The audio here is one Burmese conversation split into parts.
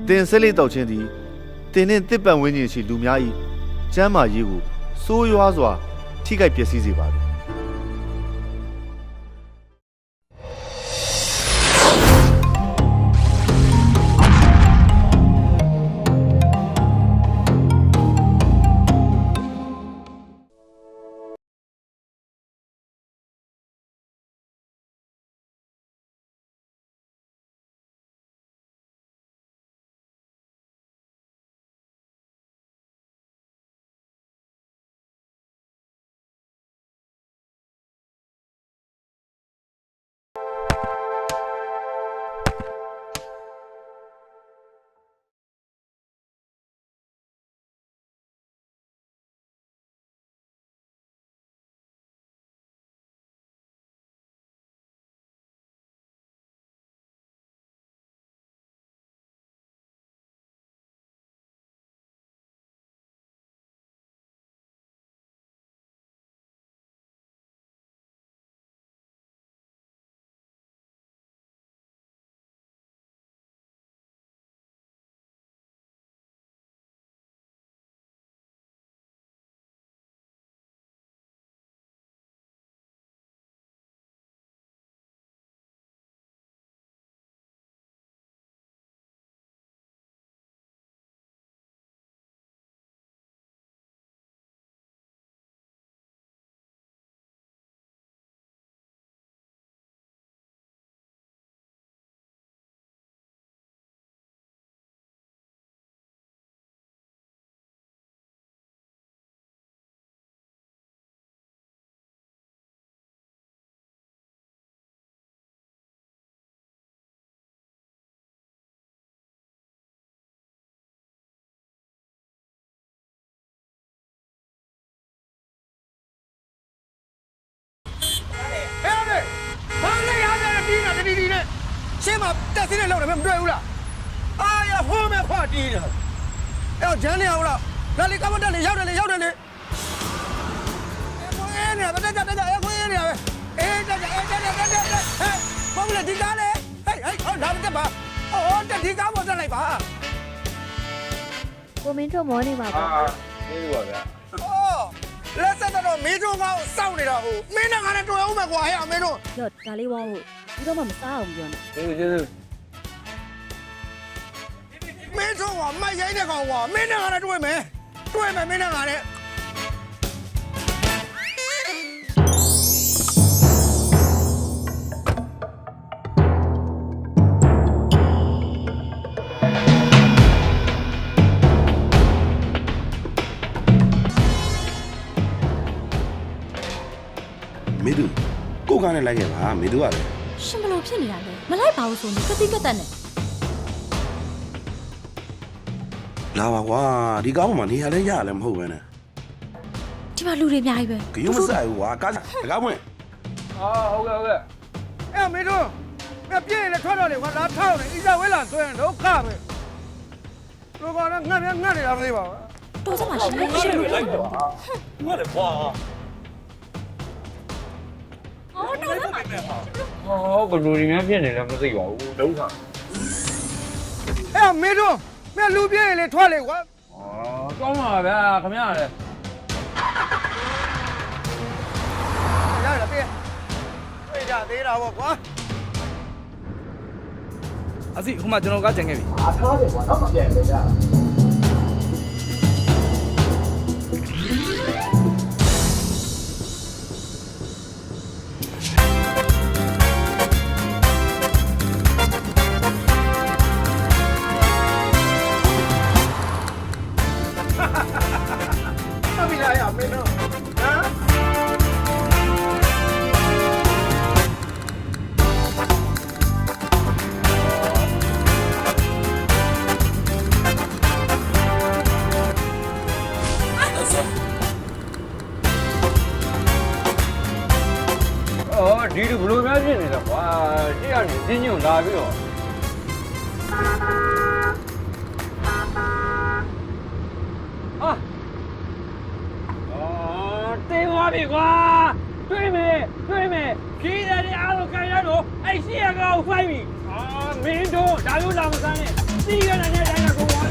တင်ဆက်လေးတောက်ချင်းသည်တင်နှင့်တစ်ပံဝင်းကျင်ရှိလူများ၏ကျမ်းမာရေးကိုစိုးရွားစွာထိခိုက်ပျက်စီးစေပါသည်ရှင်းမှာတက်စင်းနဲ့လောက်တယ်မတွေ့ဘူးလားအာရဟိုးမဲ့ဖွာတီးတယ်အဲ့ဂျန်နေအောင်လားဒါလေးကမတက်လေရောက်တယ်လေအဲ့ခွင်းနေတယ်တက်အဲ့ခွင်းနေတယ်အေးတက်ဟဲ့ဘာလို့ဒီကားလဲဟေးဟောလာတက်ပါအော်တက်ဒီကားပေါ်တက်လိုက်ပါ ကိုမင်းတို့မောနေပါပေါ့ နေပါဗျာ အော်လက်ဆက်တော့မင်းတို့ကောင်းစောင့်နေတာဟုတ်မင်းနဲ့ငါနဲ့တွေ့အောင်မယ်ကွာဟဲ့အမင်းတို့ ရော့ဒါလေးဝါဖို့ဒီတော့မှမစားအောင်ပြောနေ ကျေးဇူး မင်းတို့ကမိုက်ရိုင်းတဲ့ကောင်ကွာမင်းနဲ့ငါနဲ့တွေ့မယ်မင်းနဲ့ငါနဲ့မေသူကိုကားနဲ့လိုက်ခဲ့ပါမေသူကလည်း ရှင်ဘလို့ဖြစ်နေတာလဲမလိုက်ပါဘူးဆိုရင်ကတိကတက်နဲ့ လာပါကွာဒီကောင်းမှနေရာလဲရလည်းမဟုတ်ပဲနဲ့ ဒီမှာလူတွေအများကြီးပဲ ဂယုမဆိုင်ဘူးကွာကားတကားမွင့် ဟုတ်ကဲ့အဲ့မင်းတို့ငါပြည့်လေထွက်တော့လေကွာလာထောက်နေဣဇဝဲလာသွင်းဒုက္ခပဲလူကောင်ကငတ်နေတာမသိပါဘူး တော်စမှာရှင်ရှင်လို့လိုက်တော့ ငါလည်းကွာ အော်တော်စမှာ ဟောဘလူတွေများဖြစ်နေလည်းမသိပါဘူးဒုက္ခ အဲ့မင်းတို့မင်းလူပြည့်လေထွက်လေကွာ ကောင်းပါဗျာခင်ဗျားလည်း ရတယ်ပြည့်တွေ့ကြသေးတာပေါ့ကွာ အစီဟိုမှာကျွန်တော်ကကြံခဲ့ပြီ အားထားတယ်ကွာတော့မပြန်လေကြာ မမီလာရမင်းတို့ဟမ်ဒီလိုဘလူများဖြစ်နေလဲကွာရှေ့ကနေတင်းညွန့်လာပြီးတော့တင်းသွားပြီကွာတွေ့မယ်ခီးတယ်အားလုံးခံရတော့အဲ့ရှေ့ကောင်ဖိုက်ပြီမင်းတို့ဒါလို့လာမစမ်းနဲ့ စီးရတဲ့တိုင်းကကိုဝါ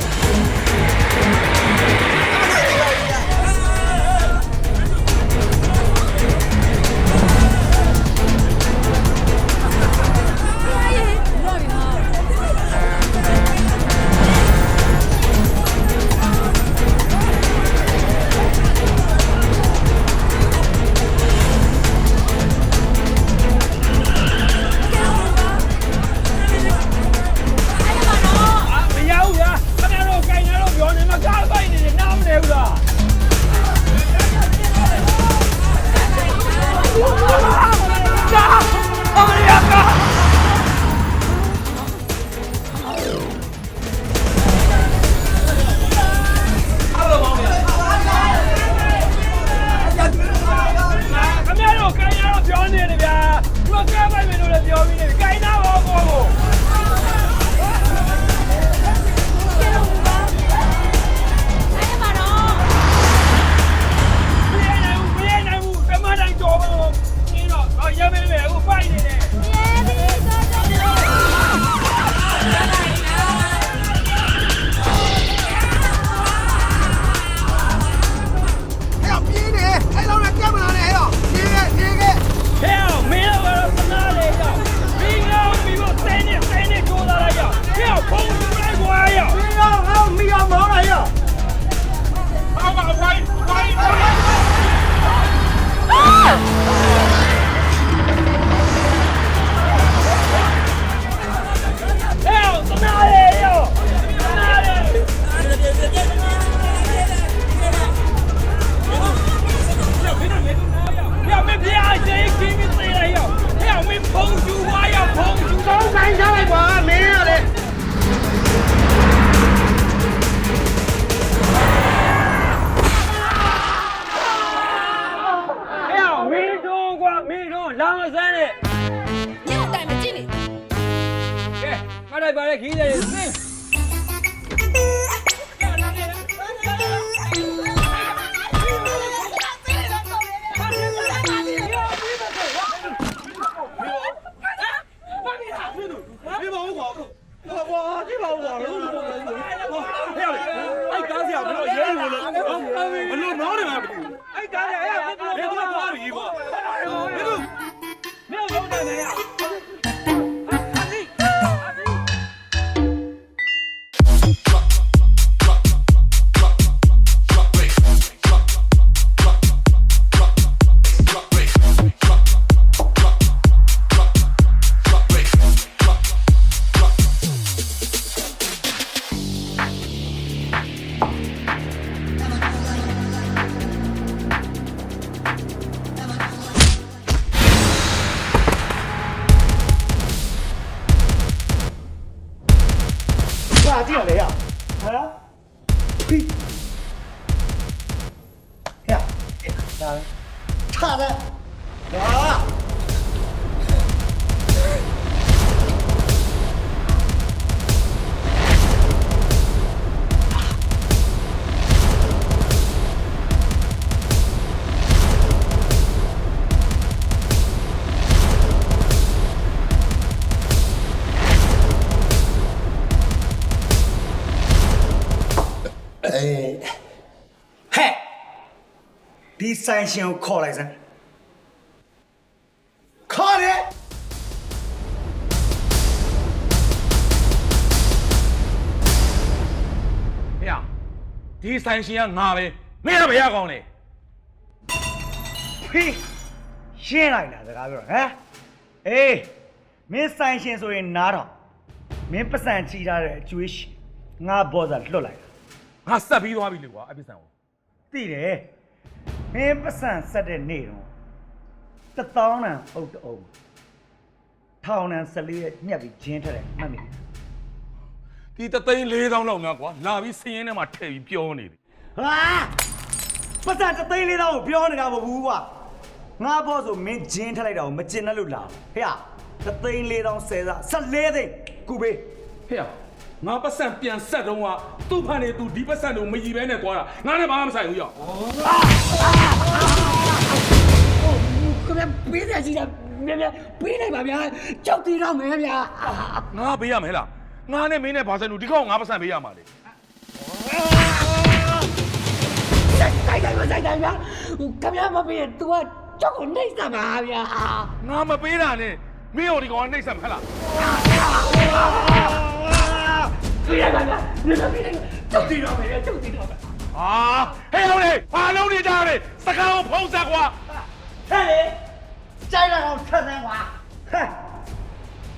ဒီဆိုင်ရှင်ကိုခေါ်လိုက်စမ်းခေါ်တယ် ဒီဆိုင်ရှင်ကငါပဲမင်းကဘယ်ရကောင်းလဲ ဖေးရှင်းလိုက်တာစကားပြောဟမ်အေးမင်းဆိုင်ရှင်ဆိုရင်နားတော့မင်းပတ်စံချီထားတဲ့အကျွေးရှင်ငါဘောစာလွတ်လိုက်တာ ငါဆက်ပြီးသွားပြီလေကွာအပစ်ဆန်ကို သိတယ်မင်းပတ်စံဆက်တဲ့နေ့တော့1000တန်အုပ်တအုပ်ထောင်တန်14ရက်ညက်ပြီးဂျင်းထက်တယ်မှတ်မိ ဒီ3,400,000လောက်များကွာလာပြီးစင်းရင်းထဲမှာထည့်ပြီးပြောနေတယ် ဟာပတ်စံ3,400ကိုပြောနေတာမဟုတ်ဘူးကွာငါဘောဆိုမင်းဂျင်းထက်လိုက်တာကိုမကျင်နဲ့လို့လာဟေ့3,400 10စား14သိန်းကူပေး ဟဲ့ငါပတ်စံပြန်ဆက်တော့ကသူ့ဖန်နေသူဒီပတ်စံကိုမကြီးပဲနဲ့သွားတာငါနဲ့ဘာမှမဆိုင်ဘူးရော ခင်ဗျပေးတယ်စီတာမြဲပေးလိုက်ပါဗျာကြောက်သေးတော့မယ်ဗျာ ငါပေးရမယ်လား ငါနဲ့မင်းနဲ့ဘာဆိုင်လို့ဒီကောင်ငါပတ်စံပေးရမှာလေ ဆိုင်တိုင်းဗျာခမရမပေးရင် तू ကကြောက်ကိုနှိမ့်စမှာဗျာ ငါမပေးတာနဲ့မင်းဟိုဒီကောင်ကနှိမ့်ဆက်မှာဟဲ့လား ပြရပါဗျာကျုပ်တီတော့မယ်ကျုပ်တီတော့မယ် ဟာဟဲ့အောင်လေဘာလုံးနေကြလဲစကားကိုဖုံးဆက်ကွာ ဟဲ့လေကြိုက်တော့ဆက်စမ်းကွာဟဲ့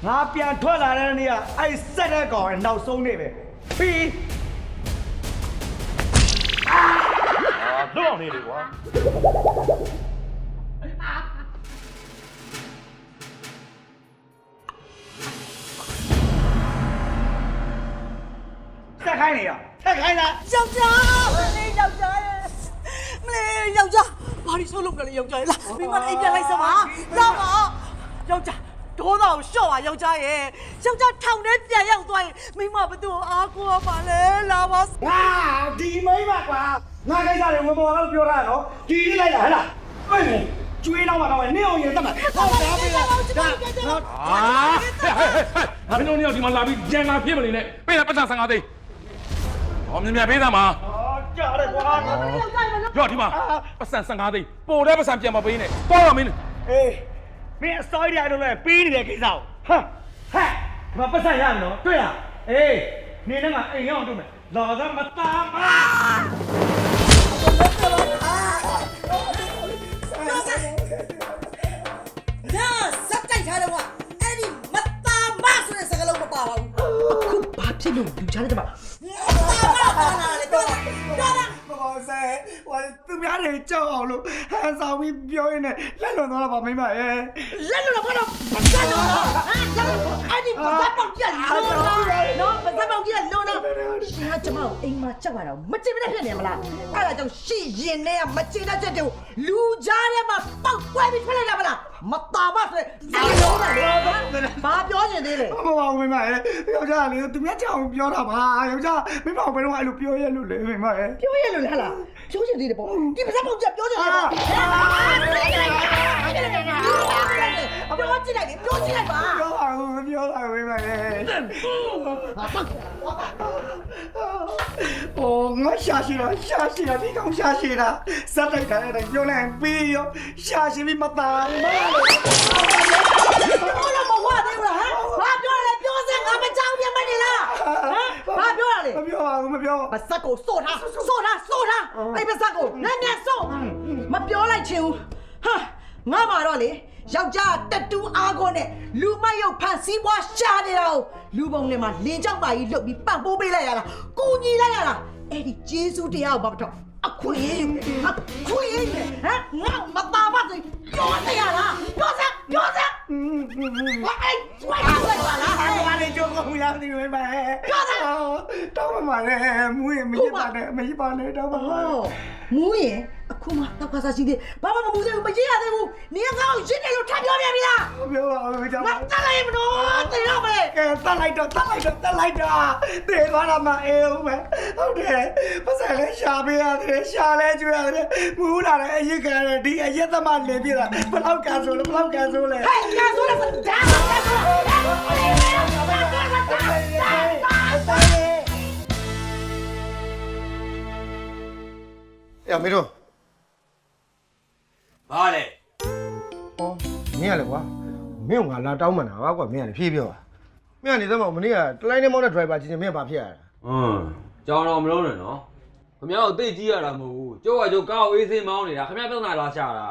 ငါပြန်ထွက်လာတဲ့နေ့ကအဲ့ဆက်တဲ့ကောင်ရဲ့နောက်ဆုံးနေ့ပဲပြီး လွတ်အောင်နေလေကွာ ဆက်ခိုင်းနေရဆက်ခိုင်းတာ ယောက်ျားမလေးယောက်ျားရဲ့မလေးယောက်ျားဘာလို့ဆုံးလို့ကလေးယောက်ျားရဲ့လာမိမအိမ်ပြန်လိုက်စမ်းပါလာပါယောက်ျားဒေါသကိုရှော့ပါယောက်ျားရဲ့ယောက်ျားထောင်ထဲပြန်ရောက်သွားရင်မိမဘသူ့အားကိုးပါလေလာပါ ငါဒီမိမကွာငါကိစ္စတွေဝင်ပေါ်တော့ပြောတာနော်ဒီလိုက်တာဟဲ့လားအဲ့လေကျွေးတော့မှာတော့နင့်အောင်ရင်တက်မှာဟောတာပေးလားဒါနော် ဟာဟဲ့မင်းတို့ညောင်ဒီမှာလာပြီးကြံလာဖြစ်မနေနဲ့ပေးတာပတ်စံ55သိန်းဟောမြင်မြပေးသားမှာ ဟောကြားတယ်ကွာ ရော့ဒီမှာပတ်စံ55သိန်းပို့တဲ့ပတ်စံပြန်မပေးနဲ့တော့တော့မင်း အေးမင်းအစောကြီးတွေတော့လည်းပေးနေတဲ့ကိစ္စကိုဟမ်ဒီမှာပတ်စံရမယ်နော်တွေ့ရအေးနေနဲ့ငါအိမ်ရောက်တော့မယ်လာစမ်းမသားမ ဒါစက်တိုက်ထားတယ်ကွာအဲ့ဒီမတာမဆိုတဲ့စကားလုံးမပါပါဘူးခုဘာဖြစ်လို့လူချားတဲ့မှာတာမလေတော့ ဘောဆဲဟိုသူများတွေကြောက်အောင်လို့ဟန်ဆောင်ပြီးပြောရင်းနဲ့လက်လွန်သွားတာပါမိမရဲ့ လက်လို့ဘာလို့ဆက်တော့အဲ့ဒီဘာပေါက်ကြလို့နော်ဘာပေါက်ကြလို့နော်ရှင်ကကျမကိုအိမ်မှာချက်ပါတော့မချင်မနဲ့ဖြစ်နေမလားအဲ့ဒါကြောင့်ရှင့်ရင်နဲ့မချင်တဲ့ချက်တွေကိုလူကြားထဲမှာပေါက်ကွဲပြီးထွက်လိုက်တာမလားမတာမဆိုစကားလုံးပါလေဘာပြောနေသေးလဲ မပါဘူးမိမရဲ့ယောက်ျားလေးသူများကြောက်အောင်ပြောတာပါယောက်ျားမိမဘယ်တော့အဲ့လိုပြောရလို့လေမိမရဲ့ ပြောရလို့လားပြောချင်သေးတယ်ပေါ့ဒီပါစပေါက်ကြပြောချင်တယ်ပေါ့ပြောချင်လိုက်ပြောချင်လိုက်ပါ ပြောပါဦးမပြောပါဘူးမိမရဲ့โอ้ငါရှာရှိတာဒီကောင်ရှာရှိတာစက်တိုက်တာလည်းပြောလိုက်ပြီးရောရှာရှိပြီးမတာမလို့ ဘာလို့မဝသေးဘူးလားဟမ်ဘာပြောလဲပြောစမ်းငါမကြောက်ပြမနေလားဟမ်ဘာပြောရလဲ မပြောပါဘူးမပြော ပါစက်ကိုစို့ထားအဲ့ပါစက်ကိုနည်းနည်းစို့မပြောလိုက်ချင်ဘူးဟာငါမှာတော့လေယောက်ျားတက်တူးအားကိုနဲ့လူမရုပ်ဖန်စီးပွားရှာနေတာကိုလူပုံတွေမှာလင်းကြောက်ပါကြီးလှုပ်ပြီးပတ်ပိုးပေးလိုက်ရတာကိုညီလိုက်ရတာအဲ့ဒီကျေးဇူးတရားကိုဘာတော့အခွင့်အရေးဟမ်ငါမတာပါစေပြောနေရလားပြောစမ်းဘာအဲ့ဝိုင်းလိုက်ပါလား ဘာလဲကြောက်ကောင်းလားဒီမိမရဲ့တောင်းပါလေမူးရင်မရှိပါနဲ့တောင်းပါ မူးရင်အခုမှတောက်ကစားရှိသေးဘာမှမမူးသေးဘူးမရရသေးဘူးနင်ကငါ့ကိုရှင်းတယ်လို့ထပ်ပြောပြပြီလား မပြောပါဘူးကြောက် ငါတက်လိုက်မလို့တေတော့မယ် ကဲတက်လိုက်တော့တေသွားတာမအေးဦးပဲဟုတ်တယ်ပတ်စံလဲရှာပေးရတယ်ရှာလဲကျွေးရတယ်မူးလာတယ်အရစ်ခံရတယ်ဒီအရက်သမားလင်ပြတာဘလောက်ကန်ဆိုလဲ ဟဲ့ငါဆိုလဲဒါဒါဆိုအေးမေတို့ ဘာလဲ ဟောမင်းရလေကွာမင်းကငါလာတောင်းမှန်တာကွာမင်းကလေဖြည်းဖြည်းပါမင်းကနေသမမနေ့ကတလိုင်းနဲ့မောင်းတဲ့ driver ချင်းမင်းဘာဖြစ်ရတာ ကြောင်တော်မလုံးနဲ့နော်ခင်ဗျားတို့သိကြည့်ရတာမဟုတ်ဘူးကျုပ်ကကျုပ်ကားကိုအေးဆေးမောင်းနေတာခင်ဗျားပြဿနာလာရှာတာ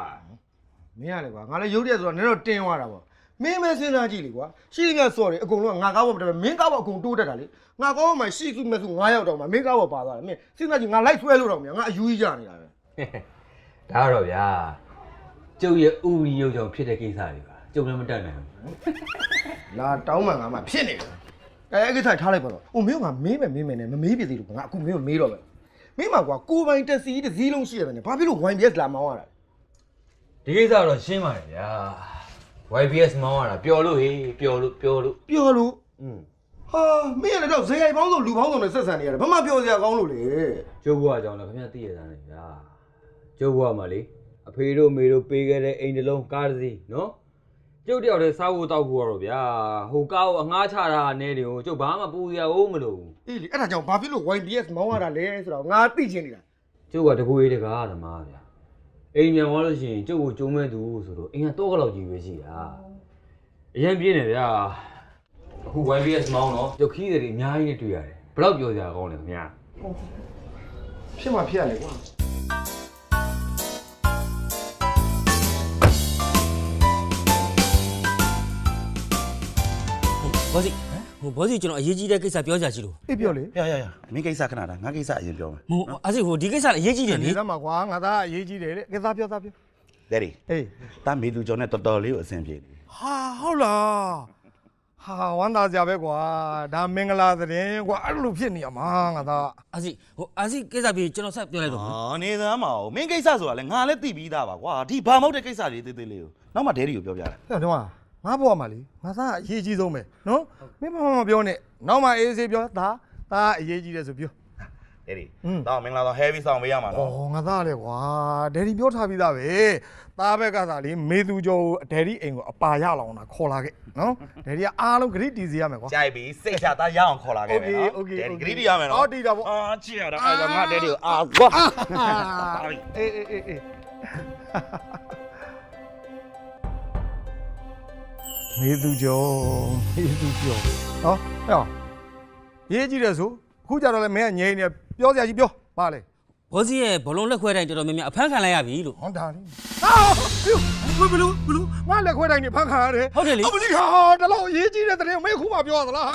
မင်းရလေကွာငါလည်းရုပ်တရက်ဆိုတော့နည်းတော့တင်းသွားတာပေါ့မင်းမဲစဉ်းစားကြည့်လေကွာရှိသမျှစော်တယ်အကုန်လုံးကငါကားပေါ်တက်မင်းကားပေါ်အကုန်တိုးတက်တာလေငါကောင်းမှရှိစုမဲ့စု9ရောက်တော့မှမင်းကားပေါ်ပါသွားတယ်မင်းစဉ်းစားကြည့်ငါလိုက်ဆွဲလို့တော့မင်းငါအယူကြီးကြနေတာပဲ ဒါတော့ဗျာကျုပ်ရဲ့ဥပဒေရုပ်ကြောင့်ဖြစ်တဲ့ကိစ္စတွေပါကျုပ်လည်းမတတ်နိုင်ဘူး လာတောင်းမှန်ငါမှဖြစ်နေတယ်အဲ့ကိစ္စထားလိုက်ပါတော့ဟိုမင်းကမေးမယ်နဲ့မမေးပြသေးလို့ငါအခုမင်းကိုမေးတော့ပဲမင်းမှာကွာကိုပိုင်တက်စီတစ်စီးလုံးရှိရတယ်နဲ့ဘာဖြစ်လို့ YBS လာမောင်းရတာ ဒီကိစ္စတော့ရှင်းပါတယ်ဗျာ YBS မောင်းရတာပျော်လို့ဟေးပျော်လို့ ဟာမင်းရတော့ဇေယိုင်ပေါင်းစုံလူပေါင်းစုံနဲ့ဆက်ဆံနေရတယ်ဘာမှပြောစရာကောင်းလို့လေ ကျုပ်ဘွားကြောင့်လည်းခင်ဗျားသိရတာနဲ့ဗျာကျုပ်ဘွားမှာလေအဖေတို့မေတို့ပေးခဲ့တဲ့အိမ်တစ်လုံးကားတစ်စီးနော် ကျုပ်တယောက်တည်းစားဖို့တောက်ဖို့ရတော့ဗျာဟိုကားကိုအငှားချတာနဲ့တယ်ကိုကျုပ်ဘာမှပူရအောင်မလို့ အေးလေအဲ့ဒါကြောင့်ဘာဖြစ်လို့ YBS မောင်းရတာလဲဆိုတော့ငါသိချင်နေတာ ကျုပ်ကတကူရေးတကားသမားဗျာအိမ်မြန်သွားလို့ရှိရင်ကျုပ်ကိုကျုံးမဲ့သူဆိုတော့အိမ်ကတော့လောက်ကြီးပဲရှိတာအရင်ပြင်းနေဗျာအခု YBS မောင်းတော့ကျုပ်ခီးတွေအများကြီးနဲ့တွေ့ရတယ်ဘယ်တော့ပြောစရာကောင်းလဲခင်ဗျာ ဖြစ်မှဖြစ်ရလေကွာ ဘောစီဟိုဘောစီကျွန်တော်အရေးကြီးတဲ့ကိစ္စပြောကြချင်လို့ အေးပြောလေ ရမင်းကိစ္စခဏတာငါကိစ္စအရင်ပြောမယ် ဟိုအစီဟိုဒီကိစ္စအရေးကြီးတယ်လေ နေသားမှာကွာငါသားအရေးကြီးတယ်တဲ့ကဲသားပြော ဒယ်ဒီ အေး တာမေသူကျော်နဲ့တော်တော်လေးကိုအဆင်ပြေတယ် ဟာဟုတ်လားဟာဝမ်းသာစရာပဲကွာဒါမင်္ဂလာသတင်းကွာအဲ့လိုဖြစ်နေရမှာငါသား အစီဟိုအစီကိစ္စပြီးကျွန်တော်ဆက်ပြောလိုက်တော့ နေသမ်းမအောင်မင်းကိစ္စဆိုတာလဲငါလည်းသိပြီးသားပါကွာဒီဘာမဟုတ်တဲ့ကိစ္စတွေသေးသေးလေးကိုနောက်မှဒယ်ဒီကိုပြောပြတာ အဲ့တော့ငါဘွားမှာလေငါသားအရေးကြီးဆုံးပဲနော်မင်းမပြောနဲ့နောက်မှအေးစေးပြောဒါအရေးကြီးတယ်ဆိုပြော ဒယ်ဒီတော့မင်္ဂလာတော့ heavy sound ပေးရမှာနော် ဩငါသားလေကွာဒယ်ဒီပြောထားပြီးသားပဲသားဘက်ကသာလေမေသူကျော်ကိုဒယ်ဒီအိမ်ကိုအပါရလောင်တာခေါ်လာခဲ့နော်ဒယ်ဒီကအားလုံးဂရိတီစီရမယ်ကွာ ကြိုက်ပြီစိတ်ချသားရအောင်ခေါ်လာခဲ့မယ်နော် โอเค ဒယ်ဒီဂရီတီရမယ်နော် အော်တီတာပေါ့ ချစ်ရတာအဲ့ဒါငါဒယ်ဒီကိုကွာ အေးမေသူကျော်ဟောဟဲ့ရေးကြည့်တယ်ဆိုအခုကြတော့လေမင်းကငြိမ်းနေပြောစရာကြီးပြောပါလေ ဘောစီရဲ့ဘလုံးလက်ခွဲတိုင်းတော်တော်များများအဖမ်းခံလိုက်ရပြီလို့ ဟောဒါလေးဘလူငါလက်ခွဲတိုင်းနေဖန်ခါရတယ် ဟုတ်တယ်လေ အမကြီးဟာတလောက်ရေးကြည့်တဲ့တဲ့မင်းခုမှပြောသလား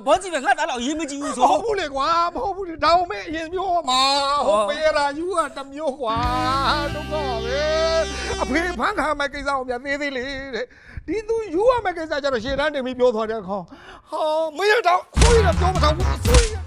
ဘောစီပဲငါသားတော့အရေးမကြီးဘူးဆို မဟုတ်ဘူးလေကွာမဟုတ်ဘူးဒါအောင်မင်းအရင်ပြောမှာဟုတ်ပေရာယူကတမျိုးကွာတော့ကောပဲအဖေဖန်ခါမဲ့ကိစ္စအောင်ပြသေးလေးတဲ့ဒီသူယူရမယ့်ကိစ္စကျတော့ရှေ့တန်းတင်ပြီးပြောသွားတဲ့ခေါင်းဟာမင်းတော့ဆိုရပြောမထားဘူးဆိုရ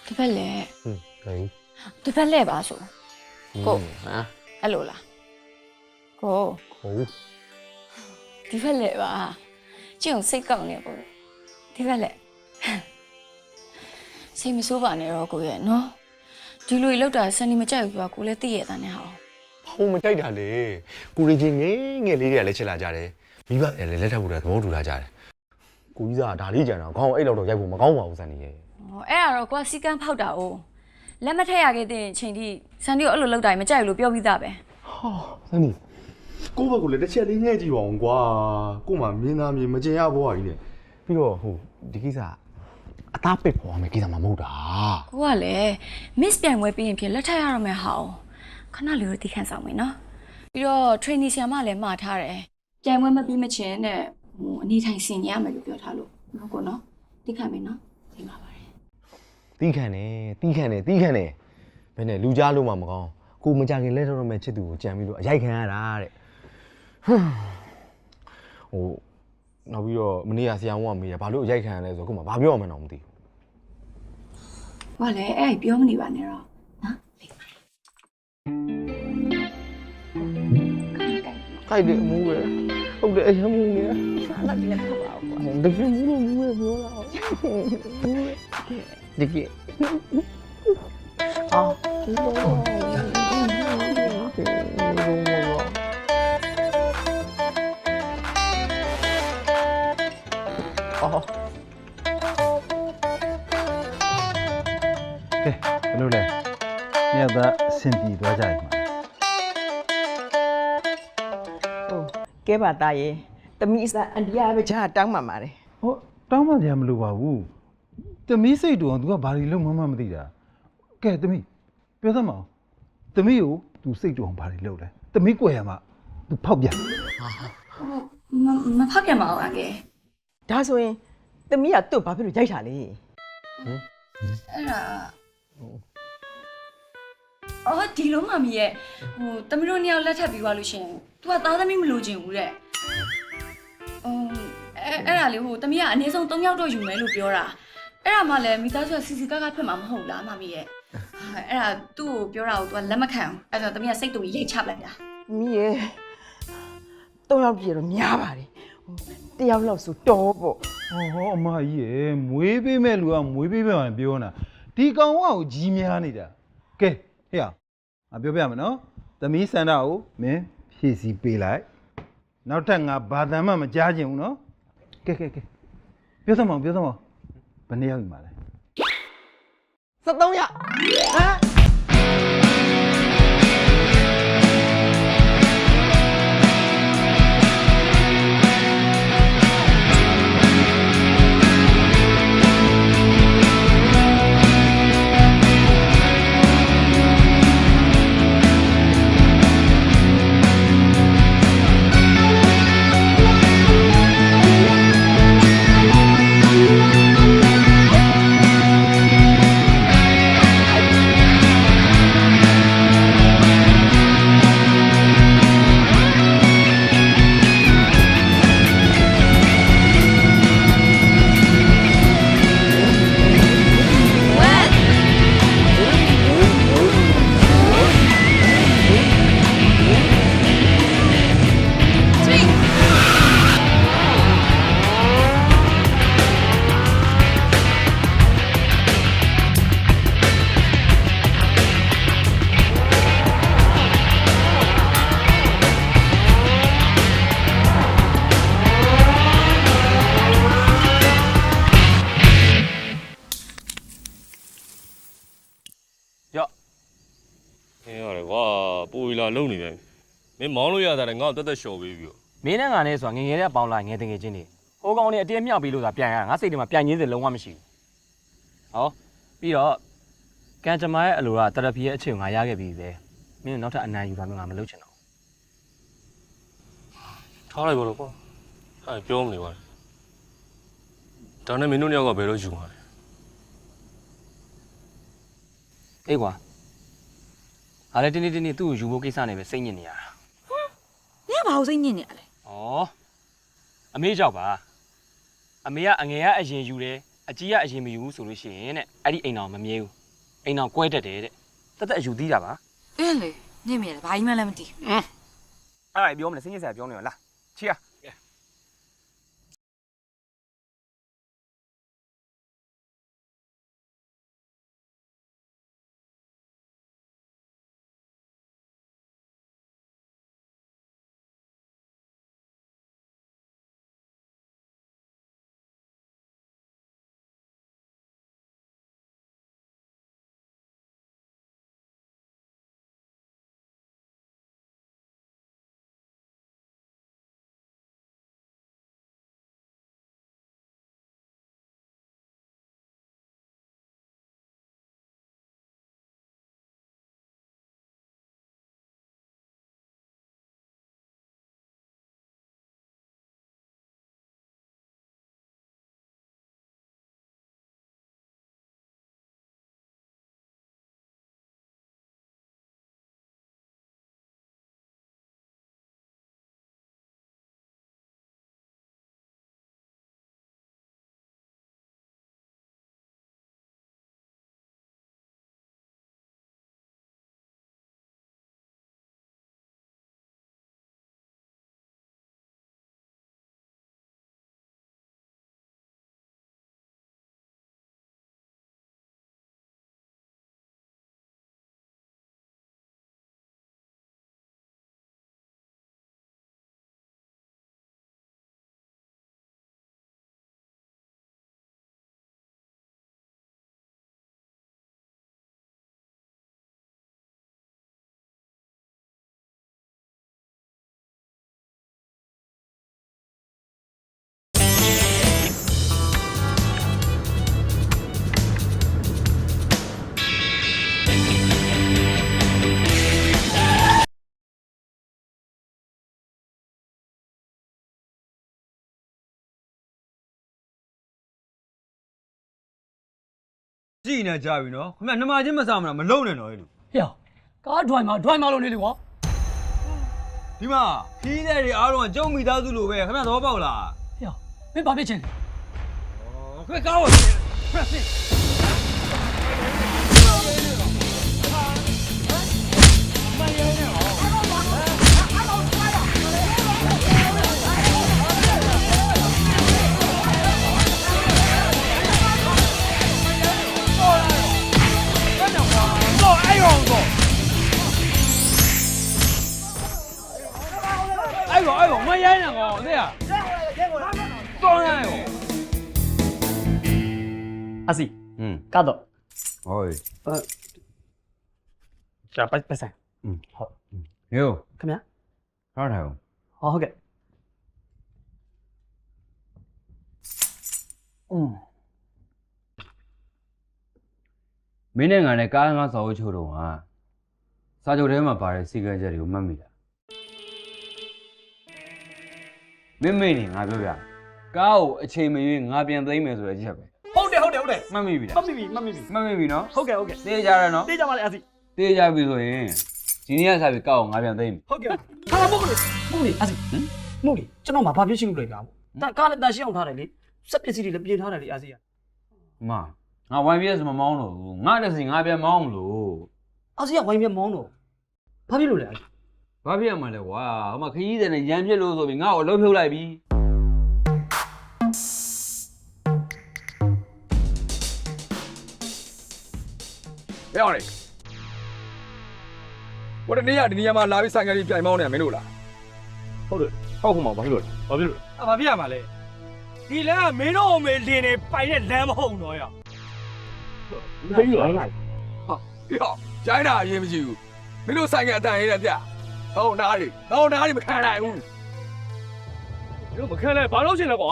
ဒီဘက်လဲဒီဘက်လဲပါဆိုကိုအဲ့လိုလားကိုဒီဘက်လဲပါကျင့်စိတ်ကောက်နေပေါ့ဒီဘက်လဲစိတ်မဆိုးပါနဲ့တော့ကိုရဲ့နော်ဒီလိုလောက်တာစနေမကြိုက်ဘူးကွာကိုလည်းသိရတာနဲ့ဟော ဖုံမကြိုက်တာလေကိုရီချင်းငယ်ငယ်လေးတွေကလည်းချစ်လာကြတယ်မိဘလည်းလက်ထပ်ဖို့လည်းသဘောတူလာကြတယ်ကိုကြီးစားဒါလေးကြံတော့ခေါင်းအဲ့လောက်တော့ရိုက်ဖို့မကောင်းပါဘူးစနေရဲ့ အဲ့ဒါတော့ကိုကစီကန်းဖောက်တာ哦လက်မထက်ရခဲ့တဲ့အချိန်ထိစန်ဒီကိုအဲ့လိုလောက်တိုင်းမကြိုက်လို့ပြောပြီးသားပဲ ဟာစနေကိုဘက်ကလည်းတစ်ချက်လေးငှဲ့ကြည့်ပါအောင်ကွာကိုမှမင်းသားမြေမကျင်ရဘွားကြီးနဲ့ပြီးတော့ဟိုဒီကိစ္စအသားပစ်ပေါ်မယ်ကိစ္စမှမဟုတ်တာ ကိုကလည်း miss ပြိုင်ပွဲပြီးရင်ဖြစ်လက်ထက်ရတော့မယ်ဟာခဏလေးတော့တီးခန့်ဆောင်မယ်နော်ပြီးတော့ training ဆရာမလည်းမှာထားတယ်ပြိုင်ပွဲမပြီးမချင်းနဲ့ဟိုအနည်းထိုင်ဆင်ရမယ်လို့ပြောထားလို့ ဟုတ်ကောနော်တိခံမယ်နော်ဒီမှာပါတယ် တီးခံတယ်ဘယ်နဲ့လူကြားလို့မှမကောင်းကိုမကြခင်လက်တော့မဲ့ချစ်သူကိုကြံပြီးတော့အရိုက်ခံရတာတဲ့ဟိုနောက်ပြီးတော့မနေ့ကဆရာဝန်ကမေးတယ်ဘာလို့အရိုက်ခံရလဲဆိုတော့ကိုမဘာပြောမှန်းတော့မသိဘူး ဘာလဲအဲ့ပြောမနေပါနဲ့တော့နော်လိမ့်ပါ ခိုက်တယ်အမူးပဲဟုတ်တယ်အရင်မူးနေ အဲ့ဒါဒီလည်းဖတ်ပါဦးကွာ တကယ်မူးလို့မူးပဲပြောတာတကယ်အာအော်ကဲဘယ်လိုလဲညသာအဆင်ပြေသွားကြပြီမှာ ကဲပါသားရေတမီးစားအန်ဒီယာပဲဂျာတောင်းမှပါတယ် ဟောတောင်းမှကြမလို့ပါဘူးတမီးစိတ်တူအောင် तू ကဘာတွေလုံးမှမသိတာကဲတမီးပြောသမောင်တမီးကို तू စိတ်တူအောင်ဘာတွေလုပ်လဲတမီးကွယ်ရမှာ तू ဖောက်ပြန် မဖောက်ပြန်ပါဘူးအကဲ ဒါဆိုရင်တမီးကသူ့ဘာဖြစ်လို့ရိုက်တာလဲ အဲ့ဒါအော်ဒီလိုမမီရဲ့ဟိုတမီးတို့နှစ်ယောက်လက်ထပ်ပြီးသွားလို့ရှင် तू ကသားသမီးမလို့ချင်ဘူးတဲ့အဲ့ဒါလေဟိုတမီးကအနည်းဆုံး3ယောက်တော့ယူမယ်လို့ပြောတာအဲ့ဒါမှလည်းမိသားစုကစီစီကားကားဖြစ်မှာမဟုတ်လားမမီရဲ့အဲ့ဒါသူ့ကိုပြောတာကို तू ကလက်မခံဘူးအဲ့ဒါတမီးကစိတ်တူရိတ်ချလိုက်တာ မီးရေ3ယောက်ပြည့်တော့များပါတယ်တယောက်လောက်ဆိုတော်ပေါ့ ဟောအမကြီးရယ်မွေးပေးမဲ့လူကမွေးပေးမဲ့မှပြောနေတာဒီကောင်ကကိုကြီးများနေတာကဲဟေ့အောင်ပြောပြမယ်နော်တမီးစန္ဒကိုမင်းဖြည့်စည်းပေးလိုက်နောက်ထပ်ငါဘာတမ်းမှမကြားချင်ဘူးနော်ကဲပြောသမောင်ဘယ်နှစ်ယောက်ယူမှာလဲ 73ယောက်ဟမ် ရတယ်ကွာပူရီလာလုံနေတယ်မင်းမောင်းလို့ရတာလည်းငါ့ကိုတက်တက်လျှော်ပေးပြီးတော့ မင်းနဲ့ငါနဲ့ဆိုတာငငယ်တဲ့ပေါင်လာငယ်တငယ်ချင်းတွေဟိုကောင်တွေအတင်းမြောက်ပြီးလို့သာပြန်ရငါစိတ်ထဲမှာပြန်ရင်းစလုံးဝမရှိဘူးဟောပြီးတော့ကန်ကြမားရဲ့အလိုကတရဖီရဲ့အချိန်ကိုငါရခဲ့ပြီပဲမင်းနောက်ထပ်အနံယူတာမျိုးငါမလုပ်ချင်တော့ ထားလိုက်ပါတော့ကွာအဲ့ပြောမနေပါနဲ့ဒါနဲ့မင်းတို့နှစ်ယောက်ကဘယ်လိုယူမှာလဲ အေးကွာအားလည်းတင်းတင်းသူ့ကိုယူဖို့ကိစ္စနဲ့ပဲစိတ်ညစ်နေရတာ နင်ကဘာလို့စိတ်ညစ်နေရလဲ ဩအမေကြောက်ပါအမေကအငယ်ကအရင်ယူတယ်အကြီးကအရင်မယူဘူးဆိုလို့ရှိရင်တဲ့အဲ့ဒီအိမ်တော်မမြဲဘူးအိမ်တော်ကွဲတတ်တယ်တဲ့တက်တက်အယူသီးတာပါ အေးလေနင်မြင်တယ်ဘာကြီးမှလည်းမသိဘူး အဲ့ဒါပြောမလဲစိတ်ညစ်စရာပြောနေရလားချီရ ရှိနေကြပြီနော်ခင်ဗျနှမချင်းမစားမလားမလုံနဲ့တော့လေလူ ဟဲ့ကားဒွိုင်မှာလို့နေလေကွာ ဒီမှာခီးတဲ့တွေအားလုံးကကျုံမိသားစုလိုပဲခင်ဗျသဘောပေါက်လား ဟဲ့မင်းဘာဖြစ်ချင်လဲ ခင်ဗျကားဝယ်ဖရက်ဆစ်哎呦，我演了哦，对呀，当然哟。阿西，搞到。ဟုတ် जा पैसा ဟုတ်မျိုး ခင်ဗျာ ထားထားအောင် ဟုတ်ကဲ့မင်းနဲ့ငါနဲ့ကားငါစာအုပ်ချုပ်တော့ဟာစာချုပ်ထဲမှာပါတဲ့စီကံချက်တွေကိုမှတ်မိလားမင်းနေငါပြောပြကားကိုအချိန်မရွေးငါပြန်သိမ်းမယ်ဆိုတဲ့အချက်ပဲဟုတ်တယ်မှတ်မိပြီလားမှတ်မိပြီနော်ဟုတ်ကဲ့ သိကြရနော် သိကြပါလေအစီ သိကြပြီဆိုရင်ဒီနေ့ကစားပြီးကားကိုငါပြန်သိမ်းပြီ ဟုတ်ကဲ့ဟာမဟုတ်လေအစီမဟုတ်လေကျွန်တော်မှာဘာဖြစ်ရှိလို့လဲကားတန်ကားလည်းတန်ရှင်းအောင်ထားတယ်လေစက်ပစ္စည်းတွေလည်းပြင်ထားတယ်လေအစီက မငါ YBS မမောင်းတော့ဘူးငါလည်းစီငါပြန်မောင်းမလို့ အစီကဝိုင်းပြမောင်းတော့ဘာဖြစ်လို့လဲ ဘာဖြစ်ရမှာလဲကွာဟိုမှာခရီးတဲ့နဲ့ရမ်းဖြစ်လို့ဆိုပြီးငါ့ကိုအလုပ်ဖြုတ်လိုက်ပြီဘယ်အောင်လဲဘာတနေ့ကဒီနေရာမှာလာပြီးဆိုင်ကလေးပြိုင်မောင်းနေမင်းတို့လားဟုတ်တယ်ဟုတ်ခုမှဘာဖြစ်လို့လဲဘာဖြစ်လို့လဲဘာဖြစ်ရမှာလဲဒီလမ်းကမင်းတို့အမေလင်းနေပိုင်တဲ့လမ်းမဟုတ်တော့ရမသိဘူးလားဟာပြောကျိုင်းတာအရင်မရှိဘူးမင်းတို့ဆိုင်ကအတန်ရေးတဲ့ပြဟုတ်နားတွေမခံနိုင်ဘူးတို့မခံလဲဘာလို့ရှင်လဲကွာ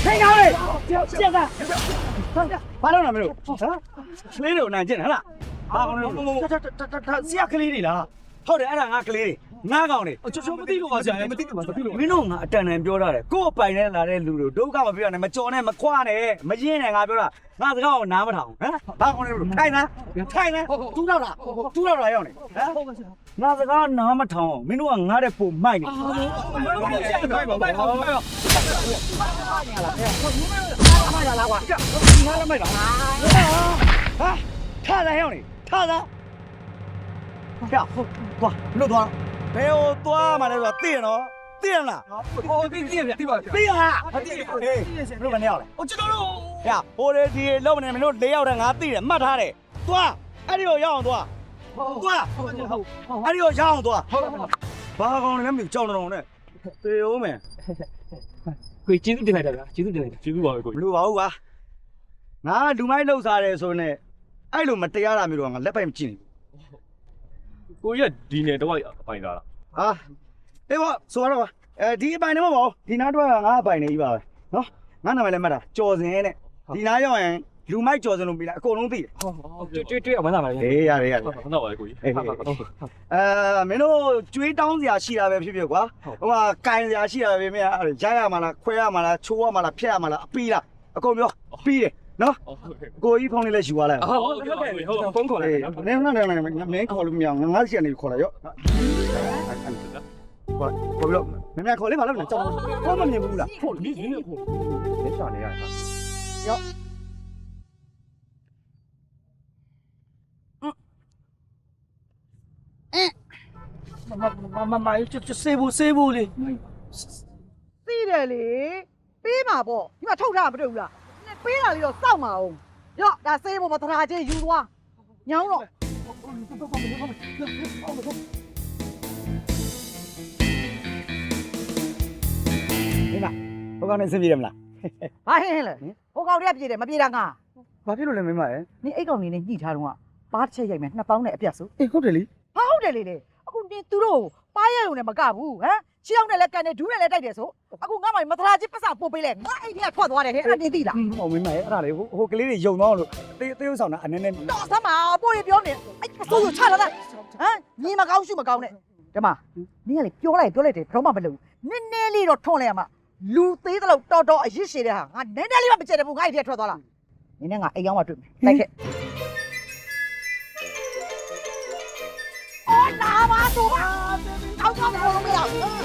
ထိုင်အောင်လေကျက်ကဘာလို့လဲမလို့ဟမ်ကလေးတွေကိုနိုင်ကျင်ဟလားဘာကောင်းလဲဆရာကလေးတွေလားဟုတ်တယ်အဲ့ဒါငါကလေးတွေငါကောင်တွေချိုမသိလို့ပါဆရာမသိလို့မင်းတို့ငါအတန်တန်ပြောထားတယ်ကို့ပိုင်နဲ့လာတဲ့လူတို့ဒုက္ခမပြောနဲ့မကြော်နဲ့မခွာနဲ့မရင်းနဲ့ငါပြောတာငါစကားကိုနားမထောင်ဟမ်ဘာကောင်းလဲလို့ထိုင်လားတူးတော့လားရောက်နေဟမ်ငါစကားနားမထောင်မင်းတို့ကငါတဲ့ပုံမိုက်နေငါလည်းမိုက်ဟာထားလာရောက်နေထားလာဟဲ့သွားလို့သွားဘယ်ဟိုသွားမှလဲဆိုတော့သိရနော်သိရမလားဟိုသိရပြီသိရလားသိရဟေးဘယ်လိုမနေရလဲဟိုကျွန်တော်တို့ဟဲ့ဟိုလေဒီလုံးမနေမင်းတို့၄ယောက်တည်းငါသိတယ်မှတ်ထားတယ်သွားအဲ့ဒီကိုရောက်အောင်သွားအဲ့ဒီကိုရောက်အောင်သွားဘာကောင်းလဲမသိကြောက်တော်နဲ့သေအောင်မယ်ကိုကျေးဇူးတင်လိုက်တာဗျာကျေးဇူးတင်လိုက်တာကျေးဇူးပါပဲကိုမလိုပါဘူးကွာငါလူမိုက်လှုပ်စားတယ်ဆိုနေအဲ့လိုမတရားတာမျိုးတော့ငါလက်ပိုက်မကြည့်နေကိုရက်ဒီနယ်တော့အပိုင်သားလားဟာအေးပေါ့ဆိုတော့ဒီအပိုင်နေမပေါ့ဒီနားတော့ငါအပိုင်နေကြီးပါပဲနော်ငါနာမည်လည်းမှတ်တာကြော်စင်နဲ့ဒီနားရောက်ရင်လူမိုက်ကြော်စင်လို့ပြီးလားအကုန်လုံးသိတယ်တွေ့အောင်မသားပါလေအေးရတယ်ဟုတ်တော့ပါလေကိုကြီးမင်းတို့ကျွေးတောင်းစရာရှိတာပဲဖြစ်ဖြစ်ကွာဟိုကကင်စရာရှိတာပဲမင်းအဲ့ရရမှာလားခွဲရမှာလားချိုးရမှာလားဖျက်ရမှာလားအပီးလားအကုန်ပြောပြီးတယ်နော်ကိုကြီးဖုန်းလေးလည်းယူသွားလိုက်ဟုတ်ဖုန်းခေါ်လိုက်နင်းခေါ်လို့မရငါးစီကနေခေါ်လိုက်ရောခေါ်ပြီးတော့မင်းခေါ်လေးပါလားကြောက်ဘာမှမမြင်ဘူးလားခေါ်လို့ဒီနေ့ခေါ်လက်ချနေရတာရောမကျစေဘူးလေသိတယ်လေပေးမှာပေါ့ဒီမှာထုတ်ထားမှာမတွေ့ဘူးလားပေးတာလေးတော့စောက်မှာအောင်ရော့ဒါစေးဖို့မသရာချင်းယူသွားညောင်းတော့ဒီမှာဟိုကောင်နဲ့စင်ပြေတယ်မလားဘာဟင်းလဲဟိုကောင်တည်းပြေတယ်မပြေတာငါဘာဖြစ်လို့လဲမင်းမရဲ့နင်အိတ်ကောင်နေနဲ့ညှိထားတော့ကပါးတစ်ချက်ရိုက်မယ်2000နဲ့အပြတ်ဆိုအေးဟုတ်တယ်လေဟာဟုတ်တယ်လေအခုနင်သူတို့ပါးရရုံနဲ့မကဘူးဟမ်ချီအောင်နဲ့လည်းကန်နေဒူးနဲ့လည်းတိုက်တယ်ဆိုအခုငါမှမသရာချင်းပတ်စံပို့ပေးလဲငါအိတ်ထဲကထွက်သွားတယ်ဟဲ့အဲ့ဒါနင်သိလားဟိုမင်းမရဲ့အဲ့ဒါလေဟိုကလေးတွေယုံသွားလို့တေးဥဆောင်တာအနေနဲ့တော့ဆမ်းမပို့ရပြောနေအဲ့ဆိုချလာလားဟမ်ညီမကောင်းရှုမကောင်းနဲ့ ဒီမှာနင်းကလေပြောလိုက်တယ်ဘာမှမလုပ်နည်းနည်းလေးတော့ထွန်းလိုက်ရမှာလူသေးတဲ့လောက်တော်အရစ်ရှည်တဲ့ဟာငါနည်းနည်းလေးမှမကြက်တယ်ဘူးငါ့အိမ်ထဲထွက်သွားလားနင်းနဲ့ငါအိမ်ရောက်မှတွေ့မယ်လိုက်ခဲ့အော်လာပါတော့အောက်တော့မရဘူး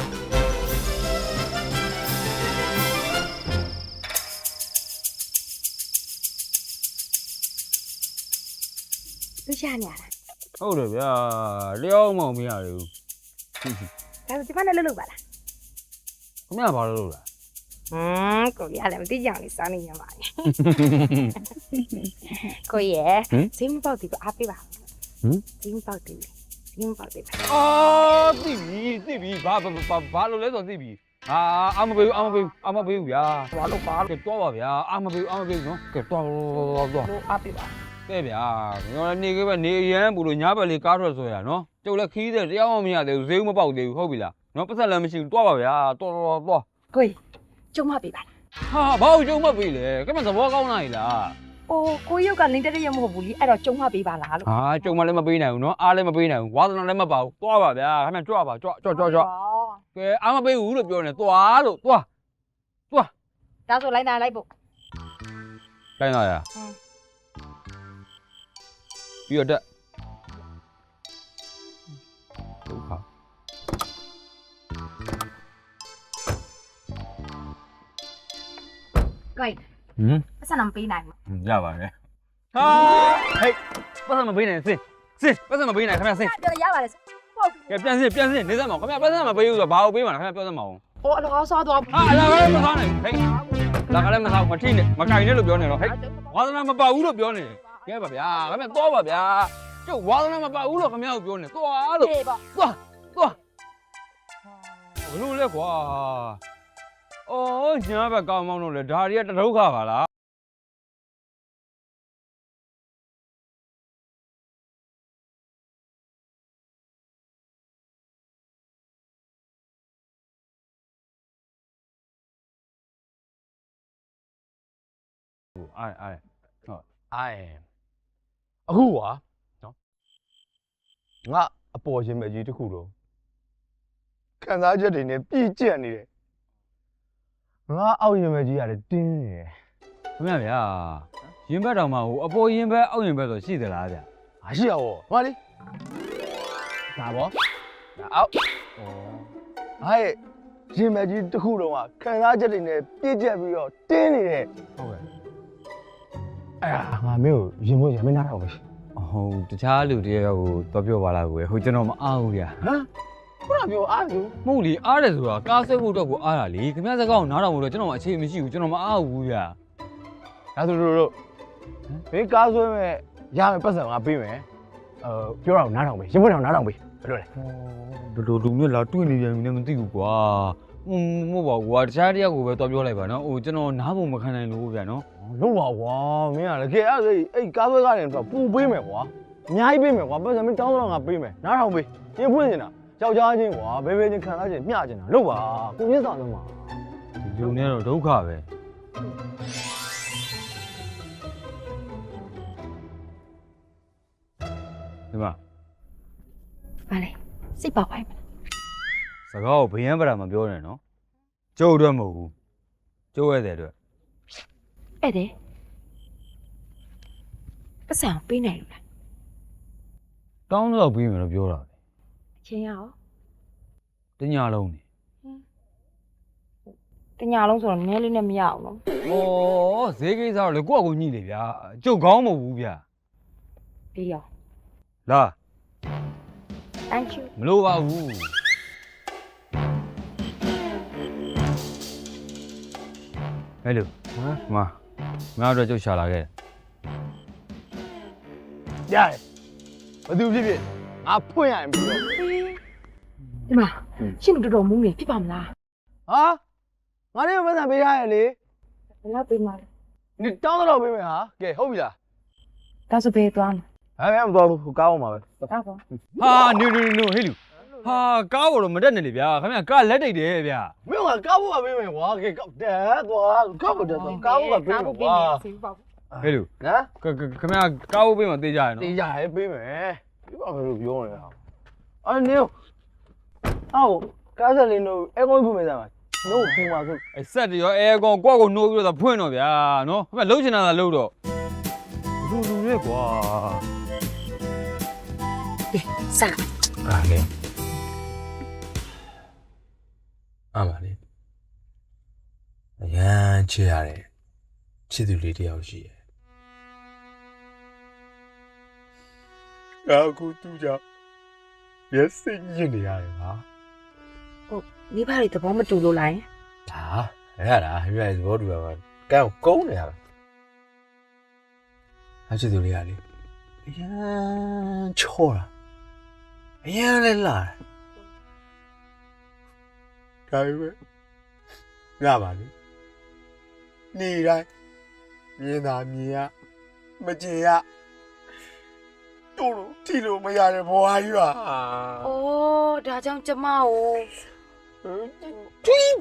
သူရှာနေရလား ဟုတ်တယ်ဗျာလျောင်းမောင်မရဘူး ဒါဆိုဒီဖက်နဲ့လှုပ်ပါလား ခင်ဗျာဘာလို့လုပ်လဲ ကိုရလည်းမသိကြအောင်လေးစားနေရပါနဲ့ကိုရဈေးမပေါက်သေးဘူးအားပေးပါဈေးမပေါက်သေးဘူးဈေးမပေါက်သေးဘူး အော်သိပြီဘာလို့လဲဆိုတော့သိပြီအာမပေးဘူးဗျာဘာလို့ပါကဲတော့ပါဗျာအာမပေးဘူးနော်ကဲတော့ အားပေးပါ ကဲဗျာကျွန်တော်နေခဲ့ပဲနေရန်ဘူးလို့ညဘက်လေးကားထွက်ဆိုရနော်ကျုပ်လည်းခီးတဲ့တရားမှမရသေးဘူးဈေးမပေါက်သေးဘူးဟုတ်ပြီလားနော်ပတ်သက်လည်းမရှိဘူးတော့ပါဗျာတော့ ကိုကျုံမပေးပါလား ဟာဘာလို့ကျုံမပေးလဲကဲမသဘောကောင်းနိုင်လား အိုးကိုရုပ်ကလင်းတက်ရမဟုတ်ဘူးလीအဲ့တော့ကျုံမပေးပါလားလို့ ဟာကျုံမလည်းမပေးနိုင်ဘူးနော်အားလည်းမပေးနိုင်ဘူးဝါသနာလည်းမပါဘူးသွားပါဗျာခင်ဗျကြွပါကြွကဲအားမပေးဘူးလို့ပြောနေသွားလို့သွား ဒါဆိုလိုက်နိုင်လိုက်ဖို့ တိုင်းလာရပြီးတော့ဒုက္ခ ကိုပတ်စံမပေးနိုင်ဘူး ရပါတယ်ဟာဟေးပတ်စံမပေးနိုင်စင်ပတ်စံမပေးနိုင်ခင်ဗျစင် ပြောရပါတယ်ဟုတ် ကဲပြန်စင်နေစမ်းမအောင်ခင်ဗျပတ်စံမပေးဘူးဆိုတော့ဘာလို့ပေးမှာလဲခင်ဗျပြောစမ်းမအောင် ဟိုအလောဆောသွား ဟာလာကလည်းမစားနိုင်ဘူးဟေးလာကလည်းမစားမထိနဲ့မကင်နဲ့လို့ပြောနေတော့ဟေးဝါသနာမပါဘူးလို့ပြောနေကဲပါဗျာခင်ဗျသွားပါဗျာကျုပ်ဝါသနာမပါဘူးလို့ခင်ဗျကိုပြောနေသွားလို့သွားဘလို့လဲကွာအော်ညာဘက်ကောင်းမောင်းလို့လေဒါတွေကတဒုက္ခပါလားအိုင်အခုကွာနော်ငါအပေါ်ရှင်မဲ့ကြီးတစ်ခုတော့ခံစားချက်တွေနဲ့ပြည့်ကျက်နေတယ်ငါအောက်ရင်မဲ့ကြီးရတယ်တင်းနေတယ် ခင်ဗျဗျာရင်ဘက်တောင်မှဟိုအပေါ်ရင်ဘက်အောက်ရင်ဘက်ဆိုရှိသလားဗျာ မရှိရဘောဟောလေဒါဘောဒါအောက်ဟဲ့ရင်မဲ့ကြီးတစ်ခုတော့ခံစားချက်တွေနဲ့ပြည့်ကျက်ပြီးတော့တင်းနေတယ် ဟုတ်ကဲ့ အဲ့ဒါငါမင်းကိုရင်မွေးရမင်းနားတော့ပဲ ဟုတ်တခြားလူတယောက်ကိုတော့ပြောပါလားကိုဟိုကျွန်တော်မအားဘူးဗျာ ဟမ်ခုနကပြောအားဘူး မဟုတ်လေအားတယ်ဆိုတာကားစိတ်ဖို့တော့ကိုအားတာလေခင်ဗျားစကားကိုနားထောင်လို့တော့ကျွန်တော်အခြေမရှိဘူးကျွန်တော်မအားဘူးဗျာ ဒါဆိုတို့ဘေးကားဆွဲမဲ့ရမယ်ပတ်စံငါပေးမယ်ပြောတာကိုနားထောင်ပေးရင်မွေးထောင်နားထောင်ပေးဘယ်လိုလဲ တော်လူမျိုးလာတွေ့နေပြန်ပြီလည်းမသိဘူးကွာမဟုတ်ပါဘူးကွာတခြားတယောက်ကိုပဲတော့ပြောလိုက်ပါနော်ဟိုကျွန်တော်နားဖို့မခံနိုင်လို့ဗျာနော် လို့ပါကွာမင်းကလည်းကဲအဲ့ကားဆွဲကားတယ်ဆိုတော့ပူပေးမယ်ကွာအများကြီးပေးမယ်ကွာပတ်စံမင်းတောင်းတော့ငါပေးမယ်နားထောင်ပေးရင်ဖွင့်နေတာယောက်ျားချင်းကွာဘယ်ချင်းခံစားချင်းမျှချင်းတာလို့ပါကိုရင်းဆောင်တော့မှာ ဒီလူနဲ့တော့ဒုက္ခပဲဒီမှာ ပါလေစိတ်ပေါက်ပါ့မလား စကားကိုဘယံပရာမပြောနဲ့နော်ကျုပ်အတွက်မဟုတ်ဘူးကျုပ်ရဲ့တဲ့အတွက် အဲ့တဲ့ပတ်စံပေးနိုင်လို့လား တောင်းတော့ပြီးမယ်လို့ပြောတာပဲ အချင်းရော တညလုံးနေ တညာလုံးဆိုတော့နည်းလေးနဲ့မရအောင်နော် ဩဈေးကိစ္စတော့လေကိုယ့်အကူညှိလေဗျာကျုပ်ကောင်းမဟုတ်ဘူးဗျာ ပြီးရော လာ thank you မလို့ပါဘူးဟဲ့လူမတော့ကျုပ်ရှာလာခဲ့ ရတယ်ဘယ်သူဖြစ်ဖြစ်ငါဖွင့်ရရင်ပြီးတော့ ဒီမှာရှင်းမတော်တော်မူးနေဖြစ်ပါမလား ဟာငါလည်းပတ်စံပေးထားရလေ ဘယ်လောက်ပေးမှာလဲ 你တောင်းတော့ပေးမယ်ဟာကဲဟုတ်ပြီလား ဒါဆိုဘယ်သွားမလဲ ဟဲ့မသွားဘူးကားအောင်ပါပဲ ဒါပေါ့ ဟာနူဟေးလူဟာကားပေါ်တော့မတက်နဲ့လေဗျာခင်ဗျာကားလက်တိတ်တယ်ဗျာ မင်းကကားဖို့ပေးမယ်ကွာကဲကောက်တယ်သွားကားဖို့တယ်ကားဖို့ပေးမယ်ကွာ ဟဲ့လူ နော် ခင်ဗျာကားဖို့ပေးမှတေးကြရနော် တေးကြရဲပေးမယ်ဒီပါဘယ်လိုပြောနေတာအဲ့နေ ကားဆက်လေးတို့အဲကုန်းဖွင့်မယ်သားမှာတို့ပူပါဆို အဲဆက်တရောအဲကောင်ကွက်ကိုနှိုးပြီးတော့ဖွင့်တော့ဗျာနော်ဟိုမှာလှုပ်ချင်တာသာလှုပ်တော့လူရဲ့ကွာ စမ်း အားလေအားပါလေအရန်ချစ်ရတယ်ချစ်သူလေးတယောက်ရှိရဲ့ အခုသူ့ကြောင့်မျက်စိညစ်နေရတယ်ဟာ ဟုတ်မိဘတွေသဘောမတူလို့လား ဟာအဲ့ဒါဟိုသဘောတူတာကကဲကုန်းနေရတာအချစ်သူလေးကလေအရန်ချောတာအရန်လည်းလာဒါပေမဲ့ရပါလေနေတိုင်းမြင်တာမြင်ရမကြင်ရတို့လို့ထီလို့မရတဲ့ဘဝကြီးပါ အိုးဒါကြောင့်ကျမကို ထွေး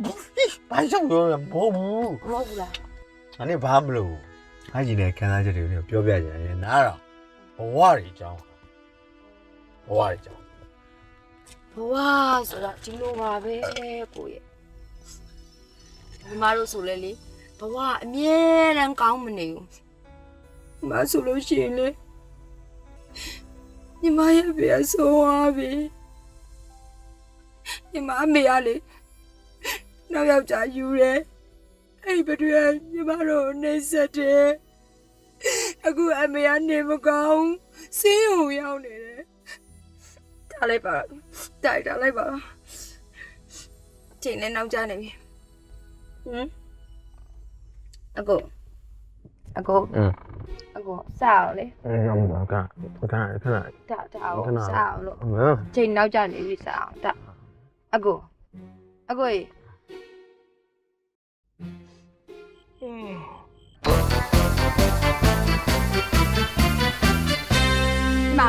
ဘာကြောင့်ပြောရမဟုတ်ဘူး မဟုတ်ဘူးလား ။အဲ့ဘာမလို့။အားကြီးတဲ့ခံစားချက်တွေကိုပြောပြကြတယ်နားတော့ဘဝတွေအကြောင်းဘဝတွေအကြောင်း ဘဝဆိုတာဒီလိုပါပဲကိုရဲ့ဒီမတို့ဆိုလဲလေဘဝအမြဲတမ်းကောင်းမနေဘူးဒီမဆိုလို့ရှိရင်လေညီမရဲ့ပြည့်ဆိုးသွားပြီညီမအမေကလေနောက်ယောက်ျားယူတယ်အဲ့ဒီဘတွေညီမတို့နေဆက်တယ်အခုအမေကနေမကောင်းစင်းုံရောက်နေတယ်ထားလိုက်ပါတိုက်ထားလိုက်ပါချိန်နဲ့နောက်ကျနေပြီအကိုအကိုစားအောင်လေ ခဏဒါအောင်စားအောင်လို့ချိန်နောက်ကျနေပြီစားအောင်ဒါအကိုရေမ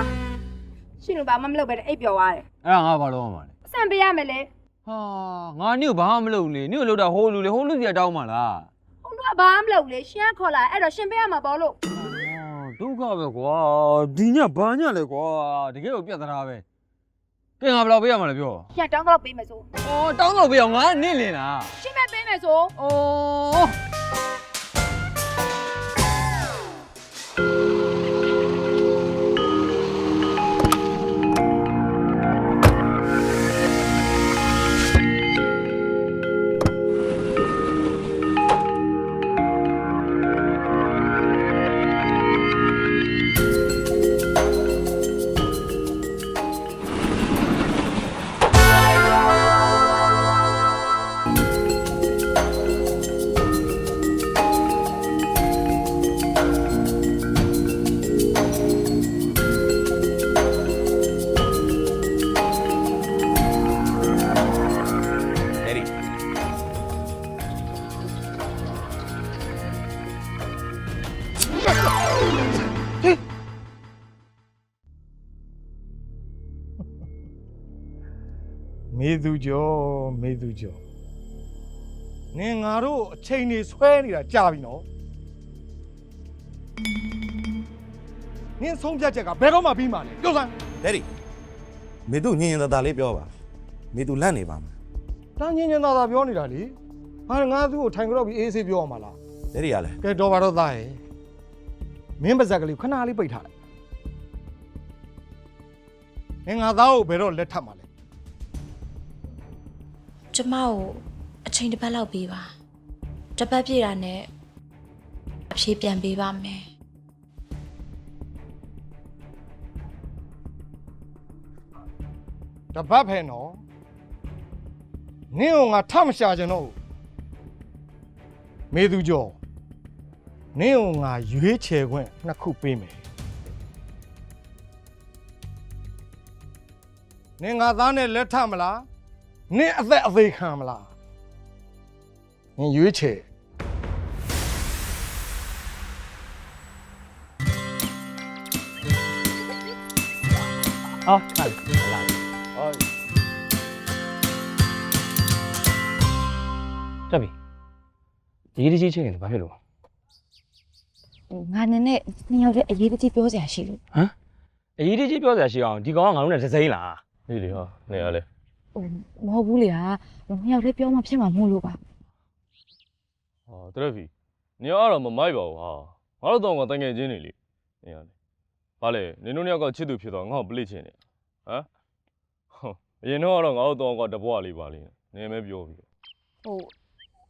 ရှင်တို့ဘာမှမလုပ်ပဲအိပ်ပျော်သွားတယ် အဲ့ဒါငါဘာလို့ရမှာလဲ အဆန်ပေးရမယ်လေ ဟာငါနင့်ဘာမှမလုပ်လေနင့်ကိုလုပ်တာဟိုလူလေဟိုလူစီတောင်းမှာလား ဟိုလူကဘာမှမလုပ်လေရှင်ကခေါ်လာအဲ့တော့ရှင်ပေးရမှာပေါ့လို့ ဒုက္ခပဲကွာဒီညဘာညလဲကွာတကယ်ကိုပြတ်သလားပဲကဲငါဘယ်လောက်ပေးရမှာလဲပြော ရှင်တောင်းတော့ပေးမယ်ဆို အော်တောင်းတော့ပေးအောင်ငါနင့်လင်လား ရှင်မဲ့ပေးမယ်ဆို အော် မေသူကျော်နင်ငါတို့အချိန်နေဆွဲနေတာကြာပြီနော်နင်ဆုံးဖြတ်ချက်ကဘယ်တော့မှပြီးမှလဲပြောစမ်း ဒက်ဒီမေသူညင်သာသာလေးပြောပါမေသူလန့်နေပါမယ် တာညင်ညင်သာသာပြောနေတာလေဟာငါသူ့ကိုထိုင်ကြတော့ပြီးအေးဆေးပြောရမှာလား ဒက်ဒီကလည်း ကဲတော်ပါတော့သားရဲ့မင်းပါဇက်ကလေးခဏလေးပိတ်ထားလိုက်နင်ငါသားကိုဘယ်တော့လက်ထပ်မှာလဲ ကျမကိုအချိန်တစ်ပတ်လောက်ပေးပါတစ်ပတ်ပြည့်တာနဲ့အဖြေပြန်ပေးပါမယ် တပတ်ဖဲနော်နင့်ကိုငါထမရှာကြတော့မေသူကျော်နင့်ကိုငါရွေးချယ်ခွင့်နှစ်ခုပေးမယ်နင်ငါသားနဲ့လက်ထမလားနင့်အသက်အသေးခံမလားနင်ရွေးချယ် ဟာလာတက်ပြီရေးတကြီးချင်းနေဘာဖြစ်လို့ ငါနဲ့နှစ်ယောက်တည်းအရေးတကြီးပြောစရာရှိလို့ ဟမ်အရေးတကြီးပြောစရာရှိအောင်ဒီကောင်ကငါတို့နဲ့ဒစိမ့်လား ဟေးလေဟာနေရလဲ မဟုတ်ဘူးလေဟာနှစ်ယောက်တည်းပြောမှဖြစ်မှာမဟုတ်လို့ပါ ဟာတရက်ဖီနေရတော့မမိုက်ပါဘူးဟာငါတို့တော့ကတငယ်ချင်းနေလေနေရတယ်ဘာလဲနင်တို့နှစ်ယောက်ကချစ်သူဖြစ်တော့ငါ့ကိုပလိချင်နေဟမ်အရင်တော့ငါတို့တော့ကတဘွားလေးပါလေနင်မဲပြောပြီး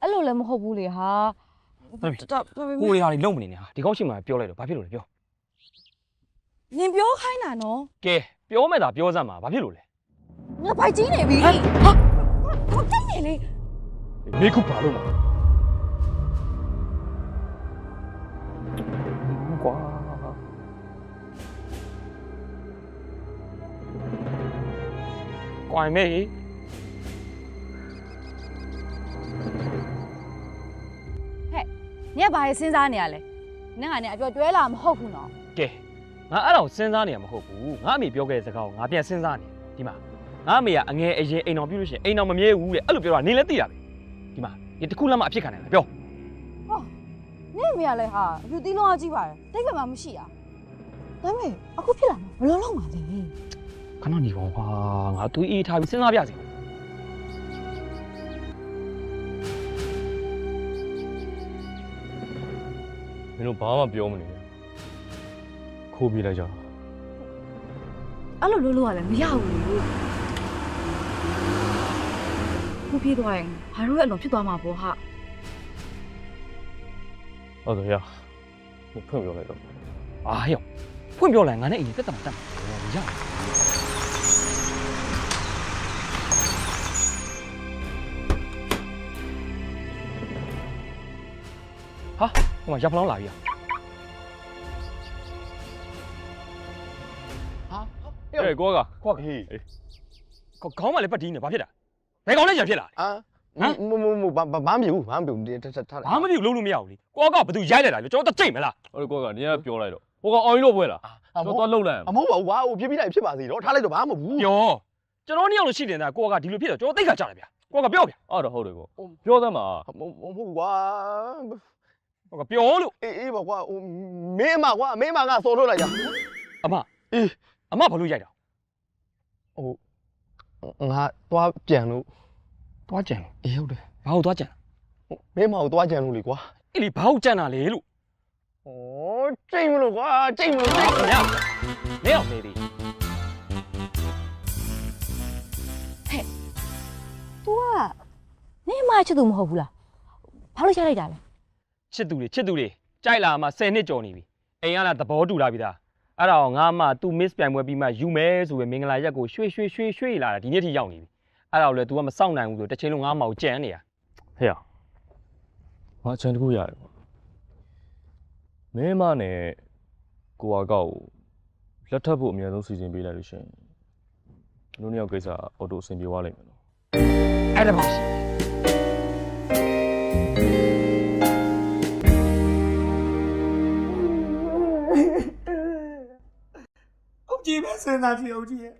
အဲ့လိုလည်းမဟုတ်ဘူးလေဟာ ကိုရီဟာတွေလုံမနေနဲ့ဟာဒီကောက်ရှိမှပြောလိုက်တော့ဘာဖြစ်လို့လဲပြော နင်ပြောခိုင်းတာနော် ကဲပြောမဲ့တာပြောစမ်းပါဘာဖြစ်လို့လဲ ငါဘိုက်ကြီးနေပြီဟာတိတ်နေလေ မေခုပါလို့မကွာကွာမေ နင်ကဘာလဲစဉ်းစားနေရလဲနင်ကလည်းအပြောကျွဲလာမဟုတ်ဘူးနော် ကဲငါအဲ့တော့စဉ်းစားနေရမဟုတ်ဘူးငါအမေပြောခဲ့တဲ့စကားကိုငါပြန်စဉ်းစားနေဒီမှာငါအမေကအငယ်အရင်အိမ်တော်ပြုလို့ရှိရင်အိမ်တော်မမြဲဘူးတဲ့အဲ့လိုပြောတာနင်လည်းသိတာပဲဒီမှာဒီတစ်ခုလည်းမအဖြစ်ခံနိုင်ဘူးပြော နင်မေရလဲဟာလူသီးလုံးအကြည့်ပါတယ်တိတ်ကမှမရှိတာဒါပေမဲ့အခုဖြစ်လာမှာဘယ်လိုလုပ်မှာလဲ ခဏနေပါကွာငါတွေးအေးထားပြီးစဉ်းစားပြစီ မင်းတို့ဘာမှပြောမနေနဲ့ခိုးပြလိုက်ကြ အဲ့လိုလုပ်လို့ရလဲမရဘူးလေခုပြေးသွားရင်ဘာလို့ရဲ့အလုံးဖြစ်သွားမှာပေါ့ဟာ ဟုတ်တယ်ရမဖွင့်ပြောလိုက်တော့ အာဟဲ့ဖွင့်ပြောလိုက်ငါနဲ့အိမ်ကြီးတက်တာတက်မှာရဟာဟိုမှာရပ်ဖလောင်းလာပြီဟာအေးကိုက ဟောဟေးခေါင်းမလည်းပတ်တီးနေဘာဖြစ်တာဘယ်ကောင်လဲရဖြစ်လာဟမ်ဘာမဖြစ်ဘူးဘာမဖြစ်ဘူး ဘာမဖြစ်ဘူးလုံးလို့မရဘူးလေကိုကဘာသူရိုက်လိုက်တာလေကျွန်တော်တကြိတ်မလား ဟုတ်တယ်ကိုကနင်ကပြောလိုက်တော့ဟိုကအောင်ကြီးလို့ပွဲလားကျွန်တော်တော့လှုပ်လိုက် အမဟုတ်ပါဘူးကွာဟိုဖြစ်ပြီးတိုင်းဖြစ်ပါစေတော့ထားလိုက်တော့ဘာမှမဟုတ်ဘူး ပြောကျွန်တော်နှစ်ယောက်လို့ရှိနေတာကိုကဒီလိုဖြစ်တော့ကျွန်တော်သိခါကြတယ်ဗျာကိုကပြောဗျာ အဲ့တော့ဟုတ်တယ်ကိုပြောသမ်းပါ မဟုတ်ကွာ ကိုကပြောလို့ အေးပါကွာဟိုမင်းမကွာမင်းမကစော်ထုတ်လိုက်ကြ အမအေးအမဘာလို့ရိုက်တာ ဟိုငါသွားကြံလို့ သွားကြံ အေးဟုတ်တယ် ဘာလို့သွားကြံ မင်းမကိုသွားကြံလို့လေကွာ အေးလေဘာလို့ကြံတာလဲလို့ ဩကြိတ်မလို့ကွာကြိတ်မလို့ ခင်ဗျာမင်းအောင်နေသည် तू ကနင်မချစ်သူမဟုတ်ဘူးလားဘာလို့ရိုက်လိုက်တာလဲ ချစ်သူတွေကြိုက်လာမှ10နှစ်ကျော်နေပြီအိမ်ကလာသဘောတူလာပြီသားအဲ့ဒါငါမှ तू miss ပြိုင်ပွဲပြီးမှယူမဲဆိုပဲမင်္ဂလာရက်ကိုရွှေ့လာတာဒီနေ့ထိရောက်နေပြီအဲ့ဒါကိုလည်း तू ကမစောင့်နိုင်ဘူးဆိုတစ်ချိန်လုံးငါမှကိုကြံနေရဟဲ့ငါအချန်တခုရတယ်ကွာမင်းမနဲ့ကိုကကောက်ကိုလက်ထပ်ဖို့အများဆုံးစီစဉ်ပေးလိုက်လို့ရှိရင်တို့နှစ်ယောက်ကိစ္စအော်တိုအဆင်ပြေသွားလိမ့်မယ်နော် အဲ့ဒါပါရှိ အုတ်ကြီးပဲစဉ်းစားကြည့်အုတ်ကြီးရဲ့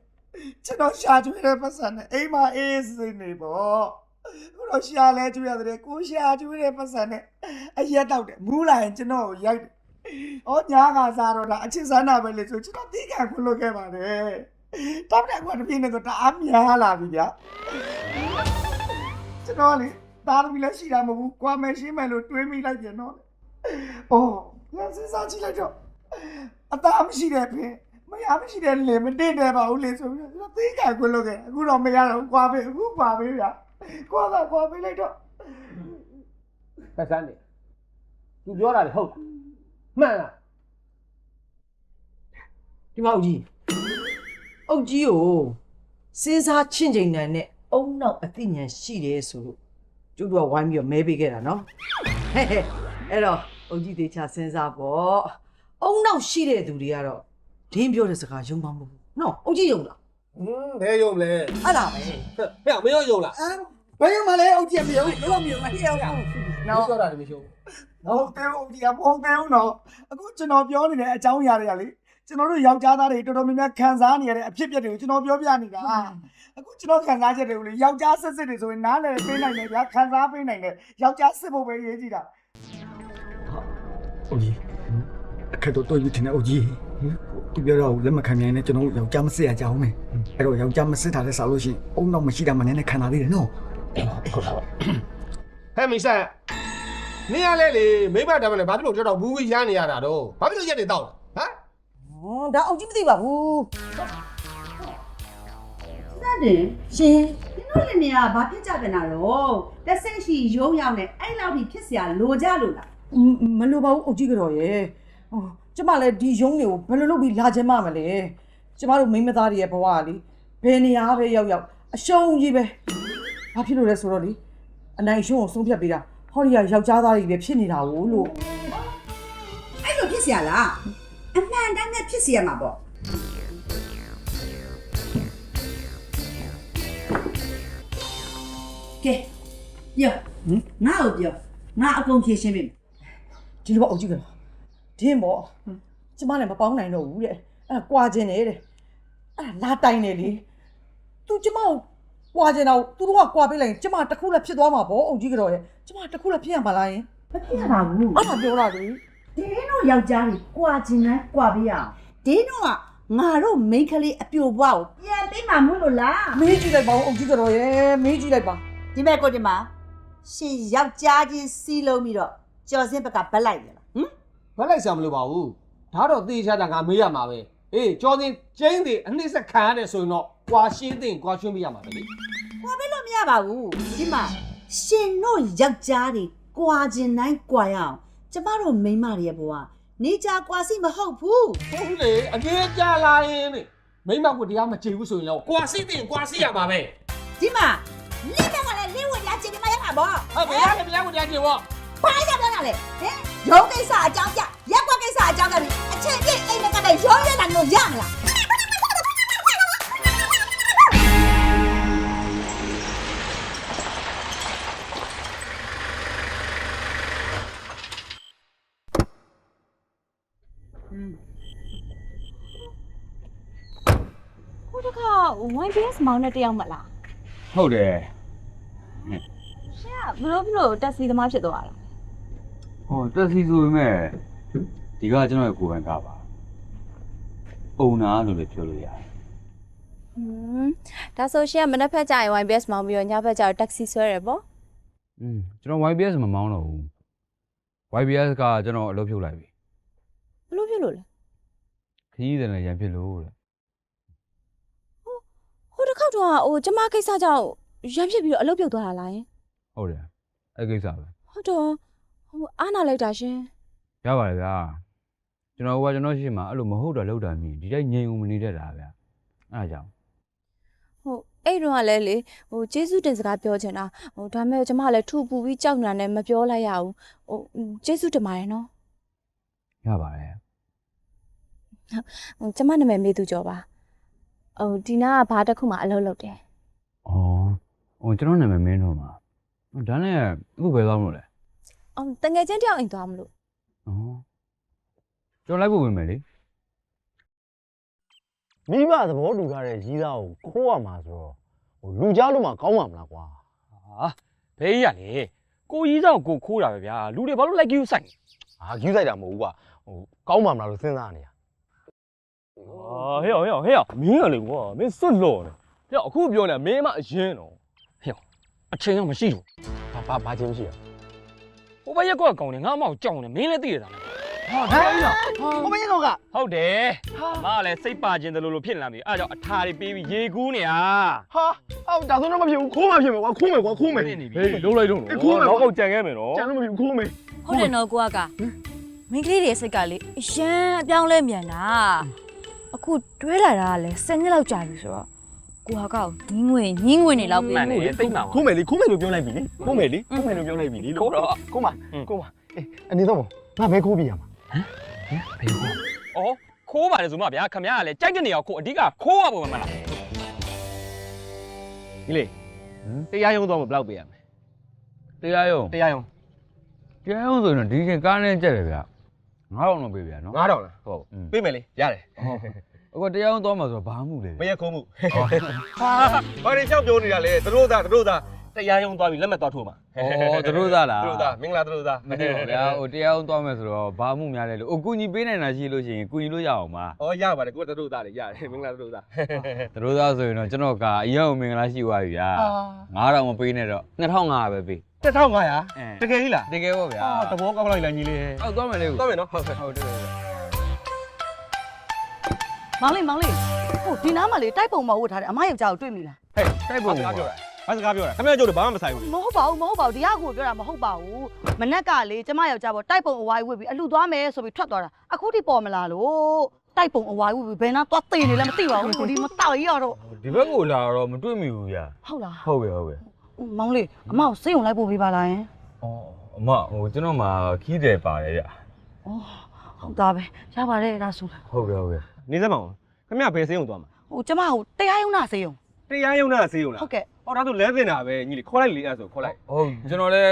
ကျွန်တော်ရှာကျွေးတဲ့ပတ်စံနဲ့အိမ်မှာအေးစိနေပေါ့ခုတော့ရှာလဲကျွေးရတယ်ကိုရှာကျွေးတဲ့ပတ်စံနဲ့အရက်တောက်တယ်မူးလာရင်ကျွန်တော်ကိုရိုက်တယ်။ဩညာကစားတော့တာအချစ်စမ်းတာပဲလေဆိုကျွန်တော်တီးခံခွလို့ခဲ့ပါတယ်။တောက်တဲ့ကွာတပြင်းနဲ့ဆိုတအားများလာပြီဗျာ။ကျွန်တော်လေသားသမီးလည်းရှိတာမဟုတ်ဘူး။ကွာမယ်ရှင်းမယ်လို့တွေးမိလိုက်ပြန်တော့။အော်ငါစဉ်းစားကြည့်လိုက်တော့အသားမရှိတဲ့ဖင်မရမရှိတဲ့လေမတင်တယ်ပါဘူးလေဆိုပြီးတော့သိကြခွလို့ခဲ့အခုတော့မရတော့ကွာပဲအခုပါပဲဗျာကွာပေးလိုက်တော့ ပတ်စမ်းနေသူပြောတာလေဟုတ်မှန်လားဒီမှာအုတ်ကြီးကိုစဉ်းစားချင့်ချိန်နိုင်နဲ့အုံနောက်အသိဉာဏ်ရှိတယ်ဆိုလို့ကျုပ်တို့ကဝိုင်းပြီးတော့မဲပေးခဲ့တာနော်ဟဲ့အဲ့တော့အုတ်ကြီးတေချာစဉ်းစားပေါ့အုံနောက်ရှိတဲ့သူတွေကတော့ဒင်းပြောတဲ့စကားယုံမှာမဟုတ်ဘူးနော်အုတ်ကြီးယုံလားဘယ်ယုံလဲအဲ့ဒါပဲဟဲ့မယုံလားဘယ်မှာလဲအုတ်ကြီးမယုံလို့မယုံမပြောဘူး ပြောတာလည်းမရှိဘူး ဟုတ်တယ်အုတ်ကြီးမဟုတ်သေးဘူးနော်အခုကျွန်တော်ပြောနေတဲ့အကြောင်းအရာတွေကလေကျွန်တော်တို့ယောက်ျားသားတွေတော်တော်များများခံစားနေရတဲ့အဖြစ်အပျက်တွေကိုကျွန်တော်ပြောပြနေတာအခုကျွန်တော်ခံစားချက်တွေကိုလေယောက်ျားစစ်တွေဆိုရင်နားလည်ပေးနိုင်တယ်ဗျာခံစားပေးနိုင်တယ်ယောက်ျားစစ်ဖို့ပဲရေးကြည့်တာ အုတ်ကြီးအခက်တော့တွေ့ပြီထင်တယ်အုတ်ကြီး သူပြောတော့လက်မခံနိုင်နဲ့ကျွန်တော်ယောက်ျားမစစ်ရကြအောင်မယ်အဲ့တော့ယောက်ျားမစစ်ထားတဲ့ဆောက်လို့ရှိရင်အုံတော့မရှိတာမှလည်းခံလာသေးတယ်နော် ဟဲ့မိဆန်နင်ရလဲလေမိမတမ်းမလဲဘာဖြစ်လို့ကြောက်တော့ဘူးကြီးရမ်းနေရတာတော့ဘာဖြစ်လို့ရက်နေတော့ဟမ် ဒါအောင်ကြီးမသိပါဘူး စတဲ့ရှင်ဒီလိုနေရဘာဖြစ်ကြပြန်တာတော့တက်ဆက်ရှိရုံးရောက်နေအဲ့လောက်ထိဖြစ်เสียလိုကြလို့လား မလိုပါဘူးအုတ်ကြီးကြော်ရဲ့ဟိုကျမလည်းဒီရုံးတွေကိုဘယ်လိုလုပ်ပြီးလာချင်မှမလဲကျမတို့မိန်းမသားတွေရဲ့ဘဝကလေဘယ်နေရာပဲရောက်ရောက်အရှုံးကြီးပဲဘာဖြစ်လို့လဲဆိုတော့လေအနိုင်ရှုံးကိုဆုံးဖြတ်ပေးတာဟောဒီကယောက်ျားသားတွေပဲဖြစ်နေတာကိုလို့ အဲ့လိုဖြစ်เสียလားအမှန်တမ်းနဲ့ဖြစ်เสียမှာပေါ့ကဲပြောငါ့ကိုပြောငါအကုန်ဖြေရှင်းပြီ ဒီလိုပေါ့အုတ်ကြီးကြော်ဒင်းပေါ့ကျမလည်းမပေါင်းနိုင်တော့ဘူးတဲ့အဲ့ကွာခြင်းနေတဲ့အဲ့လာတိုင်နေလေသူကျမကိုကွာခြင်းတော့သူတို့ကကွာပေးလိုက်ရင်ကျမတစ်ခုလည်းဖြစ်သွားမှာပေါ့အုတ်ကြီးကြော်ရဲ့ကျမတစ်ခုလည်းဖြစ်ရမှာလားယင် မဖြစ်ရပါဘူး အဲ့ဒါပြောတာလေ ဒင်းတို့ယောက်ျားတွေကွာခြင်းနဲ့ကွာပေးရအောင်ဒင်းတို့ကငါတို့မိန်းကလေးအပြိုဘွားကိုပြန်ပေးမှာမို့လို့လား မေးကြည့်လိုက်ပါဦးအုတ်ကြီးကြော်ရဲ့မေးကြည့်လိုက်ပါ ဒီမဲ့ကိုဒီမှာရှင်ယောက်ျားချင်းစီးလုံးပြီးတော့ကြော်စင်းဘက်ကဘက်လိုက်ရလားဟမ် ဘက်လိုက်ဆံမလို့ပါဘူးဒါတော့သေချာတာငါမေးရမှာပဲအေးကြောစင်းကျင်းတွေအနှစ်ဆက်ခံရတယ်ဆိုရင်တော့ကွာရှင်းတင်ကွာချွင်းပေးရမှာပဲလေ ကွာပေးလို့မရပါဘူးဒီမှာရှင်တို့ယောက်ျားတွေကွာခြင်းတိုင်းကွာရအောင်ကျမတို့မိန်းမတွေရဲ့ဘဝနေကြကွာစီမဟုတ်ဘူး ဟုတ်လေအငယ်ကြလာရင်လေမိမကတရားမကြည့်ဘူးဆိုရင်တော့ကွာစီတင်ကွာစီရမှာပဲ ဒီမှာလင်းတဲ့ကလည်းလင်းဝင်ရခြင်းမရမှာပေါ့ ဟုတ်ဗျာလေဗျာကိုတရားကြည့်ပေါ့ ဘာရပြောတာလဲဟင်ရုံးကိစ္စအကြောင်းပြရက်ကွက်ကိစ္စအကြောင်းပြပြီးအချိန်ပြည့်အိမ်နဲ့ကတည်းကရုံးရတာလို့ရမလား ဟိုတခါ YBS မောင်းတဲ့တယောက်မလား ဟုတ်တယ် ရှင်ကဘလို့တက်စီသမားဖြစ်သွားတာ ဟောတက်စီဆိုပေမဲ့ဒီကကျွန်တော်ရဲ့ကိုယ်ပိုင်ကားပါအုံနာလို့လည်းပြောလို့ရတယ် ဒါဆိုရှင်ကမနေ့ဖက်ကျရင် YBS မောင်းပြီးတော့ညဘက်ကျတော့ taxi ဆွဲရပေါ့ ကျွန်တော် YBS မမောင်းတော့ဘူး YBS ကကျွန်တော်အလုပ်ဖြုတ်လိုက်ပြီ ဘလို့ဖြစ်လို့လဲ ခရီးတယ်လည်းရန်ဖြစ်လို့တဲ့ ဟိုတစ်ခေါက်တော့ကျမကိစ္စကြောင့်ရမ်းဖြစ်ပြီးတော့အလုပ်ပြုတ်သွားတာလားယင် ဟုတ်တယ်အဲ့ကိစ္စပဲ ဟုတ်တော့အားနာလိုက်တာရှင် ရပါတယ်ဗျာကျွန်တော်ရှိမှအဲ့လိုမဟုတ်တာလောက်တာမြင်ဒီတိုင်းငြိမ်အောင်မနေတတ်တာဗျာအဲ့ဒါကြောင့် အဲ့တော့ကလည်းလေကျေးဇူးတင်စကားပြောချင်တာဒါပေမဲ့ကျမလည်းထူပူပြီးကြောက်နေတာနဲ့မပြောလိုက်ရဘူးကျေးဇူးတင်ပါတယ်နော် ရပါတယ် ကျမနာမည်မေသူကျော်ပါဒီနာကဘာတစ်ခုမှအလုပ်လုပ်တယ် ဩကျွန်တော်နာမည်မင်းတော့မှာဒါနဲ့အခုပဲသွားမလို့လဲ တငယ်ချင်းတယောက်အိမ်သွားမလို့ ကျွန်တော်လိုက်ဖို့ဝင်မယ်လေ မိဘသဘောတူထားတဲ့ရီးသားကိုခိုးရမှာဆိုတော့လူကြားလို့မှကောင်းမှာမလားကွာ ဟာဘေးကြီးကလေကိုကြီးဆောင်ကိုခိုးတာပဲဗျာလူတွေဘာလို့လိုက်ကြီးဆိုင် ဟာကျူးဆိုင်တာမဟုတ်ဘူးကွာကောင်းမှာမလားလို့စဉ်းစားနေတာ ဟေ့ဟေ့မင်းကလေကွာမင်းစွတ်လော်နေဟေ့အခုပြောနေမင်းမအရင်တော့ ဟေ့အချိန်တော့မရှိဘူး ဘာချင်းမရှိရ ဟိုဘက်ရက်ကွက်ကောင်နေငါ့မောက်ကြောင်နေမင်းလည်းသိရတာလေ ဟာဟဲ့ဟိုမင်းကောင်က ဟုတ်တယ်မကလည်းစိတ်ပါခြင်းတလို့လို့ဖြစ်လာပြီအဲ့ကြောင့်အထာတွေပေးပြီးရေကူးနေတာ ဟာဒါဆိုတော့မဖြစ်ဘူးခိုးမှဖြစ်မယ်ကွာခိုးမယ်ကွာခိုးမယ် ဟေးလုံးလိုက်တော့တော့တော့ကြံခဲ့မယ်နော် ကျန်လို့မဖြစ်ဘူးခိုးမယ် ဟုတ်တယ်နော်ကိုကမိန်းကလေးတွေစိတ်ကလေအရန်အပြောင်းလဲမြန်တာအခုတွဲလာတာကလည်း10နှစ်လောက်ကြာပြီဆိုတော့ကိုကညင်းဝင်နေလောက်ပြီ မှန်တယ်သိမှာ ခိုးမယ်လေခိုးမယ်လို့ပြောလိုက်ပြီလေခိုးမယ်လို့ပြောလိုက်ပြီလေ ခိုးတော့ ခိုးမှာအနေတော့ငါပဲခိုးပြရမှာ ဘေးကူအော်ခိုးပါတယ်ဆိုမှဗျာခမရကလည်းကြိုက်တဲ့နေရာကိုခိုးအဓိကခိုးရပုံမှန်လား ဒီလေတရားရုံးသွားမဘလောက်ပေးရမလဲ တရားရုံး တရားရုံး တရားရုံးဆိုရင်ဒီချိန်ကားနဲ့ကြက်တယ်ဗျာ9000တော့ပေးဗျာနော် 9000လားဟုတ်ပေးမယ်လေရတယ် အခုတရားရုံးသွားမှာဆိုတော့ဘာမှမလဲ မရက်ခုံးမှုဟာဘာတွေကြောက်ပြောနေတာလဲသူတို့သား တရားရုံးသွားပြီးလက်မှတ်သွားထိုးမှာ ဩသူတို့သားလား သူတို့သားမင်္ဂလာသူတို့သား မသိပါဗျာဟိုတရားအောင်သွားမယ်ဆိုတော့ဘာမှုများလဲလို့အကူညီပေးနိုင်တာရှိလို့ရှိရင်ကူညီလို့ရအောင်ပါ ဩရပါတယ်ကိုသူတို့သားတွေရတယ်မင်္ဂလာသူတို့သား သူတို့သားဆိုရင်တော့ကျွန်တော်ကအရင်ကမင်္ဂလာရှိသွားပြီဗျာ9000မပေးနဲ့တော့2500ပဲပေး 1500တကယ်ကြီးလား တကယ်ပေါ့ဗျာ သဘောကောက်လိုက်လားညီလေး ဟုတ်သွားမယ်လေ သွားမယ်နော်ဟုတ် ဟုတ်တယ် မောင်လေးဟိုဒီနားမှာလေတိုက်ပုံမဝတ်ထားတယ်အမယောက်ျားကိုတွေ့မိလား ဟဲ့တိုက်ပုံပြောတာဘာစကားပြောတာခင်ဗျားတို့ဘာမှမဆိုင်ဘူး မဟုတ်ပါဘူးဒီကကိုပြောတာမဟုတ်ပါဘူးမနက်ကလေကျမယောက်ျားပေါ်တိုက်ပုံအဝါကြီးဝတ်ပြီးအလှသွားမယ်ဆိုပြီးထွက်သွားတာအခုထိပေါ်မလာလို့တိုက်ပုံအဝါကြီးဝတ်ပြီးဘယ်နာသွားသိနေလဲမသိပါဘူးဒီမတောက်ရတော့ ဒီဘက်ကိုလာတော့မတွေ့မိဘူးဗျာ ဟုတ်လား ဟုတ်ကဲ့ မောင်လေးအမကိုစိတ်ုံလိုက်ပို့ပေးပါလားယင် အမဟိုကျွန်တော်မှာခီးတယ်ပါတယ်ဗျာ ဟုတ်သားပဲရပါတယ်ဒါဆို ဟုတ်ကဲ့ နေစမ်းပါဦးခင်ဗျားဘယ်စင်းုံသွားမှာ ဟိုကျမဟိုတရားရုံးနာစေးုံ တရားရုံးနာစေးုံလား ဟုတ်ကဲ့ ဟောဒါဆိုလဲတင်တာပဲညီလေးခေါ်လိုက်လေအဲ့ဆိုခေါ်လိုက် ဟုတ်ကျွန်တော်လည်း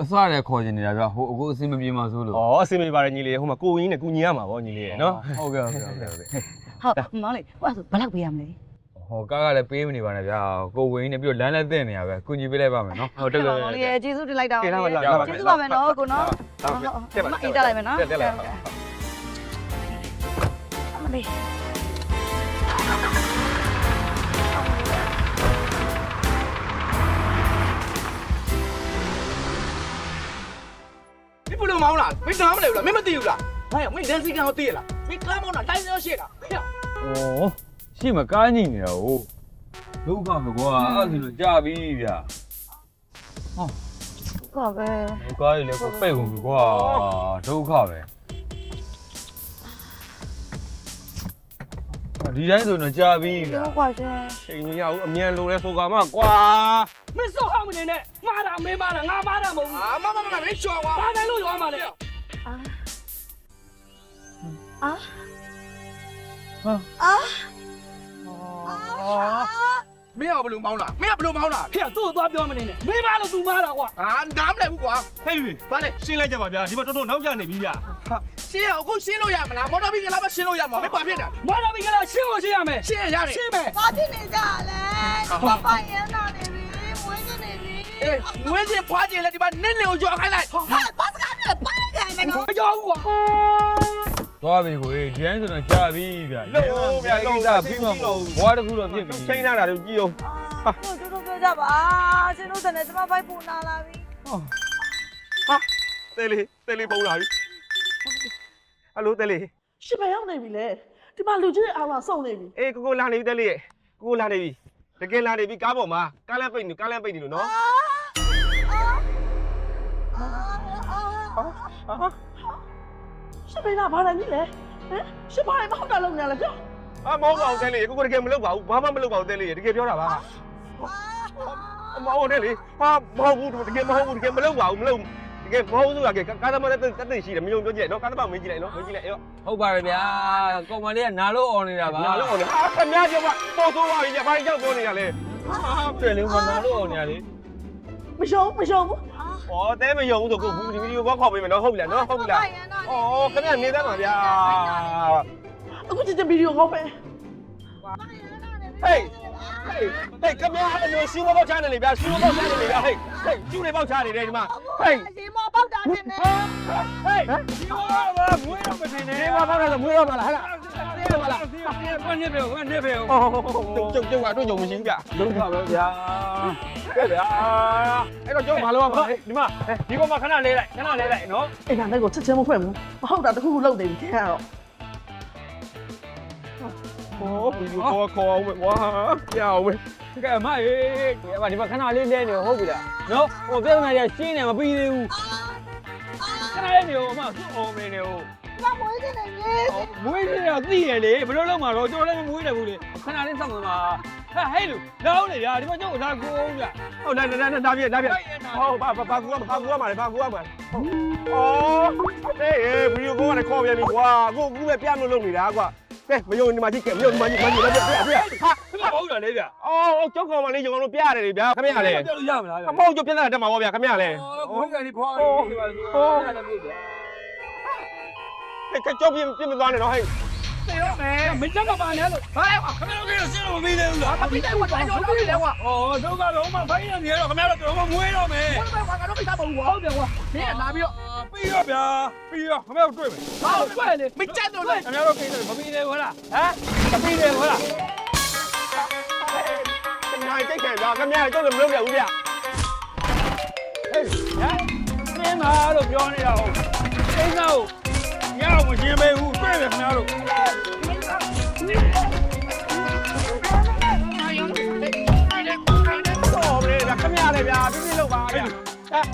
အစရဲခေါ်နေနေတာဗျာဟိုအခုအစင်မပြေမှာဆိုလို့ ဩအစင်မပြေပါတယ်ညီလေးဟိုမှာကိုဝင်းနဲ့ကူညီရမှာဗောညီလေးရဲ့နော် ဟုတ်ကဲ့ ဟုတ်မောင်လေးဟိုအဲ့ဆိုဘယ်လောက်ပေးရမလဲ ဟောကားကလည်းပေးမနေပါနဲ့ဗျာကိုဝင်းနဲ့ပြီးတော့လမ်းလည်းတည့်နေရပဲကုညီပေးလိုက်ပါမယ်နော်ဟုတ်တယ် မောင်လေးကျေးဇူးတင်လိုက်တာ ကျေးဇူးပါမယ်နော်ကိုနော်တက်ပါ အေးတက်လိုက်မယ်နော် တက်လိုက် မလေး 你不能忙了，没干不了了，没丢了。哎呀，没人时间我对了，没干忙了，单身些了。哎呀， ဩရှေ့မှာကားညိနေတာဟိုဒုက္ခပဲကွာအဲ့ဒါဆိုကြာပြီဗျာ ကောပဲ ကားကြီးလည်းကိုပိတ်ကုန်ပြီကွာဒုက္ခပဲဒီတိုင်းဆိုတော့ကြာပြီဗျာ ဟုတ်ပါရှင် ချိန်ကြီးရအောင်အမြန်လိုလဲဆိုကမှကွာ မင်းစောက်အောင်မနေနဲ့မှားတာမင်းမှားတာငါမှားတာမဟုတ်ဘူး 啊，妈妈妈妈，你说我。ဘာလဲလို့ရောမှာလဲ 没有不能忙了，没有不能忙了。 ဖေသူ့ကိုသွားပြောမနေနဲ့မင်းမှားလို့သူမှားတာကွာ 啊，拿不来不管。 ဟဲ့ပြီဘာလဲရှင်းလိုက်ကြပါဗျာဒီမှာတော်တော်နောက်ကျနေပြီဗျာ 先我先录呀嘛啦，毛头兵给老板先录呀嘛，没挂片的。 မော်တော်ဘီကလည်းရှင်းကိုရှင်းရမယ် 先下的。 ရှင်းမယ် ဘာဖြစ်နေကြလဲဒီမှာပိုင်ရနာနေပြီမွေးနေပြီ 哎，我先花钱了，你把恁六就开来。 ဘာစကားနဲ့ပိုင်ကြနေတော့ မကြောက်ဘူးကွာ သွားပြီကိုဒီတိုင်းဆိုတော့ကြာပြီဗျာပြီးမှမဟုတ်ဘွားတစ်ခုတော့ဖြစ်ပြီ ချိန်လာတာတို့ကြည့်အောင် တို့ပြောကြပါရှင်တို့တဲ့ကျမပိုက်ပူနာလာပြီ ဟာတဲလေးပုံလာပြီဟယ်လိုတဲလေး ရှင်းမရောက်နေပြီလေဒီမှာလူကြီးအောင်လာစုံနေပြီ အေးကိုလာနေပြီတဲလေးကိုလာနေပြီတကယ်လာနေပြီကားပေါ်မှာကားလမ်းပိတ်နေလို့နော် ရှင်းမလာဘာလဲညီလေဟမ်ရှင်းပါလေမဟုတ်တာလုံးနေလားပြော 啊，冇搞这里，我这个没录搞，爸爸没录搞这里，这个表达吧。冇这里，啊，冇糊涂，这个冇糊涂，这个没录搞，没录，这个冇糊涂啊，这刚才嘛在是的，没用多钱，喏，刚才把没进来喏，没进来哟。 ဟုတ်ပါတယ်ဗျာကောင်မလေးကနာလို့អော်နေတာပါ 哪路呢？啊，他娘就把多说话一点，把人家多那样嘞。啊， တွေ့လေကနာလို့អော်နေတာလေ မရှုံးဘူး 哦，这没用，这个不，你我靠边喏，后边喏，后边。哦，肯定没得嘛呀。 အခုကြည့်တဲ့ဗီဒီယိုကောင်းပဲ 嘿，嘿，干嘛？你修我包车的里边，修我包车的里边，嘿，修你包车的里嘛，嘿。 ဒီမောပေါက်တာတင်နေ ဟေးဒီမှာမွေးရမတင်နေဒီမှာဘာလဲမွေးရမလားဟဲ့လားဒီမှာလားကနေပဲကနေပဲကျုပ်ကတော့ယုံမရှိဘူးဗျလုံးပါပဲဗျာကဲဗျာအဲ့တော့ကျုပ်ဘာလုပ်ရမလဲဒီမှာဒီပေါ်မှာခဏလေးလိုက်နော် အဲ့ဒါလည်းကိုချက်ချင်းမဖွင့်ဘူးမဟုတ်တာတခုခုလုပ်နေပြီတဲ့ကတော့ ဟောဘီယူခေါ်အောင်ဝါကြောက်ဝဲ ကဲအမအေးဒီမှာခဏလေးလဲနေဟုတ်ပြီလားနော်ဟိုပြဿနာကြီးရှင်းနေမပြီးသေးဘူးခဏလေးနေအမသူ့အောင်မနေဟို မမွေးနေနေ မွေးနေတော့သိရလေဘယ်လိုလုပ်မှာတော့ကျွန်တော်လည်းမမွေးတယ်ဘူးလေခဏလေးစောင့်ပါဟဲ့လူလောင်းလေဗျာဒီမှာကျုပ်လာကိုအောင်ဗျာ ဟုတ်ဒါပြဟောဘာကူရမှာလဲဘာကူရမှာအော်အေးဘီယူကတော့ခေါ်ပြန်ပြီကွာကိုကူပဲပြမလို့လုပ်နေတာကွာကဲမယုံဒီမှာကြည့်ကဲမယုံဒီမှာကြည့်မယုံတော့ပြဟာ မဟုတ်တယ်လေဗျာ အော်ကျောက်ကောင်မလေးယုံလို့ပြရတယ်လေဗျာခင်ဗျာလေ ပြောလို့ရမလားဗျာ အမောက်ကျော်ပြဿနာတက်မှာပေါ့ဗျာခင်ဗျာလေ ဘုန်းကြီးကဖွားနေပါဆိုရတယ်ဗျာ ကဲကျောက်ပြင်းမသွားနဲ့တော့ဟဲ့ သေရောမယ်မင်းကပါနဲ့လို့ဟာခင်ဗျားတို့ကရှင်းလို့မပြီးသေးဘူးလားမပြီးသေးဘူးဘာလို့လဲကွာဩတို့ကတော့မှဖိုင်းနေရတော့ခင်ဗျားတို့ကတော့မွေးတော့မယ်ဘာကတော့ကိစ္စမဟုတ်ဘူးဟုတ်တယ်ကွာမင်းကလာပြီးတော့ပြီးရောဗျာပြီးရောခင်ဗျားတို့တွေ့မယ်ဟာတွေ့လေမကြက်တော့လေခင်ဗျားတို့ကိစ္စမပြီးသေးဘူးလားဟမ်မပြီးသေးဘူးလားခင်ဗျားကြိတ်ခဲ့ဗျာခင်ဗျားတို့လည်းမလုပ်ရဘူးဗျာဟေးဟမ်မင်းမလို့ပြောနေရအောင်ကိစ္စကိုရအောင်မရှင်းပေးဘူးတွေ့တယ်ခင်ဗျားတို့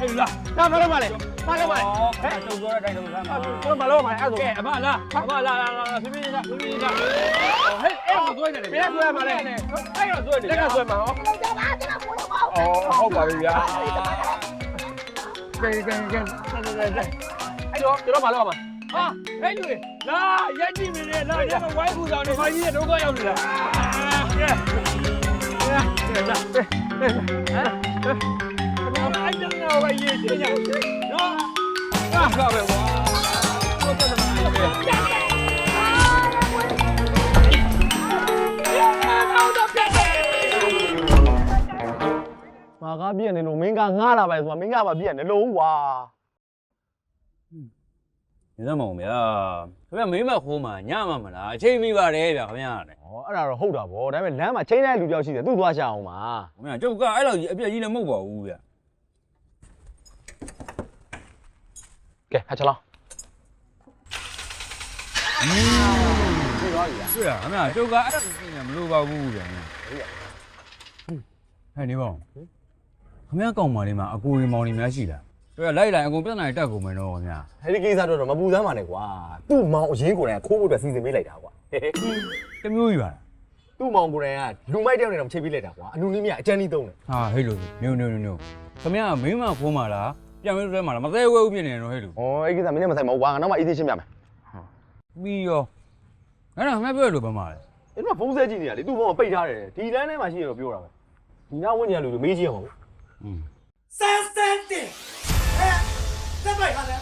ဟေးလားဒါမလုပ်ပါနဲ့မလုပ်ပါနဲ့ဟဲ့တုံပြောတဲ့အတိုင်းလုပ်ပါမလုပ်ပါနဲ့အဲ့ဒါကဲအမလားဖြည်းဖြည်းဖြည်းဖြည်းဟဲ့အဲ့ဒါဆွဲနေတယ်ဘယ်ဆွဲမှာလဲအဲ့ဒါဆွဲနေတယ်လက်ကဆွဲမှာဟောဟုတ်ပါပြီဗျာကဲအဲ့တော့မလုပ်ပါဟာဟဲ့လူလာရက်ကြည့်နေတယ်လာရမဝိုင်းကူဆောင်နေဘာကြီးရဲ့ဒုက္ခရောက်နေတာကဲလာအဲ့ဒါတော့ဘာရေးချင်ရနော်ဟာပဲဝါဟုတ်တယ်မာကားပြည့်နေလို့မင်းကငားလာပါလေဆိုတာမင်းကပါပြည့်နေလို့ကွာနေစမ်းမအောင်ဗျာခင်ဗျမင်းမခိုးမှာညမှမလားအချိန်မိပါတယ်ဗျာခင်ဗျာတဲ့ဩအဲ့ဒါတော့ဟုတ်တာဗောဒါပေမဲ့လမ်းမှာချိန်တဲ့လူတယောက်ရှိတယ်သူ့သွားရှာအောင်ပါခင်ဗျာကျုပ်ကအဲ့လိုကြီးအပြက်ကြီးလည်းမဟုတ်ပါဘူးဗျာကဲဟာချလောင်းတွေ့ပါပြီတွေ့ရခင်ဗျာကျုပ်ကအဲ့လိုကြီးလည်းမလိုပါဘူးဗျာဟဲ့နေပါဦးခင်ဗျာကောင်မလေးမှာအကူရင်မောင်နေများရှိလားတွေ့လိုက်လိုက်အကုန်ပြဿနာတက်ကုန်မယ်တော့ခင်ဗျာအဲ့ဒီကိစ္စတော့မပူစမ်းပါနဲ့ကွာသူ့မောင်အရင်ကိုယ်တိုင်ခိုးဖို့အတွက်စီစဉ်ပေးလိုက်တာကွာတမျိုးကြီးပါသူ့မောင်ကိုယ်တိုင်ကလူမိုက်တယောက်နဲ့တော့ချိန်ပေးလိုက်တာကွာအနုနည်းမြအကျန်းကြီးသုံးတယ်ဟာဟဲ့လို့မျိုးခင်ဗျာမင်းမခိုးမှာလားပြန်ပြီးတွဲမှာလားမသေးဝဲဘူးဖြစ်နေတယ်တော့ဟဲ့လို့ဩအဲ့ကိစ္စမင်းနဲ့မဆိုင်မဟုတ်ကွာငါနောက်မှအေးသေးရှင်းပြမယ်ပြီးရောအဲ့ဒါခင်ဗျာပြောရလို့ဘာမှလဲအဲ့တော့ဖုန်းဆဲကြည့်နေရလေသူ့ဖုန်းကပိတ်ထားတယ်ဒီလမ်းထဲမှာရှိရတော့ပြောတာပဲဒီနားဝင်းညာလူတွေမေးကြည့်ရမှာပေါ့စမ်းတင်တက်လိုက်ပါလေ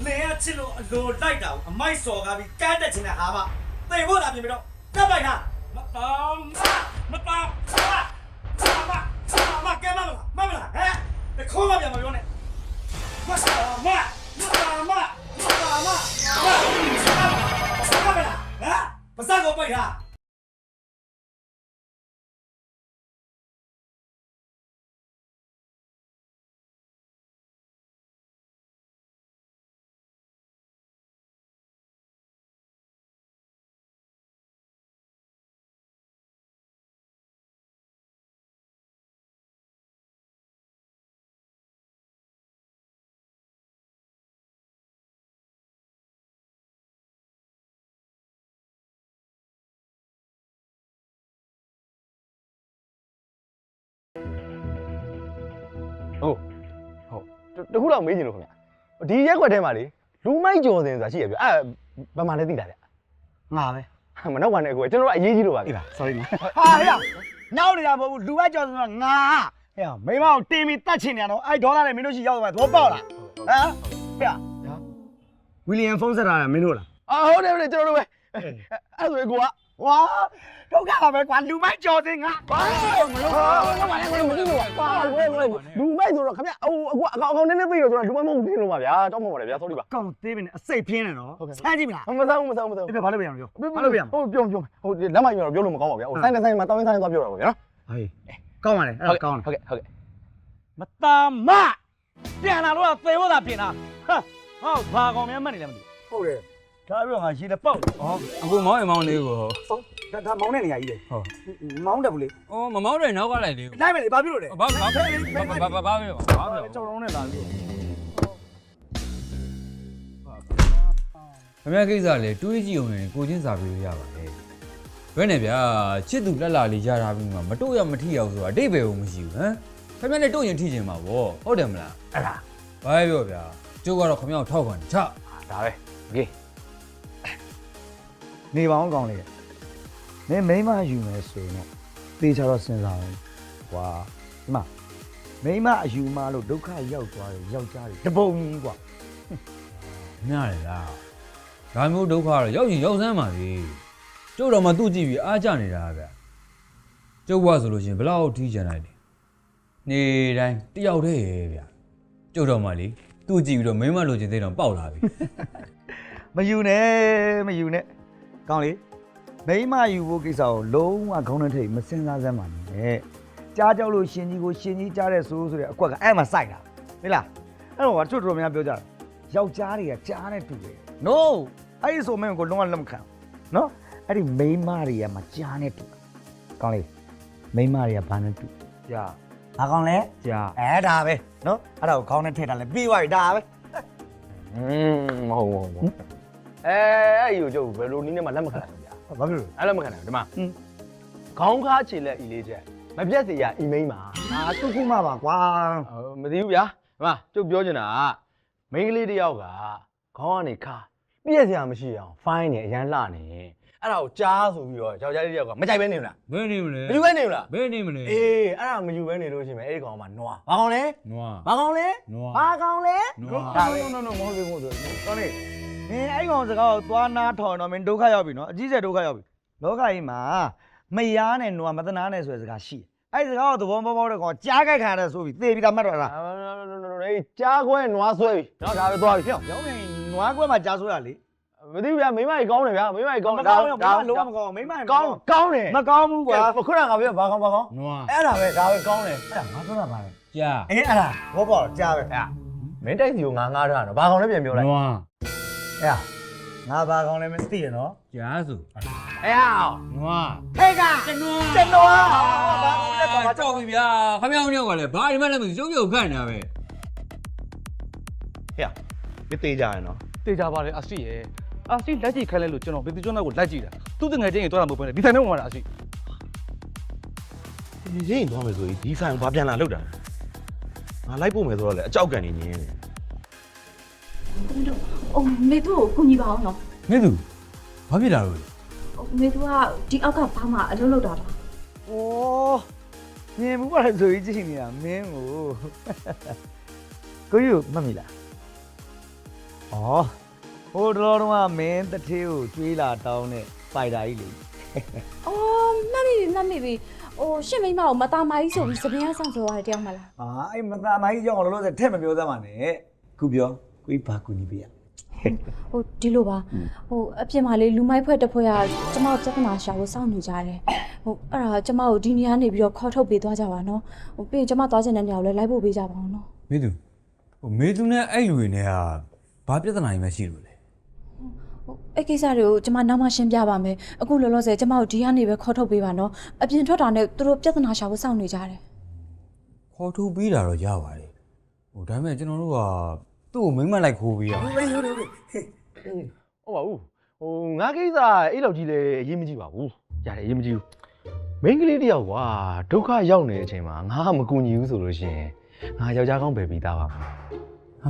လင်းရချစ်လို့အလိုလိုက်တာအမိုက်စော်ကားပြီးကန်းတက်ချင်တဲ့ဟာမသိဖို့လာပြင်ပြီးတော့တက်လိုက်တာမတော်မကဲမလားဟဲ့တခေါ်မပြန်မပြောနဲ့မတော်မပါစကောပိတ်ထားတခုတော့မေးချင်လို့ခင်ဗျဒီရက်ွက်ထဲမှာလေလူမိုက်ကြော်စင်ဆိုတာရှိရပြအဲ့ဘာမှလည်းသိတာဗျငါပဲမနောက်ပါနဲ့ကိုကျွန်တော်တို့အရေးကြီးလို့ပါဗျ sorry ဟာဟဲ့နောက်နေတာမဟုတ်ဘူးလူမိုက်ကြော်ဆိုတာငါဟဲ့မိမကိုတင်ပြီးတတ်ချင်နေတော့အဲ့ဒေါ်လာနဲ့မင်းတို့ရှိရောက်သွားသဘောပေါက်လားဟမ်ဟဲ့ဝီလီယံဖုန်းဆက်တာမင်းတို့လားဟုတ်တယ်ကျွန်တော်တို့ပဲအဲ့ဆိုကိုကဝါဒုက္ခပါပဲကွာလူမိုက်ကြော်စင်ငါဘာမလို့ဘာလဲမသိဘူးကွာလူမိုက်ဆိုတော့ခင်ဗျအခုအကောင်နည်းနည်းသိတော့ကျွန်တော်လူမိုက်မဟုတ်ဘူးလို့ပါဗျာတောင်းပါပါလေဗျာ sorry ပါကောင်သေးပြီနဲ့အစိတ်ပြင်းနေနော်ဆန်းကြည့်မလားမဆောင်းဒီဘာလို့ပြန်ပြောဘာလို့ပြန်ဟုတ်ပြောလက်မကြီးတော့ပြောလို့မကောင်းပါဗျာဟိုဆိုင်မှာတောင်းဆိုင်သွားပြောတာပါဗျာနော်ဟေးကောင်းပါလေအဲ့ဒါကောင်းတယ်ဟုတ်ကဲ့မတာမပြန်လာတော့သေဖို့သာပြင်တာဟာဘာကောင်များမှတ်နေလဲမသိဘူးဟုတ်တယ်ဒါပြောငါရှင်းတဲ့ပေါက်ဩအခုမောင်းရင်မောင်းလေးကိုဒါမောင်းတဲ့နေရာကြီးလေဟုတ်မောင်းတယ်ဘူးလေဩမမောင်းတယ်နောက်ကလိုက်လေလိုက်မယ်လေဘာဖြစ်လို့လဲဘာကြောင်လုံးနဲ့လာပြီခင်ဗျားကိစ္စလေတွေးကြည့်အောင်ရင်ကိုချင်းစာပြီးလို့ရပါတယ်ဘယ်နဲ့ဗျာချစ်သူလက်လာလေးရထားပြီးမှမတို့ရမထိရောက်ဆိုတာအတိတ်ပဲကိုမရှိဘူးဟမ်ခင်ဗျားနဲ့တို့ရင်ထိချင်မှာဗောဟုတ်တယ်မလားအဲ့ဒါဘာပြောဗျာကျုပ်ကတော့ခင်ဗျားကိုထောက်ခံချဒါပဲโอเคနေပါအောင်ကောင်းလေမင်းမိမယူမယ်ဆိုရင်သေချာတော့စဉ်းစားအောင်ကွာဒီမှာမိမအယူမလို့ဒုက္ခရောက်သွားတယ်ယောက်ျားတွေတပုံကြီးကွာများတယ်လား ဒါမျိုးဒုက္ခတော့ရောက်ရင်ရောက်စမ်းပါလေကျုပ်တော့မှသူ့ကြည့်ပြီးအားကြနေတာဗျကျုပ်ကဆိုလို့ရှိရင်ဘလောက်ထီးချင်လိုက်လဲနေ့တိုင်းတယောက်တည်းရဲ့ဗျကျုပ်တော့မှလေသူ့ကြည့်ပြီးတော့မိမလိုချင်သေးတော့ပေါက်လာပြီ မယူနဲ့ကောင်းလေမိမယူဖို့ကိစ္စကိုလုံးဝခေါင်းနဲ့ထိတ်မစင်စားစမ်းပါနဲ့ကြားကြောက်လို့ရှင်ကြီးကိုရှင်ကြီးကြားတဲ့ဆိုတဲ့အကွက်ကအဲ့မှာစိုက်တာဟဲ့လားအဲ့တော့ကျွတ်တော်များပြောကြတာယောက်ျားတွေကကြားနဲ့တူတယ် no အဲ့ဒီဆိုမင်းကိုလုံးဝလက်မခံနော်အဲ့ဒီမိမတွေကမှကြားနဲ့တူကောင်းလေမိမတွေကဘာနဲ့တူကြားဘာကောင်းလဲကြားအဲ့ဒါပဲနော်အဲ့ဒါကိုခေါင်းနဲ့ထည့်တာလဲပြီးသွားပြီဒါပဲမဟုတ်အဲ့ကိုကျုပ်ဘယ်လိုနည်းနဲ့မှလက်မခံနိုင်ဘူးဗျာဘာဖြစ်လို့အဲ့လက်မခံနိုင်ဘူးဒီမှာခေါင်းခါချေလက်အီလေးချက်မပြတ်စေရအီမိန်းမှာသူခုမှပါကွာမသိဘူးဗျာဒီမှာကျုပ်ပြောချင်တာကမိန်းကလေးတယောက်ကခေါင်းကနေခါပြည့်စရာမရှိအောင်ဖိုင်းနေအရန်လှနေအဲ့ဒါကိုကြားဆိုပြီးတော့ယောက်ျားလေးတယောက်ကမကြိုက်ပဲနေမလားဘယ်နေမလဲမယူပဲနေမလားဘယ်နေမလဲအေးအဲ့ဒါမယူပဲနေလို့ရှိရင်အဲ့ဒီကောင်ကနွားဘာကောင်လဲနွားဘာကောင်လဲနွားဘာကောင်လဲno မဟုတ်ဘူးကောင်းလေမင်းအဲ့ကောင်စကားကိုသွားနာထောင်တော့မင်းဒုက္ခရောက်ပြီနော်အကြီးကျယ်ဒုက္ခရောက်ပြီလောကကြီးမှာမယားနဲ့နွားမတနာနဲ့ဆိုတဲ့စကားရှိအဲ့ဒီစကားကိုသဘောပေါက်တဲ့ကောင်ကြားကြိုက်ခံရတယ်ဆိုပြီးသေပြီးသားမှတ်တော့လားအေးကြားခွဲနွားဆွဲပြီနော်ဒါပဲသွားပြီပြောင်းရင်နွားခွဲမှာကြားဆွဲရလေမသိဘူးဗျာမိမကြီးကောင်းတယ်ဗျာမိမကြီးကောင်းတယ်ဒါလုံးဝမကောင်းမိမကြီးကောင်းတယ်မကောင်းဘူးကွာခုနကငါပြောဘာကောင်းနွားအဲ့ဒါပဲဒါပဲကောင်းတယ်အဲ့ဒါငါပြောတာပါလေကြားအေးအဲ့ဒါဘောပေါ့ကြားပဲအဲ့မင်းတိုက်စီကိုငါငားထားတော့ဘာကောင်းလဲပြန်ပြောလိုက်နွားအဲ့ငါဘာကောင်းလဲမသိရနော်ကြားဆိုအဲ့နွားဟဲ့ကကျွန်တော်ဘာကောင်းလဲဘာကြောက်ပြီဗျာခမောင်းတယောက်ကလည်းဘာဒီမှလည်းမသိကျုပ်ခန့်နေတာပဲဟဲ့မသေးကြရနော်တေးကြပါလေအစီရဲ့အစီလက်ကြည့်ခိုင်းလိုက်လို့ကျွန်တော်ဘယ်သူကျွန်းတော့ကိုလက်ကြည့်တာသူ့တငယ်ချင်းကြီးတော့တာမဟုတ်ဘဲနဲ့ဒီဆိုင်ထဲမှာလာအစီဒီချင်းသွားမယ်ဆိုရင်ဒီဆိုင်ဘာပြန်လာလောက်တာငါလိုက်ဖို့မယ်ဆိုတော့လေအကြောက်ကန်နေညင်းတယ်အိုးမေသူ့ကိုကူညီပါအောင်နော်မေသူဘာဖြစ်လာလို့လဲမေသူကဒီအောက်ကဘာမှအလုပ်လုပ်တာပါဩမြင်မှုပါဆိုရင်ကြည့်နေတာမင်းကိုယူမှတ်မိလားဩဟိုတော်တော်ကမင်းတထေးကိုကျွေးလာတောင်းတဲ့ဖိုက်တာကြီးလေ။အော်မှတ်မိပြီ။အိုရှင့်မိမကိုမသားမကြီးဆိုပြီးစပင်းရဆောင်ဆိုရတယ်တယောက်မလား။အဲ့မသားမကြီးကြောင့်လောလောဆယ်ထက်မပြောသမှာနဲ့။ခုပြောကိုဘာကူညီပေးရ။ဟိုဒီလိုပါ။ဟိုအပြင်မှာလေလူမိုက်ဖွဲ့တစ်ဖွဲ့ကကျမတို့ပြဿနာရှာဖို့စောင့်နေကြတယ်။ဟိုအဲ့ဒါကျမကိုဒီနေရာနေပြီးတော့ခေါ်ထုတ်ပေးသွားကြပါနော်။ဟိုပြီးရင်ကျမသွားချင်တဲ့နေရာကိုလည်းလိုက်ဖို့ပေးကြပါအောင်နော်။မေသူမေသူနဲ့အဲ့လူတွေနဲ့ကဘာပြဿနာကြီးမှရှိလို့လဲအဲ့ကိစ္စတွေကိုကျမနောက်မှရှင်းပြပါမယ်အခုလောလောဆယ်ကျမတို့ဒီကနေပဲခေါ်ထုတ်ပေးပါနော်အပြင်ထွက်တာနဲ့သူတို့ပြဿနာရှာဖို့စောင့်နေကြတယ်ခေါ်ထုတ်ပေးတာတော့ရပါတယ်ဟိုဒါပေမဲ့ကျွန်တော်တို့ကသူ့ကိုမိမ့်မလိုက်ခိုးပေးရဟုတ်ပါဘူးဟိုငါကိစ္စအဲ့လောက်ကြီးလေအရေးမကြီးပါဘူးရတယ်အရေးမကြီးဘူးမိန်းကလေးတယောက်ကွာဒုက္ခရောက်နေတဲ့အချိန်မှာငါမကူညီဘူးဆိုလို့ရှိရင်ငါယောက်ျားကောင်းပဲပြီးသားပါမှာဟာ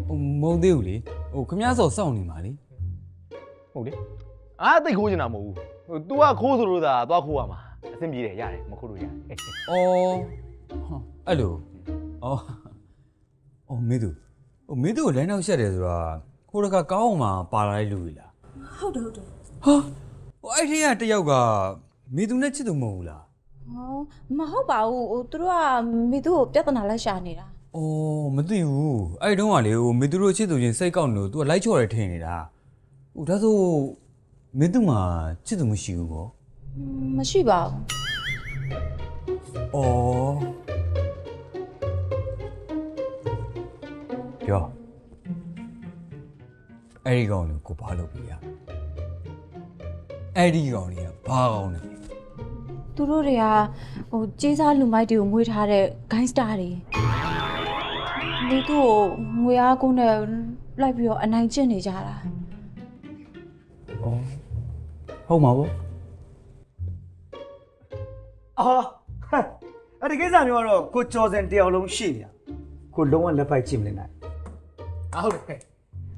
ဟိုမဟုတ်သေးဘူးလေဟိုခမည်းစောစောင့်နေမှာလေဟုတ်လေအားသိခိုးချင်တာမဟုတ်ဘူးဟို तू ကခိုးဆိုလို့သာသွားခိုးရမှာအဆင်ပြေတယ်ရတယ်မခိုးလို့ရတယ်အော်အဲ့လိုအော်မေသူဟိုမေသူကိုလိုင်းနောက်ဆက်တယ်ဆိုတာခိုးတကကောင်းအောင်မှာပါလာတဲ့လူကြီးလားဟုတ်တယ်ဟာဟိုအဲ့ဒီကတယောက်ကမေသူနဲ့ချစ်သူမဟုတ်ဘူးလားဟောမဟုတ်ပါဘူးဟိုသူတို့ကမေသူကိုပြဿနာလိုက်ရှာနေတာအော်မသိဘူးအဲ့တုန်းကလေဟိုမေသူတို့ချစ်သူချင်းစိတ်ကောက်နေလို့ तू ကလိုက်ချော်တယ်ထင်နေတာဟိုဒါဆိုမင်းသူမှာချစ်သူမရှိဘူးပေါ့မရှိပါဘူးအော်ပြောအဲ့ဒီကောင်ကိုဘာလုပ်ပြရအဲ့ဒီကောင်ကြီးကဘာကောင်လဲသူတို့တွေကဟိုကြေးစားလူမိုက်တွေကိုမွေးထားတဲ့ gangster တွေဒီသူ့ကိုငွေအားကုန်နဲ့လိုက်ပြီးတော့အနိုင်ကျင့်နေကြတာဟုတ်မှာပေါ့အော်အဲ့ဒီကိစ္စမျိုးကတော့ကိုကျော်စင်တယောက်လုံးရှိနေတာကိုလုံးဝလက်ပိုက်ကြည့်မနေနိုင်ဟုတ်တယ်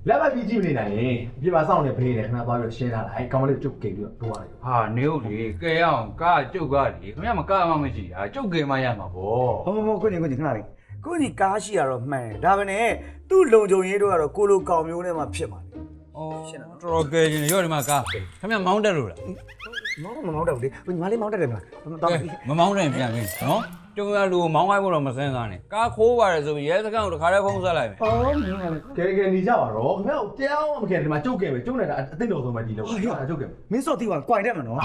လက်ပိုက်ပြီးကြည့်မနေနိုင်ရင်အပြစ်ပါစောင့်နေဖေးနေခဏသွားပြီးရှင်းထားလိုက်ကောင်းလေးကျုပ်ကိတ်ပြီးတော့တိုးရတယ်ဟာနေဟုတ်လေကဲအောင်ကားကျုပ်ကားလေခင်ဗျမကားမှမရှိတာကျုပ်ကင်မရမှာပေါ့ဟုတ်ကိုညီခဏလေးကိုညီကားရှိရတော့မှန်တယ်ဒါပဲနဲ့သူ့လုံခြုံရေးတို့ကတော့ကိုလိုကောင်မျိုးနဲ့မှဖြစ်မှာလေ တော်ကဲရှင်ရောဒီမှာကားခင်ဗျမောင်းတက်လို့လား မောင်းတော့ဘူးလေညီမလေးမောင်းတက်တယ်မလားတော့ မမောင်းတဲ့ပြန်ပြီနော်ကျုံရလူမောင်းခိုင်းဖို့တော့မစင်းစားနဲ့ကားခိုးပါတယ်ဆိုပြီးရဲစခန်းကိုတခါတည်းဖုန်းဆက်လိုက်မယ် အော်ကဲနေကြပါတော့ခင်ဗျားတရားအောင်မခင်ဒီမှာကျုပ်ကဲပဲကျုပ်နေတာအသိတော်ဆုံးပဲဒီလိုကျုပ်ကဲ မင်းစောတီကကွိုင်တယ်မနော် ဘာ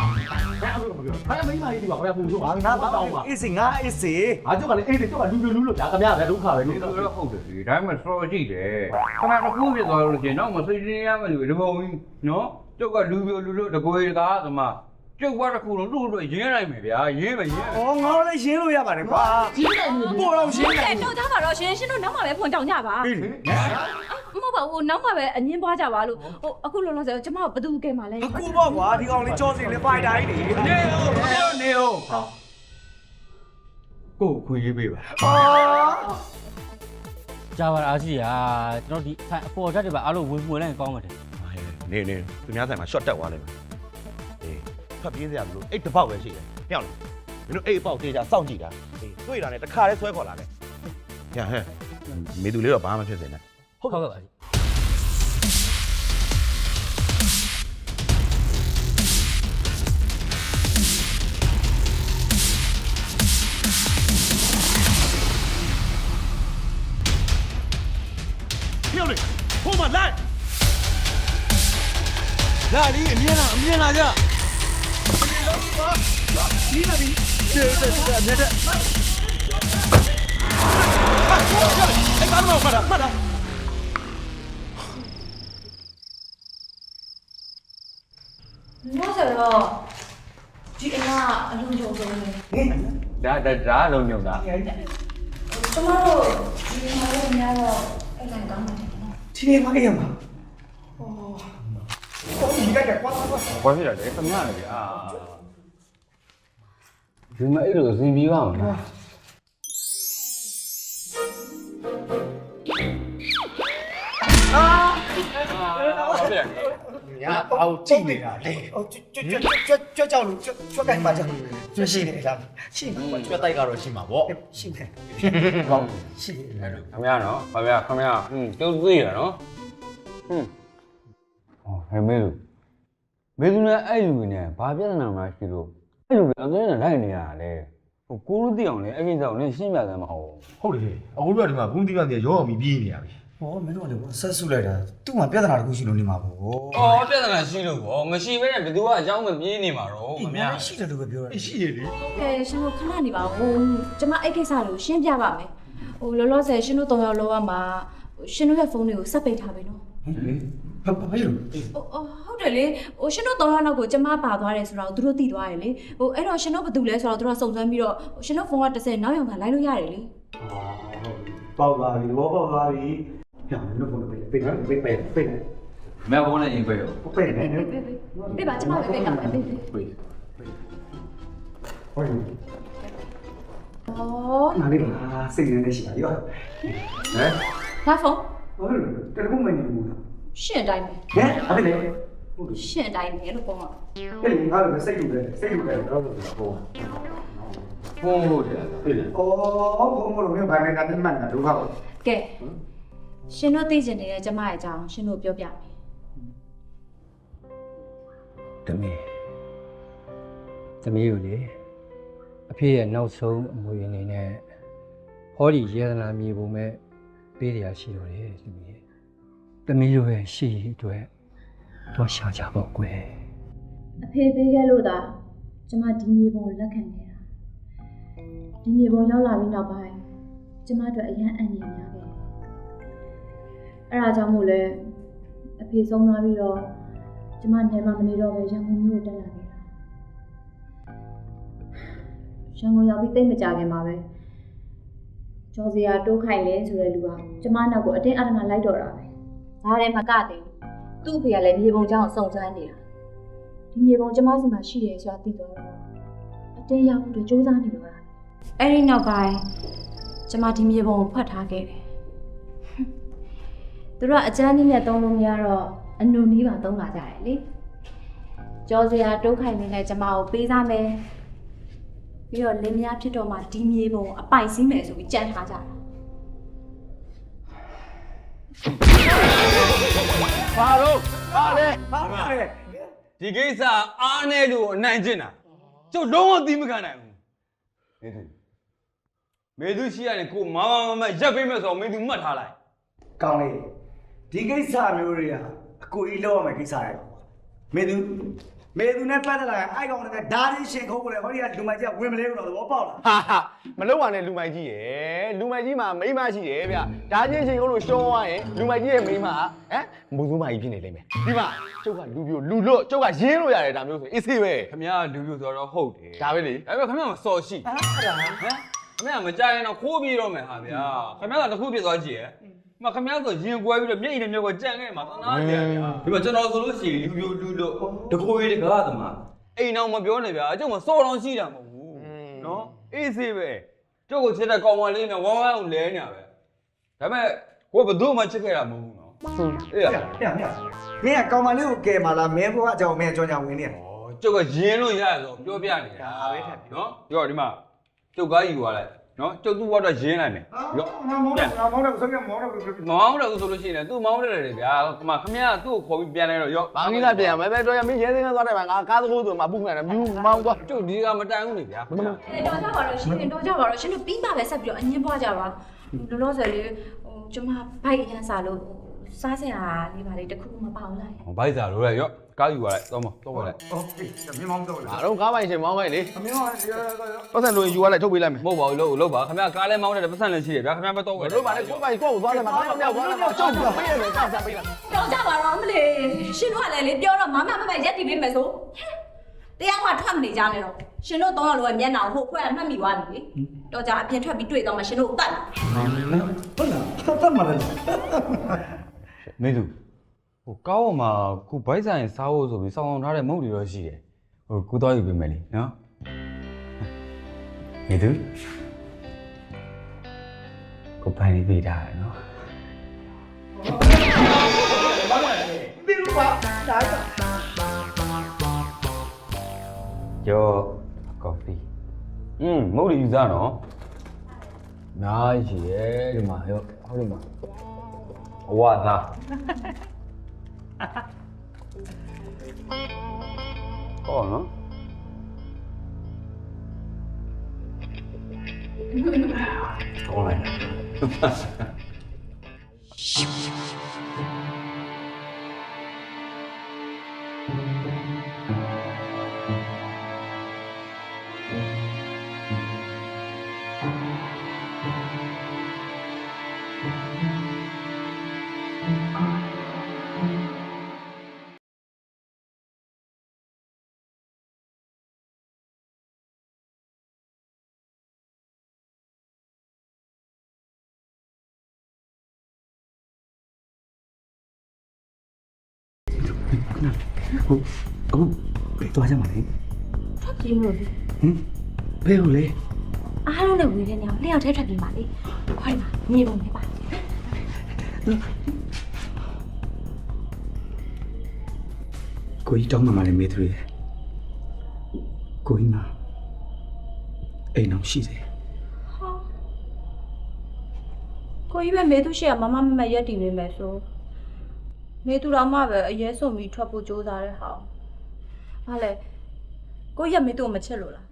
လို့မပြောဘာမင်းမကြီးဒီပါခင်ဗျာပူဆိုငါတောင်းပါ အေးစီငါအေးစီ ငါကျုပ်ကလည်းအေးတယ်ကျုပ်ကလူလို့ဒါခင်ဗျာပဲဒုက္ခပဲလို့ တော်တော်ဟုတ်တယ်ဒီဒါမှစောကြည့်တယ်ခဏတစ်ခုပြသွားလို့ရှင်တော့မစိတ်ရင်းရမယ်လို့ဒီပုံကြီးနော်ကျုပ်ကလူပြလူလို့တကွေတကားသမားကျုပ်ကတစ်ခုလုံးသူ့အတွက်ရင်းလိုက်မယ်ဗျာရင်းမယ် ဩငါလည်းရင်းလို့ရပါတယ်ကွာပို့တော့ရှင်းတယ် တော့သားပါတော့ရှင်တို့နောက်မှပဲဖွင့်တောင်းကြပါမဟုတ်ပါဘူးနောက်မှပဲအငင်းပွားကြပါလို့ဟိုအခုလုံးလုံးဆိုကျမတို့ဘသူကဲမှာလဲ အခုပေါ့ကွာဒီကောင်လေးကြောစင်လေးဖိုင်တိုင်းနေနေအောင်ကိုခွေရေးပေးပါကြာပါအားကြီးอ่ะကျွန်တော်ဒီအပေါ်ဓာတ်တွေပါအားလုံးဝင်လိုက်ကောင်းပါတယ် နေသူများဆိုင်မှာ short တက်သွားလိမ့်မယ်အေးဖတ်ပြေးစရာမလိုအဲ့တစ်ပေါက်ပဲရှိတယ်ဟဲ့အောင်မင်းတို့အဲ့အပေါက်တေးကြစောင့်ကြည့်တာအေးတွေ့တာနဲ့တခါတည်းဆွဲခေါ်လာတယ်ဟဲ့မေသူလေးတော့ဘာမှဖြစ်စေနဲ့ ဟုတ်ကဲ့ပါဟိုမှာလိုက်လာလီအမြင်လာကြဒီလာပြီကျေးဇူးတင်တယ်အဲ့ဘာလို့ဖတ်တာလို့ဆိုတော့ဒီအလားအလုံးစုံဆုံးနေဒါလုံးညုံတာ ကျမတို့ဒီမှာလည်းများတော့အဲ့ဒါကောင်းတယ်နော် ဒီနေ့မအေးရမှာဟိုဒီကကွာ ဘာဖြစ်ရလဲခမရလေဗျာဒီမှာအဲ့လိုအစဉ်ပြေးပါအောင်လားညာအောက်ကြည့်နေတာလေဟိုကြွကြောက်လို့ကြွကိုက်ပါကြောက်ကြွရှိနေလားရှိမှာ ကျွတ်တိုက်ကတော့ရှိမှာပေါ့ ရှိတယ် ကောင်း ရှိတယ် ခမရနော်ခမရကျုပ်သိရနော်ဟဲ့မေလူနဲ့အဲ့လူနဲ့ဘာပြဿနာမှရှိလို့အဲ့လူအကဲနဲ့လိုက်နေရတာလေဟိုကိုလူသိအောင်လေအဲ့ကိစ္စကိုလည်းရှင်းပြတယ်မဟုတ် ဟုတ်တယ်အခုတို့ကဒီမှာဘုံတိပန်တွေရောအောင်ပြီးပြေးနေရပြီ ဟောမင်းတို့ကလည်းဆက်ဆုလိုက်တာသူ့မှာပြဿနာတခုရှိလို့နေမှာပေါ့ ။အော်ပြဿနာရှိလို့ပေါ့မရှိဘဲနဲ့ဘယ်သူကအကြောင်းမပြေးနေမှာတော့မများ ရှိတယ်လို့ပဲပြောတယ် ရှိရလေ ကဲရှင်တို့ခဏနေပါဦးဟိုကျမအဲ့ကိစ္စကိုရှင်းပြပါမယ်ဟိုလောလောဆယ်ရှင်တို့၃ယောက်လောကမှာရှင်တို့ရဲ့ဖုန်းတွေကိုဆက်ပိတ်ထားပြီနော် ဘာဖြစ်လို့ ဟုတ်တယ်လေဟိုရှင်တို့၃ယောက်နောက်ကိုကျမပါသွားတယ်ဆိုတော့သူတို့သိသွားတယ်လေဟိုအဲ့တော့ရှင်တို့ဘာတူလဲဆိုတော့သူတို့စုံစမ်းပြီးတော့ရှင်တို့ဖုန်းက30နောက်ရောက်မှလိုက်လို့ရတယ်လေ ပေါက်သွားပြီဘောပေါက်သွားပြီပြန်လို့ဖုန်းပေးပေး ။မဲဘုန်းနဲ့ရင်ခွဲရော ပေးနေနေ ပေးပါကျမပဲပေးကမယ်ပေး ။ပြေး ဟော ဩ နားလေးပါစိတ်နေရှိပါရောဟမ် ဒါဖုန်း ဘာလို့တယ်လီဖုန်းမနေဘူးလား ရှင်အတိုင်းပဲ ဟမ်အဲ့လေ ရှင်အတိုင်းပဲလို့ပုံမှာ အဲ့ဒီငါလည်းစိတ်တူတယ်တော့ဟော ။ဟုတ်တယ်ပြေးလေ အော်ဘုံမလို့မျိုးဘာနဲ့ကတည်းကမှန်တာဒုက္ခပေါ့ ကဲရှင်တို့သိကျင်နေတဲ့ကျမရဲ့အကြောင်းရှင်တို့ပြောပြမယ် သမီးကိုလေအဖေရဲ့နောက်ဆုံးအမွေအနေနဲ့ဟောဒီယေဒနာမြေပုံမဲ့ပေးရရှိတော့တယ်သမီးတို့ရဲ့ရှိရအတွက်တော့ရှာကြပေါ့ကွယ် အဖေပေးခဲ့လို့သာကျမဒီမြေပုံကိုလက်ခံခဲ့တာဒီမြေပုံရောက်လာပြီးနောက်ပိုင်းကျမတို့အရန်အန်နေများခဲ့အဲ့ဒါကြောင့်မို့လဲအဖေဆုံးသွားပြီးတော့ကျမနေမမနေတော့ပဲရန်ကုန်မြို့ကိုတက်လာခဲ့တာရန်ကုန်ရောက်ပြီးတိတ်မကြခင်ပါပဲကျော်စရာတိုးခိုင်လဲဆိုတဲ့လူကကျမနောက်ကိုအတင်းအဓမ္မလိုက်တော့တာပဲဒါလည်းမကသေးဘူးသူ့အဖေကလည်းမြေပုံကြောင့်စုံစမ်းနေတာဒီမြေပုံကျမစီမှာရှိတယ်ဆိုတာသိသွားတော့အတင်းရောက်ဖို့စူးစမ်းနေတော့တာအဲ့ဒီနောက်ပိုင်းကျမဒီမြေပုံကိုဖတ်ထားခဲ့တယ်သူတို့ကအချမ်းကြီးနဲ့သုံးလို့မရတော့အနုနီးပါသုံးလာကြတယ်လေကျော်စရာတိုးခိုင်နေတဲ့ကျမကိုပေးစားမယ်ပြီးတော့လင်းများဖြစ်တော့မှဒီမြေပုံအပိုင်စီးမယ်ဆိုပြီးကြံထားကြတာ ဘာလို့ဘာလဲ ဒီကိစ္စအားနဲ့လို့အနိုင်ကျင့်တာကျုပ်လုံးဝသီးမခံနိုင်ဘူးမေသူရှိရတယ်ကိုမရက်ပေးမယ်ဆိုတော့မင်းသူမှတ်ထားလိုက် ကောင်းလေဒီကိစ္စမျိုးတွေကအကိုကြီးလောက်ရမယ်ကိစ္စတွေပါမေသူနဲ့ပတ်သက်လာရင်အိုက်ကောင်နဲ့ဓာတ်ရင်းရှင်ခုံးကိုလေဟောဒီကလူမိုက်ကြီးကဝင်မလဲဘူးတော့သဘောပေါက်လား ဟာမလုပ်ပါနဲ့လူမိုက်ကြီးရယ်လူမိုက်ကြီးမှာမိန်းမရှိတယ်ဗျဒါချင်းချင်းကိုလို့ရှောသွားရင်လူမိုက်ကြီးရဲ့မိန်းမမူသူမကြီးဖြစ်နေလိမ့်မယ်ဒီမှာကျုပ်ကလူပြိုလူလွတ်ကျုပ်ကရင်းလို့ရတယ်ဒါမျိုးဆိုအေးဆေးပဲ ခမရလူပြိုဆိုတော့ဟုတ်တယ် ဒါပဲလေ ဒါပေမဲ့ခမရမစော်ရှိဟမ်ခမရမကြရင်တော့ခိုးပြီးတော့မယ်ဟာဗျာခမရကတစ်ခုဖြစ်သွားကြည့်ရဲ့မခမရဆိုရင်ကွဲပြီးတော့မျက်ရည်နဲ့မျက်ကကြံ့ခဲ့မှာသနာကြဗျာဒီမှာကျွန်တော်ဆိုလို့ရှိရင်လူပြိုလူလွတ်တခိုးရေးတကားသမားအိမ်အောင်မပြောနဲ့ဗျာအကျုံမစော်တော်ရှိတာမဟုတ်ဘူးနော်အေးဆေးပဲကျုပ်ကိုချစ်တဲ့ကောင်မလေးနဲ့ဝမ်းဝမ်းအောင်လဲနေတာပဲဒါပေမဲ့ကိုဘယ်သူမှချစ်ခဲ့တာမဟုတ်ဘူးနော်အေးရမင်းကကောင်မလေးကိုကယ်มาလားမင်းဘွားအကြောင်းမင်းအကြောင်းကြောင့်ဝင်နေတယ် ကျုပ်ကရင်းလို့ရဆိုပြောပြနေတာပဲထပ်ပြီနော်ပြောဒီမှာကျုပ်ကားယူသွားလိုက်နော်ကျုပ်သူ့ဘွားတော့ရင်းလိုက်မယ်ရောမောင်းတော့ဆိုလို့ရှိရင်သူ့မောင်းတယ်လေဗျာခမခမရသူ့ကိုခေါ်ပြီးပြန်လိုက်တော့ရော ဘာကိစ္စပြန်ရမယ်ပဲတော့ရမင်းရဲစင်းကသွားတယ်မှာငါကားသခိုးဆိုမှပုမှန်တယ်မြူမောင်းသွား ကျုပ်ဒီကမတိုင်ဘူးလေဗျာ တော်ကြပါတော့ရှင်တော်ကြပါတော့ရှင်တို့ပြီးမှပဲဆက်ပြီးတော့အငင်းပွားကြပါလောလောဆယ်လေးကျမဘိုက်အရန်စားလို့စားစရာလေးပါလေတခုမပေါအောင်လိုက် ဘိုက်စားလို့ရရောကားယူသွားလိုက်တော့ပါလိုက် ဟုတ်ပြီမင်းမောင်းတော့လား ငါတို့ကားပိုင်ရှင်မောင်းလိုက်လေ မင်းမောင်းပတ်စံလို့ယူသွားလိုက်ထုတ်ပေးလိုက်မယ် မဟုတ်ပါဘူးလို့ပါခင်ဗျာကားလဲမောင်းတယ်ပတ်စံလည်းရှိတယ်ဗျာခင်ဗျာမတော့ဘူး တို့ပါလေကိုပိုင်ကိုသွားတယ်မှာတော့မြောက်သွားတယ်မှာကျုပ်ကပေးရတယ်ကောက်စားပေးလိုက် တော်ကြပါတော့မလေးရှင်တို့ကလည်းလေပြောတော့မမရက်တည်ပေးမယ်ဆိုတရားမှထွက်မနေကြနဲ့တော့ရှင်တို့တော့လောမျက်နှာကိုဟိုခွဲမှတ်မိသွားပြီလေတော်ကြအပြင်ထွက်ပြီးတွေ့တော့မှရှင်တို့တတ်လာ ဟုတ်လားတတ်မှာလေ မေသူဟိုကားပေါ်မှာခုဘိုက်ဆိုင်စားဖို့ဆိုပြီးစောင်းအောင်ထားတဲ့မုတ်တွေတော့ရှိတယ်ဟိုကူတော့ယူပေးမယ်လေနော်မေသူကိုပိုင်လေးပေးတာနော် ဒီလိုပါဒါ Your coffee မုတ်တွေယူစားနော်နိုင်ရှိရဲ့ဒီမှာရောဟောဒီမှာဝါသားဟောနော်ဟောလိုက်အခုဘယ်သွားကြမှာလဲ ထွက်ပြေးမလို့လေ ဘယ်လိုလဲ အားလုံးနဲ့ဝင်တဲ့နေအောင်လျှောက်ထဲထွက်ပြေးပါလေခေါ်ပါမြေပုံလေးပါ ကိုကြီးတောင်းမှလည်းမေးသူရယ်ကိုကြီးမအိမ်အောင်ရှိတယ် ကိုကြီးပဲမေသူရှိရမမရက်တည်ပေးမယ်ဆိုမေသူတော်မှပဲအရေးဆုံးပြီးထွက်ဖို့ကြိုးစားတဲ့ဟာဘာလဲကိုကြီးကမေသူကိုမချစ်လို့လား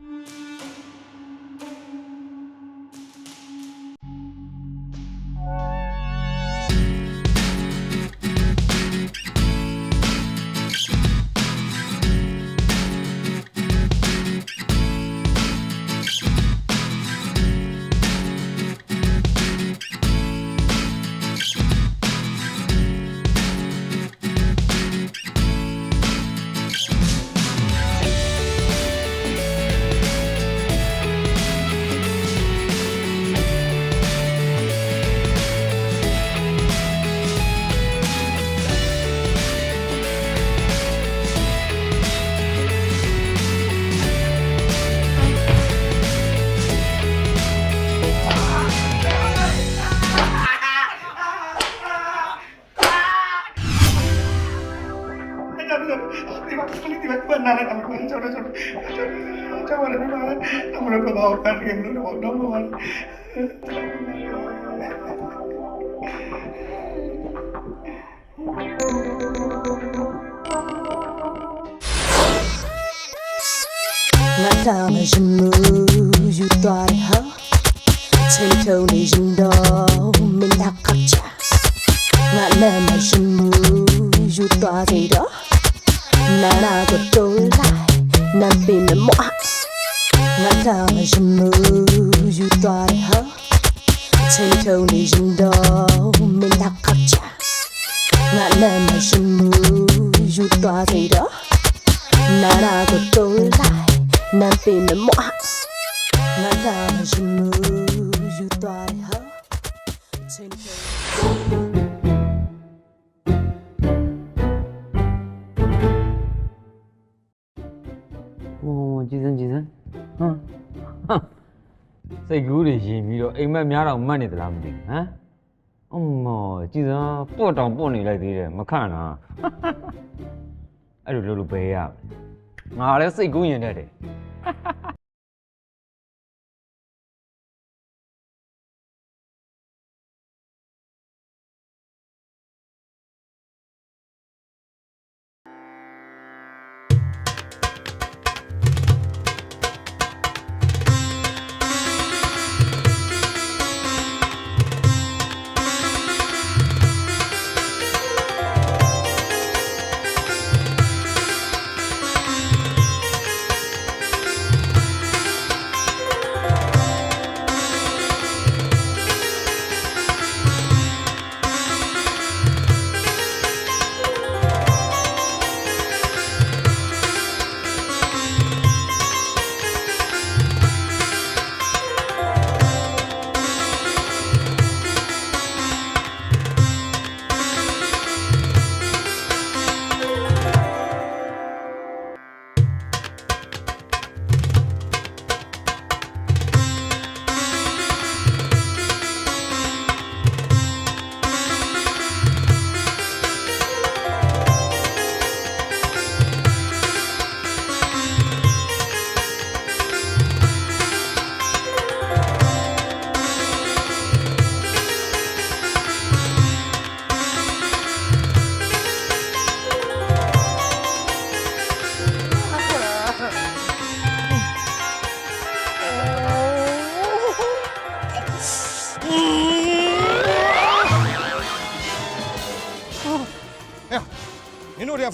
Come on, 当了什么又多的好，成头的人都没那靠家，我那么什么又多的多，那个都来，那被没摸，我当了什么又多的好，成头的人都没那靠家，我那么什么又多的多。那个都来，那被没摸，我当了什么又多的好，成哦，ကြည်စမ်းစိတ်ကူးတွေရင်ပြီးတော့အိမ်မက်များတော့မှတ်နေသလားမသိဘူးဟမ်အမောကြည်စမ်းပွတ်တောင်ပွတ်နေလိုက်သေးတယ်မခန့်လားအဲ့လိုလုပ်လို့ပဲရငါလည်းစိတ်ကူးရင်တတ်တယ်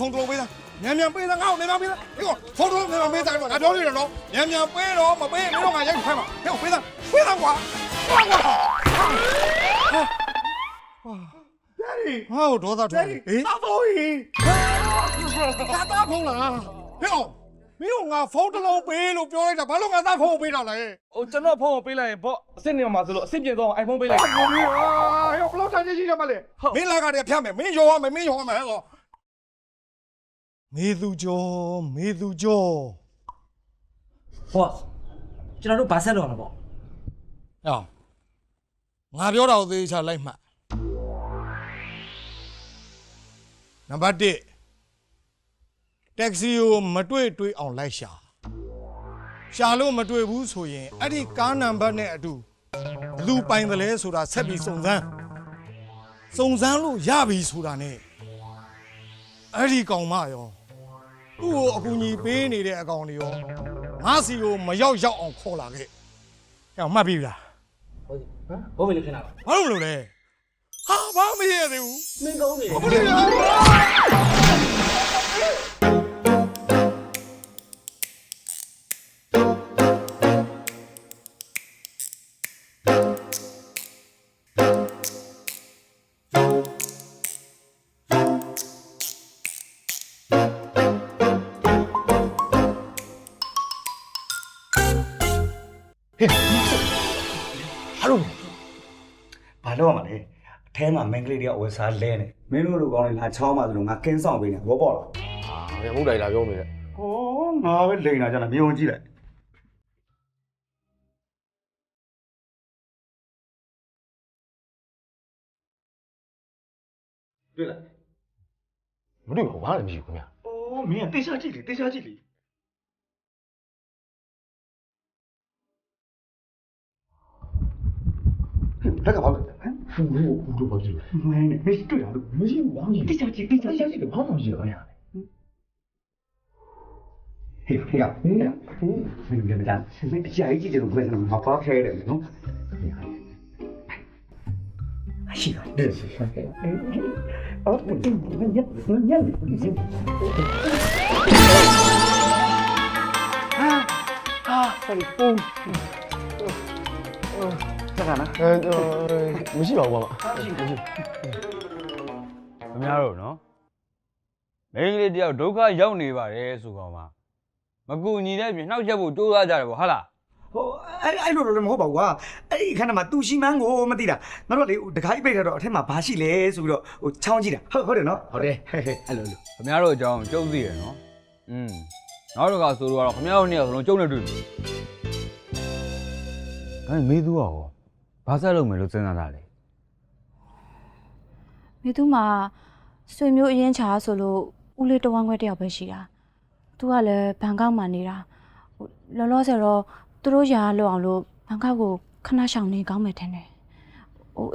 ဖုန်းတစ်လုံးပေးသားမြန်ပေးသားငါ့ကိုမြန်ပေးသားဒီကောဖုန်းတစ်လုံးမြန်ပေးသားငါပြောနေတယ်နော်မြန်ပေးတော့မပေးရင်တော့ငါရိုက်ခိုင်းမှာဟဲ့ပေးသားကွာDaddy ဟောဒေါသထွက်ဟေးသားဖုန်းဟေးသားဖုန်းလားဟဲ့မင်းကငါဖုန်းတစ်လုံးပေးလို့ပြောလိုက်တာဘာလို့ငါသားဖုန်းကိုပေးတာလဲဟိုကျွန်တော်ဖုန်းကိုပေးလိုက်ရင်ပေါ့အစ်စ်နေမှာဆိုလို့အစ်စ်ပြင်တော့ iPhone ပေးလိုက်ဟဲ့ဘလောက်တိုင်းရှိရမလဲမင်းလာကတည်းကဖျက်မယ်မင်းရောရမယ်ဟဲ့မေသူကျော်ဘောကျွန်တော်တို့ဘာဆက်တော့လဲပေါ့ဟောငါပြောတာကိုသေချာလိုက်မှတ်နံပါတ်1တက္ကစီကိုမတွေ့အောင်လိုက်ရှာလို့မတွေ့ဘူးဆိုရင်အဲ့ဒီကားနံပါတ်နဲ့အတူဘသူပိုင်တယ်လဲဆိုတာဆက်ပြီးစုံစမ်းလို့ရပြီဆိုတာနဲ့အဲ့ဒီကောင်မရောသူ့ကိုအကူအညီပေးနေတဲ့အကောင်တွေရောငါစီကိုမရောက်အောင်ခေါ်လာခဲ့။ဟဲ့မှတ်ပြီလား။ဟုတ်ပြီဟမ်ဘာမလို့ဖြစ်နေတာဘာလို့လဲ။ဟာဘာမရသေးဘူး။မင်းကောင်းနေတယ်ဘာလို့ရမှာလဲအထဲမှာမင်းကလေးတယောက်ဝယ်စားလဲနေမင်းတို့လိုကောင်းနေလားချောင်းပါဆိုလို့ငါကင်းဆောင်ပေးနေဘောပေါ့လားဟာမဟုတ်တယ်လားပြောနေတယ်ဟောငါပဲလိန်လာကြတာမြေုံကြည့်လိုက်တွေ့လားမတွေ့ဘူးဘာလည်းမရှိဘူးခင်ဗျာအော်မင်းကတေချာကြည့်လေတေချာကြည့်လေလက်ကဘာလဲဟမ်ဘူးဘာကြည့်မင်းနဲ့မရှိတွေ့ရလို့မရှိဘူးဘာမှမရှိတေချာကြည့်ဘာမှမရှိတော့ရဟဲ့ ဖေမင်းကြအကြာကြီးကြည့်တယ်ဘယ်လိုမပါခဲတယ်နော်ရှိတယ်အော်ညက်sorry ပုံဆက်ရနော်မရှိပါဘူးပါမရှိ ခင်ဗျားတို့နော်မိန်းကလေးတယောက်ဒုက္ခရောက်နေပါတယ်ဆိုကောင်မှမကူညီတဲ့ပြင်နှောက်ချက်ဖို့ကြိုးစားကြတယ်ဗောဟုတ်လား ဟိုအဲ့လိုတော့မဟုတ်ပါဘူးကွာအဲ့ဒီခဏမှာသူရှိမှန်းကိုမသိတာငါတို့လေတခါကြီးပိတ်တော့အထက်မှာဘာရှိလဲဆိုပြီးတော့ဟိုချောင်းကြည့်တာဟုတ်တယ်နော်ဟုတ်တယ်အဲ့လို ခင်ဗျားတို့အကြောင်းကြုံသိရနော်နောက်တစ်ခါဆိုတော့ခင်ဗျားတို့နှစ်ယောက်စလုံးကြုံနေတွေ့ပြီဒါပေမဲ့မေးသူရောဘာဆက်လုပ်မယ်လို့စဉ်းစားတာလဲ မေသူမှာဆွေမျိုးအရင်ချာဆိုလို့ဦးလေးတဝမ်းခွဲတယောက်ပဲရှိတာသူကလည်းဘန်ကောက်မှာနေတာလောလောဆယ်တော့သူတို့ရာလောက်အောင်လို့ဘန်ကောက်ကိုခဏရှောင်နေကောင်းမယ်ထင်တယ်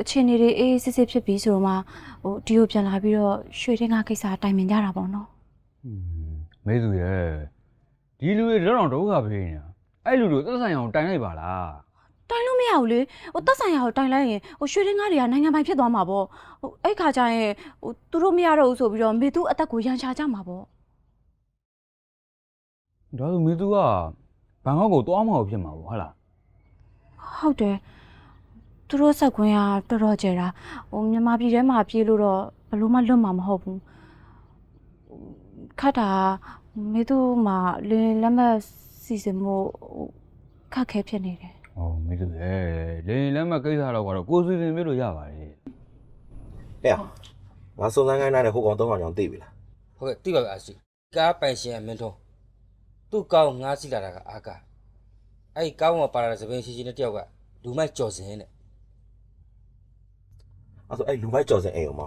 အခြေအနေတွေအေးစစ်စစ်ဖြစ်ပြီးဆိုတော့မှဒီကိုပြန်လာပြီးတော့ရွှေထင်းကားကိစ္စတိုင်ပင်ကြတာပေါ့နော်မေသူရဲ့ဒီလူတွေတော့ဒုက္ခပေးနေတာအဲ့လူတို့သက်ဆိုင်အောင်တိုင်လိုက်ပါလားတိုင်လို့မရဘူးလေသက်ဆိုင်ရာကိုတိုင်လိုက်ရင်ရွှေထင်းကားတွေကနိုင်ငံပိုင်ဖြစ်သွားမှာပေါ့အဲ့ခါကျရင်သူတို့မရတော့ဘူးဆိုပြီးတော့မေသူအသက်ကိုရန်ချကြမှာပေါ့ဒါဆိုမေသူကဘန်ကောက်ကိုသွားမှာဖြစ်မှာပေါ့ဟုတ်လားဟုတ်တယ်သူတို့ဆက်ခွင့်ကတော်တော်ကျတာမြန်မာပြည်ထဲမှာပြေးလို့တော့ဘလို့မှလွတ်မှာမဟုတ်ဘူးခတ်တာမေသူမှာလင်းလက်မစီစဉ်မှုခက်ခဲဖြစ်နေတယ်။အော်မေသူရဲ့လင်းလက်မကိစ္စတော့ကတော့ကိုယ်စီစဉ်ပြလို့ရပါတယ်။ဟဲ့ငါစုံစမ်းခိုင်းတဲ့ဟိုကောင်3ကောင်ကြောင့်သိပြီလား ဟုတ်ကဲ့သိပါပြီအာစီကားပိုင်ရှင်အမင်းထုံးသူ့ကောင်းငါးစီလာတာကအာကာအဲ့ဒီကောင်းမှာပါလာတဲ့သပင်းရှိရှိနဲ့တယောက်ကလူမိုက်ကြော်စင်းတဲ့ ။အဲ့ဆိုအဲ့လူမိုက်ကြော်စင်အိမ်အောင်မ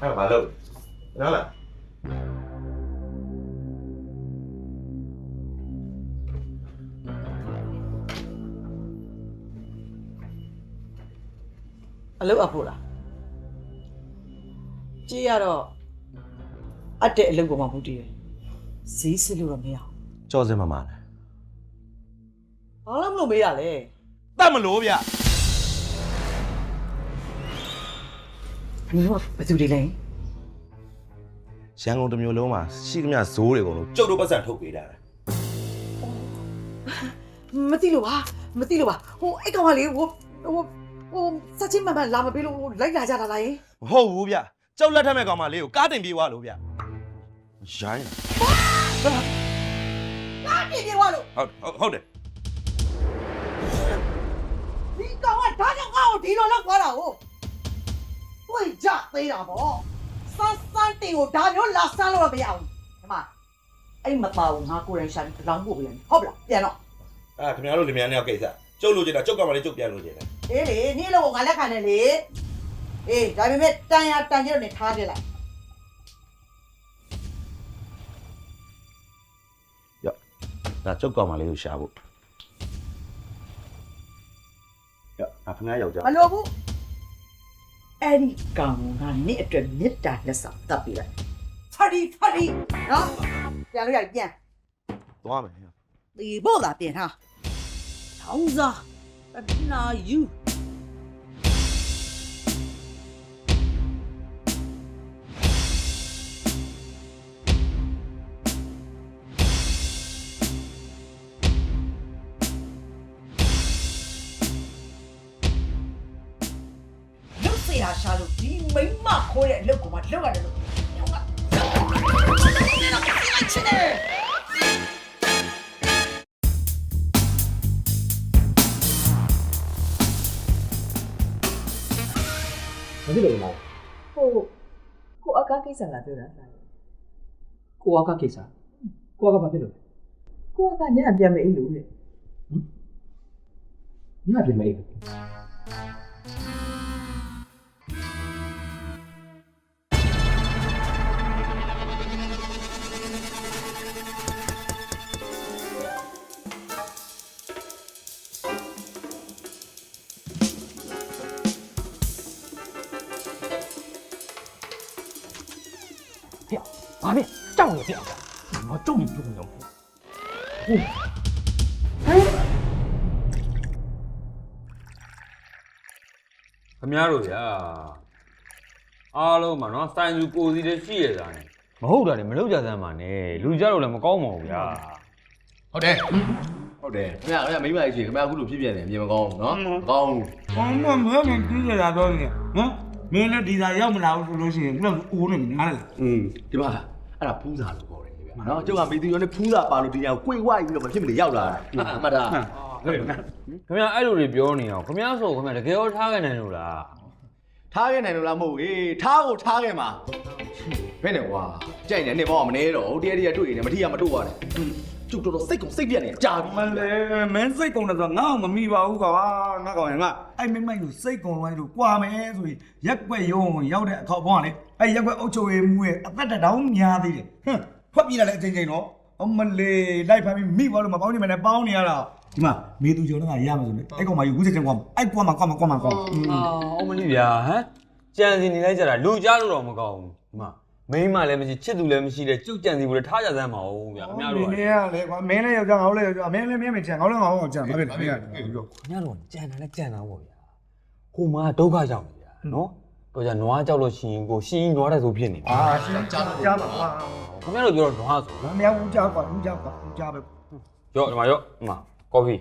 အဲ့ဘာလို့နော်လားအလုပ်အပ်ဖို့လားကြည့်ရတော့အတဲ့အလုပ်ပေါ်မှာမဟုတ်တည်ဈေးစစ်လို့တော့မရအောင် ကြော်စင်မမလား ဘာလို့မလုပ်မေးရလဲ တတ်မလို့ဗျ ဘယ်လိုဘယ်သူတွေလဲ ရန်ကုန်တစ်မျိုးလုံးမှာရှိသမျှဇိုးတွေအကုန်လုံးကျုပ်တို့ပတ်စံထုတ်ပေးတာ မသိလို့ပါမသိလို့ပါဟိုအဲ့ကောင်ကလေဟိုစက်ချင်းမမလာမပေးလို့လိုက်လာကြတာလားယင် မဟုတ်ဘူးဗျကျုပ်လက်ထက်မဲ့ကောင်မလေးကိုကားတင်ပြေးသွားလို့ဗျရိုင်း ကားတင်ပြေးသွားလို့ ဟုတ်တယ် ဒီကောင်ကဒါကြောင့်ငါ့ကိုဒီလိုလောက်သွားတာဟုတ်တွေ့ကြသေးတာပေါ့စမ်းတင်ကိုဒါမျိုးလာစမ်းလို့တော့မရဘူးဒီမှာအဲ့မပါဘူးငါကိုယ်တိုင်ရှာပြီးလောင်းဖို့ပြန်ဟုတ်လားပြန်တော့ အဲ့ခင်ဗျားတို့လင်မယားနှစ်ယောက်ကိစ္စကျုပ်လိုချင်တာကျုပ်ကောင်မလေးကျုပ်ပြန်လိုချင်တယ် အေးလေနေ့လောက်ငါလက်ခံတယ်လေအေးဒါပေမဲ့တန်ရတန်ကျတော့နေထားကြလိုက် ဒါကျုပ်ကောင်မလေးကိုရှာဖို့ခင်ဗျားယောက်ျား မလိုဘူးအဲ့ဒီကောင်ကနေ့အတွက်မေတ္တာလက်ဆောင်တပ်ပြီးလိုက်ဖရီနော်ပြန်လို့ရပြန် သွားမယ် ဒီဘောလာပြန်ဟာထောင်းစားအနာယူရှာလို့ဒီမိမခိုးတဲ့အလုပ်ကိုမှလုပ်ရတယ်လို့ညောင်းကချစ်တယ်မဖြစ်လို့မလား ကိုအကားကိစ္စလာပြောတာ ကိုအကကိစ္စကိုအကဘာဖြစ်လို့ ကိုကညအပြန်မအိလို့လေ ညပြင်မေး ဘာဖြစ်ကြောက်နေပြငါကြောက်နေပြုံးနေအောင်ခင်ဗျားတို့ဗျာအားလုံးမှာနော်စိုင်းစုကိုစီတည်းရှိရတာနဲ့မဟုတ်တာလည်းမလုပ်ကြစမ်းပါနဲ့လူကြတော့လည်းမကောင်းပါဘူးဗျာ ဟုတ်တယ်ခင်ဗျာမိမကြီးခင်ဗျာအခုလိုဖြစ်ပြန်တယ်အမြင်မကောင်းဘူးနော်မကောင်းဘူး ဘာမှမင်းကြီးကြတာတော့နေနော်မင်းလည်းဒီသာရောက်မလာဘူးဆိုလို့ရှိရင်ဘယ်လိုအိုးနေနားလဲ ဒီမှာအဲ့ဒါဖူးစာလို့ခေါ်တယ်ဗျာနော်ကျုပ်ကမေသူရောနဲ့ဖူးစာပါလို့ဒီညကိုဝိုက်ပြီးတော့မဖြစ်မနေရောက်လာတာမှတ်တာ ခင်ဗျာအဲ့လိုတွေပြောနေအောင်ခင်ဗျားဆိုခင်ဗျာတကယ်ရောထားခဲ့နိုင်လို့လား ထားခဲ့နိုင်လို့လားမဟုတ်ဘူးထားကိုထားခဲ့မှာဘယ်နဲ့ကွာကြိုက်နေနေပေါ့မနေတော့တည်းတွေ့နေမထီရမတို့ပါနဲ့ကျုပ်တော်တော်စိတ်ကုန်စိတ်ပြက်နေကြာပြီ မလဲမင်းစိတ်ကုန်တယ်ဆိုတော့ငါ့ကိုမမိပါဘူးကွာငါကောင်ရင်ငါအဲ့မိမိုက်ကိုစိတ်ကုန်လိုက်လို့ကွာမယ်ဆိုရင်ရက်ွက်ရုံရောက်တဲ့အခေါက်ပေါင်းကလေအဲ့ရက်ွက်အုပ်ချုပ်ရေးမှုရဲ့အသက်တောင်များသေးတယ်ဖွက်ပြေးလာတဲ့အချိန်ချင်းတော့အမလေးလိုက်ဖမ်းပြီးမိပါလို့မပေါင်းနေမနဲ့ပေါင်းနေရတာဒီမှာမေသူကျော်တော့ရမှာဆိုလေအဲ့ကောင်မယူဝိစချင်ကွာအဲ့ကွာမှာကွာမှာအောင်မလေးဗျာဟမ်ကြံစီနေလိုက်ကြတာလူကြားလို့တော့မကောင်းဘူးဒီမှာမိန်းမလည်းမရှိချစ်သူလည်းမရှိတဲ့ကျုပ်ကြံစီဘူးလေထားကြစမ်းပါဦးဗျာခင်ဗျားတို့ကမင်းကလေကွာမင်းလည်းယောက်ျားငါလည်းယောက်ျားမင်းလည်းမင်းမချင်ငါလည်းငါအောင်ချင်ဘာဖြစ်လဲမင်းကခင်ဗျားတို့ကြံတာလည်းကြံတာပေါ့ဗျာဟိုမှာဒုက္ခရောက်နေဗျာနော်တော့ကြနွားကြောက်လို့ရှိရင်ကိုရှင်းနွားတဲ့ဆိုဖြစ်နေပါရှင်းကြားပါကွာခင်ဗျားတို့ပြောတော့နွားဆို မင်းဦးကြားကွာဦးကြားကွာဦးကြားပဲရော့ဒီမှာရော့ဒီမှာကော်ဖီ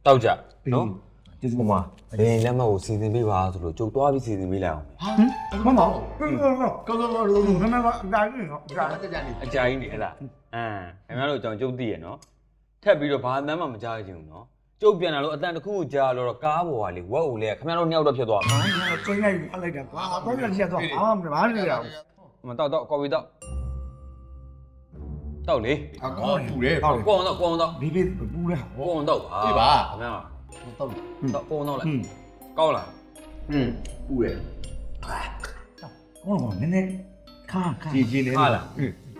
တောက်ကြနော်ကျေးဇူးပါလင်းလက်မှတ်ကိုစီစဉ်ပေးပါဆိုလို့ကြုတ်သွားပြီးစီစဉ်ပေးလိုက်အောင်မမကောမမကအကြိုင်းနော်အကြိုင်းနေဟဲ့လားခင်ဗျားတို့အကြောင်းကြုတ်သိရနော်ထက်ပြီးတော့ဘာအတန်းမှမကြားချင်ဘူးနော်ကျုပ်ပြန်လာလို့အတန်တစ်ခုကြားလို့တော့ကားပေါ်ကလေဝက်အိုလေခင်ဗျားတို့နှစ်ယောက်တော့ဖြစ်သွားပြီကျင်းလိုက်အလိုက်တာကွာတော့ပြန်ချက်သွားဘာမှမနေရဘူးမတော့ကော်ဖီတော့လေကောင်းပူတယ်ကောင်းတော့ဒီပူတယ်ကောင်းတော့ပြပါခင်ဗျားတော့ကောင်းတော့လေကောင်းလားပူတယ်ကောင်းတော့နည်းနည်းခါကြီးနေခါလား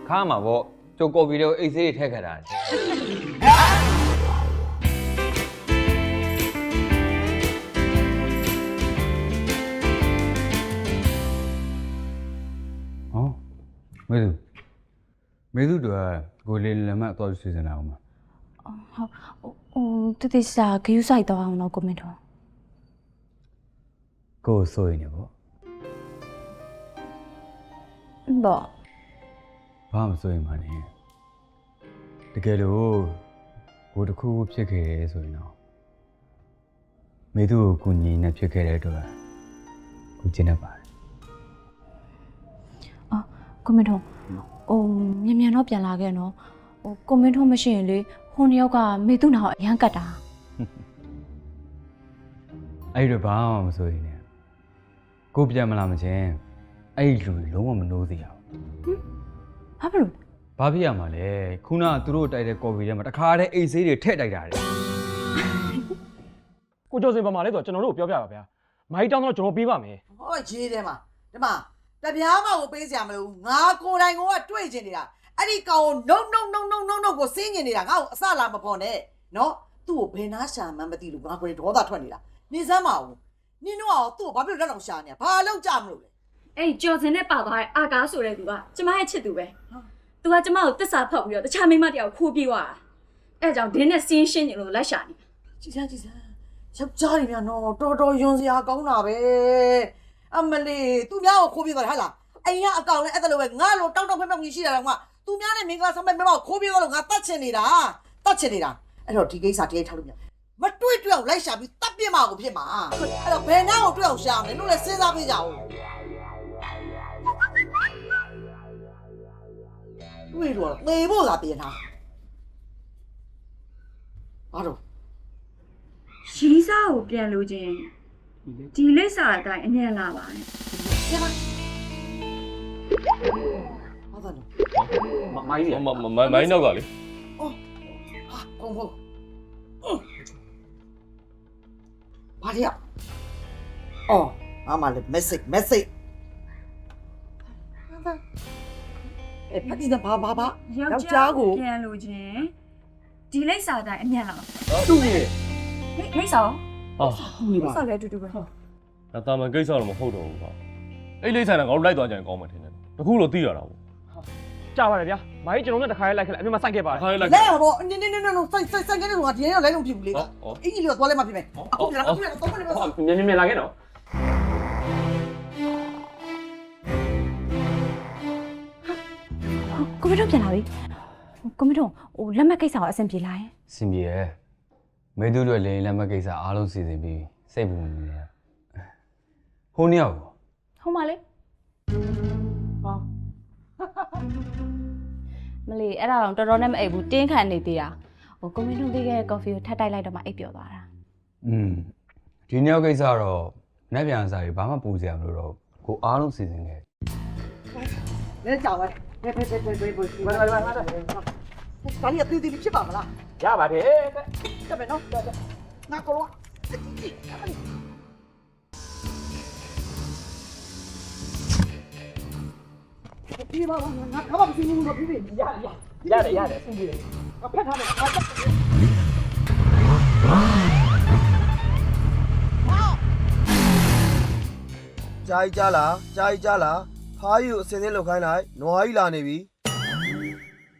ခါမှာပေါ့ကျုပ်ကော်ဖီတွေကိုအိတ်ဆေးတွေထည့်ခဲ့တာမေသူတို့ကိုလေးလက်မှတ်တော့စီစဉ်အောင်ပါဟုတ်တတိစာဂယူးဆိုင်တော့အောင်တော့ကိုမင်းတို့ကိုဆိုရင်ပေါ့ဘာမှဆိုရင်မနေတကယ်လို့ကိုတခုခုဖြစ်ခဲ့တယ်ဆိုရင်တော့မေသူကိုကူညီနေဖြစ်ခဲ့တဲ့အတွက်ကိုကျင်းနေပါတယ်ကိုမင်းတို့မြန်တော့ပြန်လာခဲ့နော်ကိုမင်းတို့မရှိရင်လေဟိုနှစ်ယောက်ကမေသူ့နာကိုအရန်ကတ်တာအဲ့ဒီတော့ဘာမှမဆိုရင်လည်းကိုပြန်မလာမချင်းအဲ့ဒီလူလုံးဝမနှိုးသေးရဘူးဘာဖြစ်ရမှာလဲခုနကသူတို့တိုက်တဲ့ကော်ဖီထဲမှာတခါတည်းအိတ်ဆေးတွေထည့်တိုက်တာလေကိုကျော်စင်ပါမှာလဲဆိုတော့ကျွန်တော်တို့ပြောပြပါဗျာမိုင်းတောင်းတော့ကျွန်တော်ပေးပါမယ်ဟောရေးတယ်မှာဒီမှာတပြားမှကိုပေးစရာမလိုဘူးငါကိုယ်တိုင်ကတွေ့ကျင်နေတာအဲ့ဒီကောင်ကိုနှုတ်ကိုစင်းကျင်နေတာငါ့ကိုအစလာမပေါ်နဲ့နော်သူ့ကိုဘယ်နာရှာမှန်းမသိလို့ငါကိုယ်ဒေါသထွက်နေတာနေစမ်းပါဦးနင်တို့ကသူ့ကိုဘာဖြစ်လို့လက်အောင်ရှာနေဘာလောက်ကြမလို့လဲအဲ့ကျော်စင်နဲ့ပါသွားတဲ့အာကားဆိုတဲ့သူကကျမရဲ့ချစ်သူပဲသူကကျမကိုတစ္ဆာဖောက်ပြီးတော့တခြားမိန်းမတယောက်ခိုးပြေးသွားတာအဲ့ကြောင့်ဒင်းနဲ့စင်းရှင်းနေလို့လိုက်ရှာနေတာကြည်စမ်းယောက်ျားတွေများနော်တော်တော်ယွန်စရာကောင်းတာပဲအမလေးသူများကိုခိုးပြေးသွားတယ်ဟာလားအိမ်ကအကောင်နဲ့အဲ့ဒါလိုပဲငါလိုတောက်ဖက်ကြီးရှိတာတော့ငါသူများနဲ့မင်္ဂလာဆောင်မဲ့မမောခိုးပြေးသွားလို့ငါတတ်ချင်နေတာအဲ့တော့ဒီကိစ္စတရားထားလို့မတွေ့အောင်လိုက်ရှာပြီးတပ်ပြစ်မှာကိုဖြစ်မှာအဲ့တော့ဘယ်နာကိုတွေ့အောင်ရှာမလဲလို့လည်းစဉ်းစားပေးကြအောင်တွေ့တော့သေဖို့လာပြင်ထားဘာလို့ရီးစားကိုပြန်လို့ချင်းဒီလိပ်စာအတိုင်းအမြန်လာပါတယ်ပြန်ပါမိုင်းနောက်ကလေအော်ဟာကုန်ဖို့ဘာလဲအော်မမလေး message ဖတ်ပြီးတော့ဘာယောက်ျားကိုပြန်လို့ချင်းဒီလိပ်စာအတိုင်းအမြန်လာတူနေလိပ်စာဆောက်လဲတူတူပဲဒါတာမန်ကိစ္စတော့မဟုတ်တော့ဘူးကွာအဲ့လိပ်စာကငါတို့လိုက်သွားကြရင်ကောင်းမှထင်တယ်တခုတော့သိရတာပေါ့ ကြာပါတယ်ဗျာမိုင်းကျွန်တော်နဲ့တခါလေးလိုက်ခဲ့လိုက်အပြင်မှာစိုက်ခဲ့ပါတယ် လဲဟောနင်းဆိုင်ကနေတော့ဒီနေ့တော့လဲလုံးပြဘူးလေအင်ကြီးလေးတော့သွားလဲမှပြမယ်အခုပြန်လာတော့မနေပါဘူး မြင်လာခဲ့နော်ကိုမင်းတို့ပြန်လာပြီကိုမင်းတို့ဟိုလက်မှတ်ကိစ္စကိုအဆင်ပြေလား စင်ပြေရဲ့မင်းတို့တွေလည်းလက်မှတ်ကိစ္စအားလုံးစီစဉ်ပြီးစိတ်ပူနေတယ်ဟိုနှစ်ယောက် ဟုတ်ပါလေမလီအဲ့ဒါတော့တော်တော်နဲ့မအိပ်ဘူးတင်းခံနေသေးတာဟိုကိုမင်းတို့ပေးခဲ့တဲ့ကော်ဖီကိုထပ်တိုက်လိုက်တော့မှအိပ်ပျော်သွားတာဒီနှစ်ယောက်ကိစ္စတော့လက်ပြန်စားပြီးဘာမှပူစရာမလိုတော့ကိုအားလုံးစီစဉ်ခဲ့ လဲကြောက်ပဲဖေးဘာလို့အသေးသေးဖြစ်ပါမလား ရပါတယ် တက်မယ်နော်ငါကောလောပြေးပါငါဘာမှမသိဘူးတော့ပြေးရတယ်အဆင်ပြေတယ် ဖက်ထားတယ်ကြားလားဖားကြီးကိုအစင်းစင်းလောက်ခိုင်းလိုက်နွားကြီးလာနေပြီ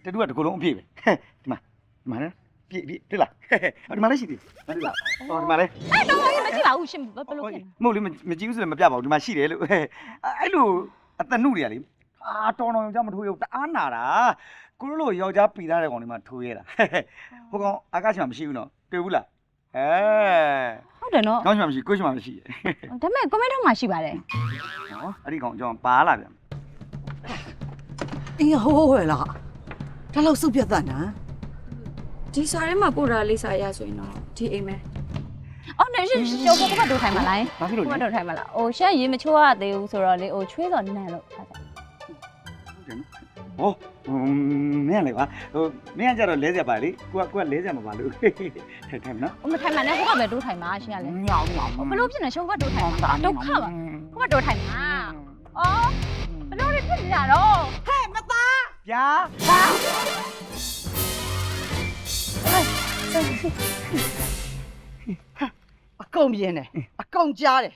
တတူကတကူလုံးအပြည့်ပဲဒီမှာနော်ပြည့်တွေ့လားဒီမှာလည်းရှိသေးတယ်တွေ့လားဒီမှာလည်း အဲ့တော့မကြည့်ပါဘူးရှင်ဘယ်လိုဖြစ်လဲ မဟုတ်လေမကြည့်ဘူးဆိုလည်းမပြပါဘူးဒီမှာရှိတယ်လို့အဲ့လိုအတနုတွေကလေတော်တော်ကြောင့်မထိုးရဘူးတအားနာတာကိုလိုယောက်ျားပီသားတဲ့ကောင်တွေမှာထိုးရတာဟိုကောင်အာကားချင်မရှိဘူးနော်တွေ့ဘူးလားဟုတ်တယ်နော် ကောင်းချင်မရှိကိုချင်မရှိ ဒါပေမဲ့ကွန်မန့်ထုတ်မှရှိပါတယ် နော်အဲ့ဒီကောင်ကြောင့်ပါလာပြန် အင်းဟိုးဟဲ့လားဒါလောက်စုပ်ပြတ်တာနာ ဒီစာထဲမှာပို့တာလေးစာရဆိုရင်တော့ဒီအိမ်မဲအော်နေရှင်ကိုကတို့ထိုင်မလားဘာဖြစ်လို့လဲတို့ထိုင်မလားဟိုရှက်ရေမချိုးရသေးဘူးဆိုတော့လေဟိုချွေးတော်နန်းလို့ဟုတ်တယ်နော်မင်းလေကွာဟိုမင်းကကြတော့လဲစရာပါလေကိုကလဲစရာမပါလို့ထိုင်မနော် မထိုင်မှလည်းဟိုကပဲတို့ထိုင်မှာရှင်ကလည်းညောင်းဘလို့ဖြစ်နေရှုံးကတို့ထိုင်မှာဒုက္ခပါဟိုကတို့ထိုင်မှာအော်ဘလို့တွေဖြစ်နေကြတော့ဟဲ့မသား ဗျာအကုန်ပြင်းတယ်အကုန်ကြားတယ်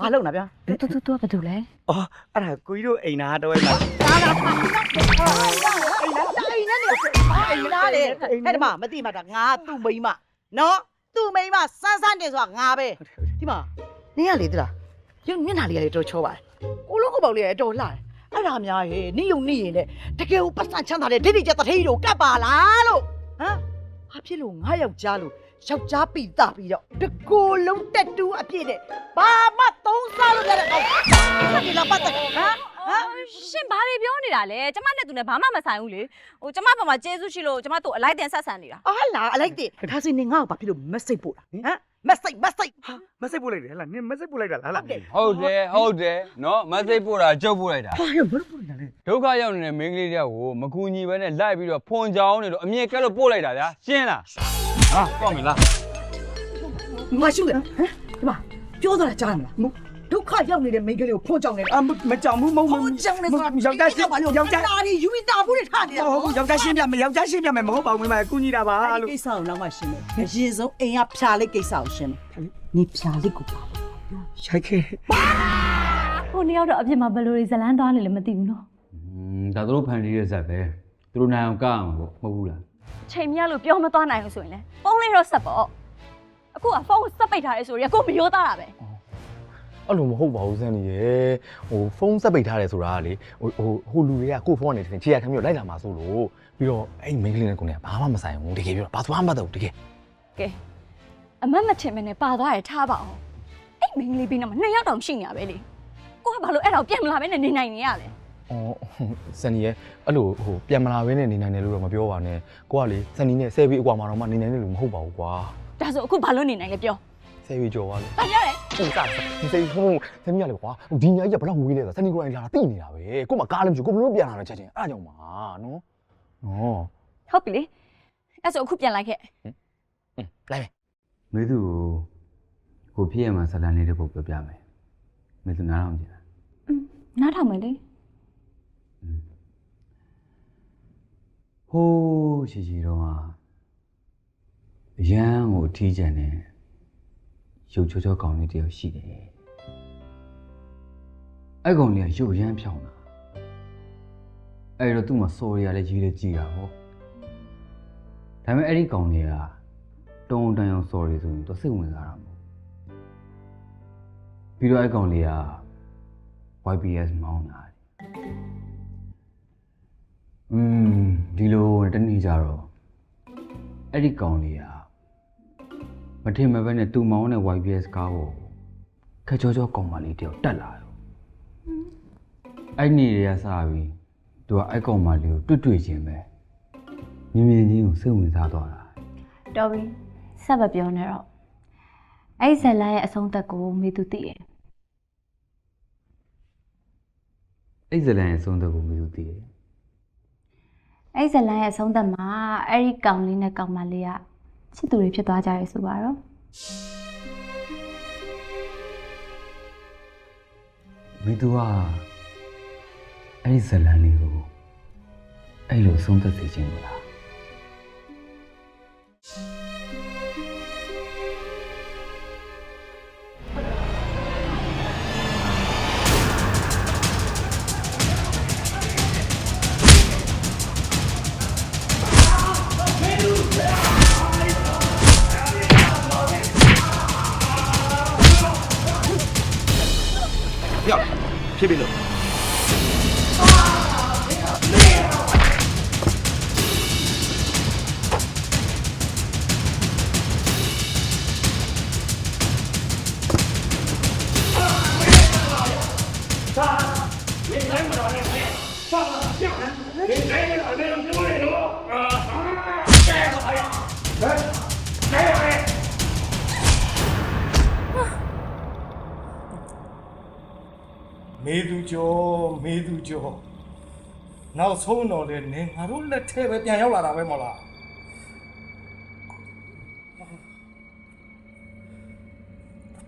ဘာလုပ်နေဗျာ တူကဘာတူလဲ အော်အဲ့ဒါကိုကြီးတို့အိမ်နာတော့မှာ အိမ်လားလေအဲ့ဒီမှာမသိမှတာငါသူ့မိန်းမနော်သူ့မိန်းမစမ်းတယ်ဆိုတာငါပဲဒီမှာနင်းရလေသလားရုပ်မျက်နှာလေးကလေတော်ချောပါတယ်ကိုလုံးကိုပေါက်လေးကတော်လှတယ်အဲ့ဒါများဟေးနိယုံနိရင်နဲ့တကယ်ကိုပတ်စံချမ်းသာတဲ့ဒိဋ္ဌိကျတထေးတို့ကပ်ပါလားလို့ဟမ်ဘာဖြစ်လို့ငါယောက်ျားလို့ယောက်ျားပီတာပြီးတော့တကိုယ်လုံးတက်တူးအပြည့်နဲ့ဘာမှသုံးစားလို့ရတဲ့ကောင်ဒီလာပတ်တယ်ဟမ်ရှင်ဘာတွေပြောနေတာလဲကျမနဲ့သူနဲ့ဘာမှမဆိုင်ဘူးလေဟိုကျမဘာမှကျေးဇူးရှိလို့ကျမတို့အလိုက်တင်ဆက်ဆံနေတာ ဟာလာအလိုက်တင်ဒါဆိုနေငါ့ကိုဘာဖြစ်လို့မက်ဆေ့ပို့လားဟမ်မက်ဆေ့ပို့လိုက်တယ်ဟဲ့လားနင်မက်ဆေ့ပို့လိုက်တာလားဟုတ်တယ်နော်မသိပို့တာကြုတ်ပို့လိုက်တာဟာရဘယ်လိုပို့လိုက်တာလဲဒုက္ခရောက်နေတဲ့မိန်းကလေးတယောက်ကိုမကူညီဘဲနဲ့လိုက်ပြီးတော့ဖွန်ချောင်းနေလို့အမြင်ကက်လို့ပို့လိုက်တာဗျာရှင်းလားဟာကောင်းပြီလား ငါရှုတယ်ဟမ်ဒီမှာပြောတော့ကြားမလားဒုက္ခရောက်နေတဲ့မိန်းကလေးကိုဖွန်ကြောင်နေတယ်မကြောင်ဘူးမဟုတ်ဘူး ဖွန်ကြောင်နေဆိုတာယောက်ျားရှင်းတာဒီယူတာဘူးတွေထားနေတာ ဟုတ်ယောက်ျားရှင်းပြမယ်မဟုတ်ပါဘူးမိမကူညီတာပါလို့ ကိစ္စကိုနောက်မှရှင်းမယ်အရင်ဆုံးအိမ်ကဖြာလေးကိစ္စကိုရှင်းမယ်နေဖြာလေးကိုပါရိုက်ခဲ့ဟိုနှစ်ယောက်တော့အပြင်မှာဘယ်လိုတွေဇလန်းသွားနေလဲမသိဘူးနော်ဒါတို့ဖန်တီးရဇက်ပဲသူတို့နိုင်အောင်ကအောင်ပေါ့မဟုတ်ဘူးလားချိန်မရလို့ပြောမသွားနိုင်ဘူးဆိုရင်လေဖုန်းလေးတော့ဆက်ပေါ့အခုကဖုန်းကိုဆက်ပိတ်ထားရဲဆိုရင်ကိုမရိုးသားတာပဲအဲ့လိုမဟုတ်ပါဘူးစန်းနေရေဟိုဖုန်းဆက်ပိတ်ထားတယ်ဆိုတာကလေဟိုလူတွေကကို့ဖုန်းကနေတင်ချေရခံပြီးတော့လိုက်လာမှာဆိုလို့ပြီးတော့အဲ့မိန်းကလေးနဲ့ကိုနေဘာမှမဆိုင်ဘူးတကယ်ပြောဘာသွားမှမတော့တကယ်ကဲအမတ်မထင်မနဲ့ပါသွားရထားပါအောင်အဲ့မိန်းကလေးပြီးတော့2ယောက်တောင်ရှိနေရပဲလေကိုကဘာလို့အဲ့တော့ပြန်မလာပဲနဲ့နေနိုင်နေရလဲအော်စန်နီရဲ့အဲ့လိုဟိုပြန်မလာဘဲနဲ့နေနိုင်တယ်လို့တော့မပြောပါနဲ့ကိုကလေစန်နီနဲ့ဆယ်ပြီးအကွာမှာတော့မှနေနိုင်တယ်လို့မဟုတ်ပါဘူးကွာဒါဆိုအခုဘာလို့နေနိုင်လဲပြောဆယ်ပြီးကြော်သွားလို့ဘာပြောလဲဟုတ်ကဲ့ဒီဆယ်ပြီးဟိုစန်နီကလေကွာဒီညာကြီးကဘလောက်ငွေလဲဆိုစန်နီကိုယ်တိုင်လာတာသိနေတာပဲကို့မှာကားလည်းမရှိကိုဘယ်လိုပြန်လာလဲချက်ချင်းအဲ့ဒါကြောင့်ပါနော်ဟုတ်ပြီလေအဲ့ဆိုအခုပြန်လိုက်ခဲ့လိုက်မယ်မေသူကိုဖြစ်ရမှာဇလန်လေးတစ်ပုဒ်ပြောပြမယ်မေသူနားထောင်ကြလားနားထောင်မယ်လေဟိုးရှိတော့အရန်ကိုအထီးကျန်တယ်ရုပ်ချောချောကောင်လေးတယောက်ရှိတယ်အဲ့ကောင်လေးကရုပ်ရမ်းဖြောင်းတာ အဲ့တော့သူ့မှာ sorry ရလဲကြီးလဲကြီးတာဟောဒါပေမဲ့အဲ့ဒီကောင်တွေကတုံတန်အောင် sorry ဆိုရင်သူစိတ်ဝင်စားတာမဟုတ်ပြီးတော့အဲ့ကောင်လေးက YBS မောင်းတာဒီလိုတနေ့ကြတော့အဲ့ဒီကောင်လေးကမထင်မဲ့ပဲနဲ့သူ့မောင်းတဲ့ YBS ကားကိုခက်ချောချောကောင်မလေးတယောက်တက်လာရောအဲ့နေ့တွေကစပြီးသူကအဲ့ကောင်မလေးကိုတွေ့ချင်းပဲမြင်မြင်ချင်းကိုစိတ်ဝင်စားသွားတာ တော်ပြီဆက်မပြောနဲ့တော့အဲ့ဇလန်ရဲ့အဆုံးသက်ကိုမေသူသိရဲ့ အဲ့ဇလန်ရဲ့အဆုံးသက်ကိုမေသူသိရဲ့ အဲ့ဇလန်ရဲ့အဆုံးသက်မှာအဲ့ဒီကောင်လေးနဲ့ကောင်မလေးကချစ်သူတွေဖြစ်သွားကြရဲဆိုပါတော့မေသူကအဲ့ဒီဇလန်လေးကိုအဲ့လိုဆုံးသက်စေချင်လို့လား ဖြစ်ပြီလို့ မေသူကျော်နောက်ဆုံးတော့လေနင်ငါတို့လက်ထဲပဲပြန်ရောက်လာတာပဲမဟုတ်လား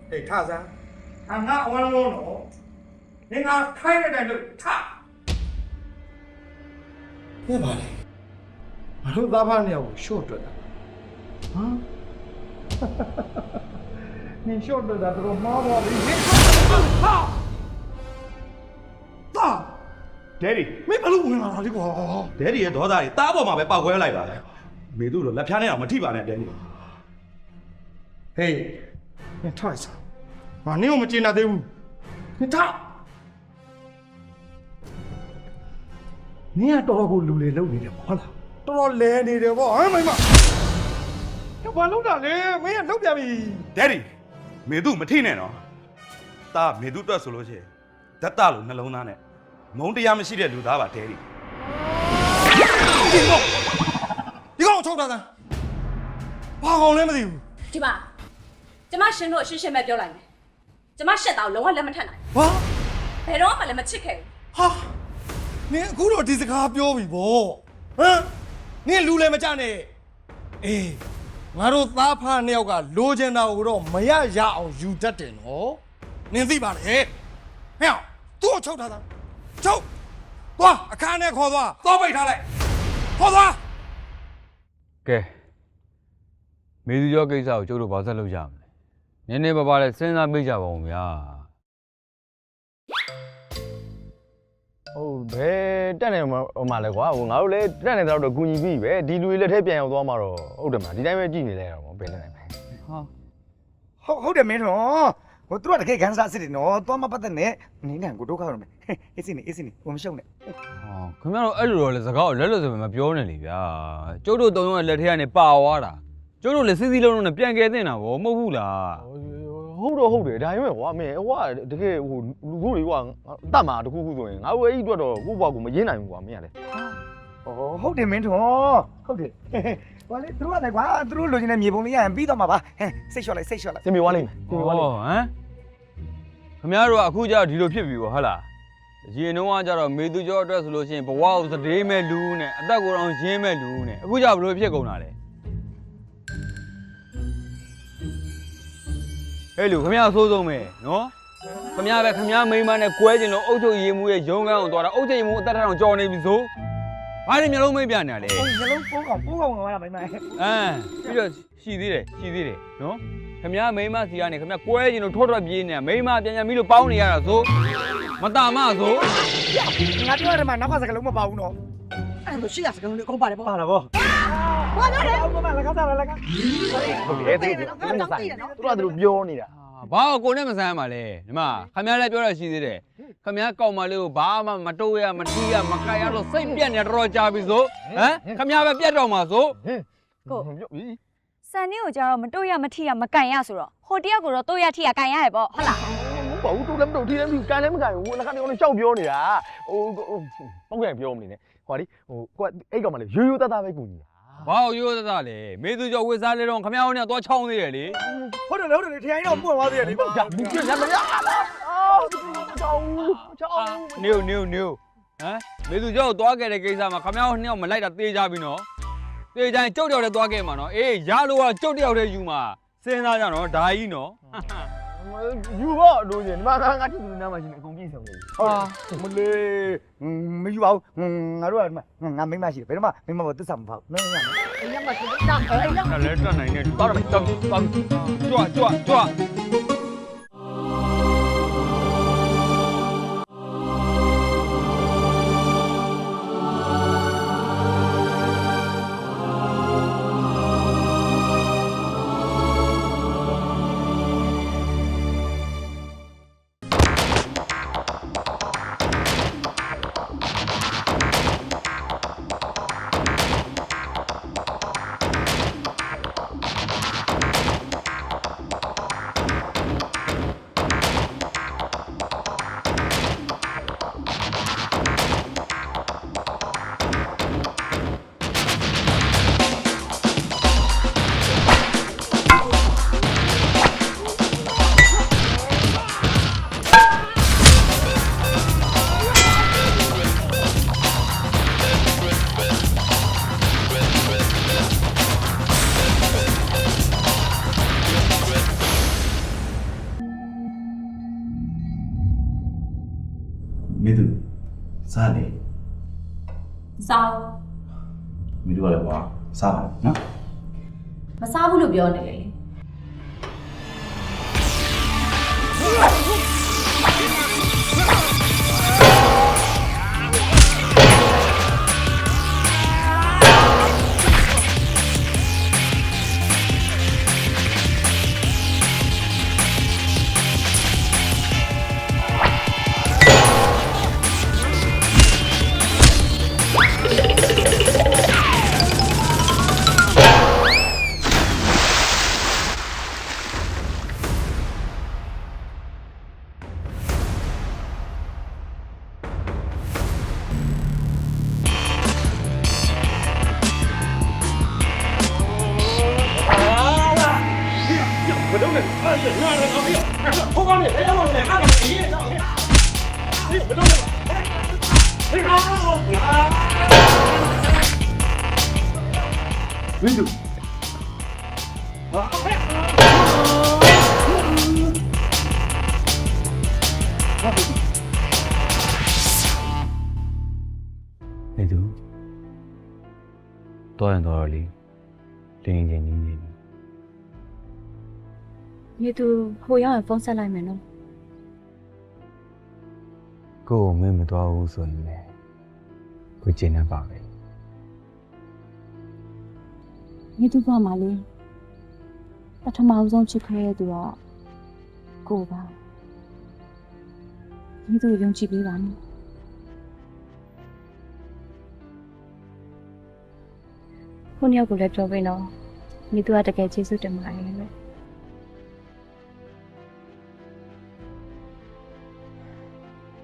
ဟေးထစမ်းငါအဝမ်းလုံးတော့နင်ငါခိုင်းတဲ့လို့ထပြပါလေငါတို့သားဖားနေရာကိုရှော့တွက်တာဟမ်နင်ရှော့တွက်တာတော့မှားပါလိမ့်မယ်ဟာဒဲဒီမင်းဘလို့ဝင်လာတာလေကွာဒဲဒီရဲ့ဒေါသတွေတားပေါ်မှာပဲပောက်ခွဲလိုက်ပါလေမေသူတို့လက်ဖြားနဲ့အောင်မထိပါနဲ့ဒဲဒီဟေးမင်းထိုက်စားငါနင်းကိုမကျေနပ်သေးဘူးမင်းထားနင်းကတော်တော်ကိုလူလေလုံနေတယ်ဟုတ်လားတော်တော်လဲနေတယ်ဗောဟမ်မိမဘာလုံးတာလဲမင်းကလုံပြန်ပြီဒဲဒီမေသူမထိနဲ့နော်တာမေသူတွက်ဆိုလို့ရှိရင်ဓာတ်တလို့နှလုံးသားနဲ့မုန်းတရားမရှိတဲ့လူသားပါဒဲဒီဒီကောင်ထုတ်တာသားဘာကောင်လဲမသိဘူး ဒီမှာကျမရှင်တို့အရှင်းရှင်းပဲပြောလိုက်မယ်ကျမရှက်တာကိုလုံးဝလက်မထက်နိုင် ဘာ ဘယ်တော့မှလည်းမချစ်ခဲ့ဘူး ဟာနင်အခုတော့ဒီစကားပြောပြီဗောဟမ်နင်လူလည်းမကြနဲ့အေးငါတို့သားဖားနှစ်ယောက်ကလိုချင်တာကိုတော့မရရအောင်ယူတတ်တယ်နော်နင်သိပါလေဟဲ့သူ့ကိုချုပ်ထားတာချုပ်သွားအခါနဲ့ခေါ်သွားပိတ်ထားလိုက်ခေါ်သွား ကဲမေသူကျော်ကိစ္စကိုကျုပ်တို့ဘာဆက်လုပ်ကြမလဲနည်းနည်းပါးပါးလဲစဉ်းစားမိကြပါဦးဗျာဟုတ်ဘယ်တက်နေမှာလဲကွာဟိုငါတို့လည်းတက်နေတော့ကူညီပြီပဲဒီလူတွေလက်ထဲပြန်ရောက်သွားမှာတော့ဟုတ်တယ်မလားဒီတိုင်းပဲကြည့်နေလဲတော့ဘယ်နဲ့နိုင်လဲဟာဟုတ်တယ်မင်းတော့ဟိုသူကတကယ်ကန်စားစစ်တယ်နော်သွားမပတ်သက်နဲ့နင်းကန်ကိုဒုက္ခရောက်မယ်အေးစင်းနေဟိုမရှုံနဲ့ခင်ဗျားတို့အဲ့လိုတော့လေစကားကိုလက်လွတ်စပယ်မပြောနဲ့လေဗျာကျုပ်တို့သုံးယောက်လက်ထဲကနေပါသွားတာကျုပ်တို့လည်းစီးလုံးနဲ့ပြန်ကဲတင်တာဗောမဟုတ်ဘူးလားဟုတ်တယ်ဒါပေမဲ့ကွာမင်းဟိုကတကယ်ဟိုလူကိုတွေကွာတတ်မှာတခုခုဆိုရင်ငါတို့အဲ့ဒီအတွက်တော့ကိုယ့်ဘဝကိုမရင်းနိုင်ဘူးကွာမင်းကလေဟုတ်တယ်မင်းတော်ဟုတ်တယ်ဟိုလေသူတို့ကလည်းကွာသူတို့လိုချင်တဲ့မြေပုံလေးရရင်ပြီးတော့မှာပါဟဲ့စိတ်လျှော့လိုက်စင်ပြေသွားလိမ့်မယ်ဟမ်ခင်ဗျားတို့ကအခုကျတော့ဒီလိုဖြစ်ပြီဗောဟုတ်လားရင်တုံးကကျတော့မေသူကျော်အတွက်ဆိုလို့ရှိရင်ဘဝကိုသတိမဲ့လူနဲ့အသက်ကိုယ်တော်ရင်းမဲ့လူနဲ့အခုကျဘယ်လိုဖြစ်ကုန်တာလဲဟဲ့လူခင်ဗျားအဆိုးဆုံးပဲနော်ခင်ဗျားမိန်းမနဲ့ကွဲကျင်လို့အုတ်ချုပ်ရည်မှုရဲ့ရုံးကန်းအောင်သွားတာအုတ်ချုပ်ရည်မှုအသက်ထထောင်ကြော်နေပြီဆိုဘာလို့မျိုးလုံးမိတ်ပြနေရလဲမျိုးလုံးပိုးကောင်သွားတာမိန်းမပြီးတော့ရှိသေးတယ်နော်ခင်ဗျားမိန်းမစီကနေခင်ဗျားကွဲကျင်လို့ထွက်ပြေးနေတာမိန်းမပြန်ပြီးလို့ပေါင်းနေရတာဆို မတာမဆို ငါပြောရတယ်မှာနောက်ကစကလုံးမပါဘူးနော် အဲ့လိုရှိရစကလုံးလေးအကုန်ပါတယ်ပေါ့ ပါလားဗော ဘာပြောလဲ အောက်ကမှလကားစားလကား ဟုတ်တယ်သိတယ်သူတို့ပြောနေတာ ဘာကိုနဲ့မဆန်းပါလဲဒီမှာခမရလည်းပြောရရှိသေးတယ်ခမရကောက်မလေးကိုဘာမှမတိုးရမတီးရမကိုက်ရလို့စိတ်ပြက်နေတော့ကြာပြီဆိုဟမ်ခမရပဲပြက်တော့မှာဆို ကိုစံနေကိုကြတော့မတို့ရမထီရမကန်ရဆိုတော့ဟိုတယောက်ကိုတော့တို့ရထီရကန်ရရပေါ့ဟုတ်လား မဟုတ်ဘူးတူလည်းမတူထီးလည်းမတူကန်လည်းမကန်ဘူးလက်ကတည်းကရှောက်ပြောနေတာဟိုပေါ့ပြန်ပြောမနေနဲ့ဟိုဒီဟိုကိုကအဲ့ကောင်မလေးရိုးရိုးသားသားပဲကူညီတာ ဘာရိုးရိုးသားသားလဲမေသူကျော်ဝစ်စားလေးတော့ခမရဟိုနဲ့တော့ချောင်းသေးတယ်လေ ဟုတ်တယ်လေထိုင်တော့ပွင့်သွားသေးတယ်ဒီမှာ ဘူးပြရမရချောင်းနေနေဟမ်မေသူကျော်သွားခဲ့တဲ့ကိစ္စမှာခမရဟိုနှစ်ယောက်မလိုက်တာတေးကြပြီနော်တေးကြရင်ကျုပ်တယောက်တည်းသွားခဲ့မှာနော်အေးရလို့ကကျုပ်တယောက်တည်းယူမှာစဉ်းစားကြနော်ဒါကြီးနော် ယူဖို့လို့ရှင်ဒီမှာငါကြည့်သူနားမှာရှင်အကုန်ပြည့်စုံနေပြီဟာမလေးမယူပါဘူးငါတို့ကဒီမှာငါမိမရှိတယ်ဘယ်တော့မှမိမမသစ္စာမဖောက်နော်ငါ အိမ်မှာတာအိမ်မှာ လည်းတက်နိုင်နေတော့ကြွကြွမေသူစားလေ စား မေသူကလည်းကွာစားပါနော် မစားဘူးလို့ပြောနေလေ 不动了，哎呀，那个哎呀，后方的，哎呀，我来看看你，哎，不动了，哎，ဝင်းသူမေသူတော့ရင်တော့လေလင်းချင်းကြီးနေပြီ မြေသူဟိုရောက်ရင်ဖုန်းဆက်လိုက်မယ်နော် ကိုယ်မင်းမတော်ဘူးဆိုရင်လည်းကိုကျင်းနေပါပဲ မြေသူကမှလေပထမဆုံးချစ်ခဲ့တဲ့သူကကိုပါမြေသူယုံကြည်ပေးပါနော်ခုနှစ်ယောက်ကိုလည်းပြောပေးနော်မြေသူကတကယ်ကျေးဇူးတင်ပါတယ်လို့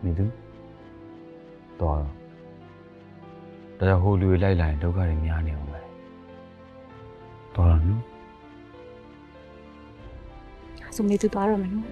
မေသူတော့ဒါဟိုလူတွေလိုက်လာရင်ဒုက္ခတွေများနေအောင်ပဲတော်တော့နော် ဆိုမြေသူသွားရမယ်နော်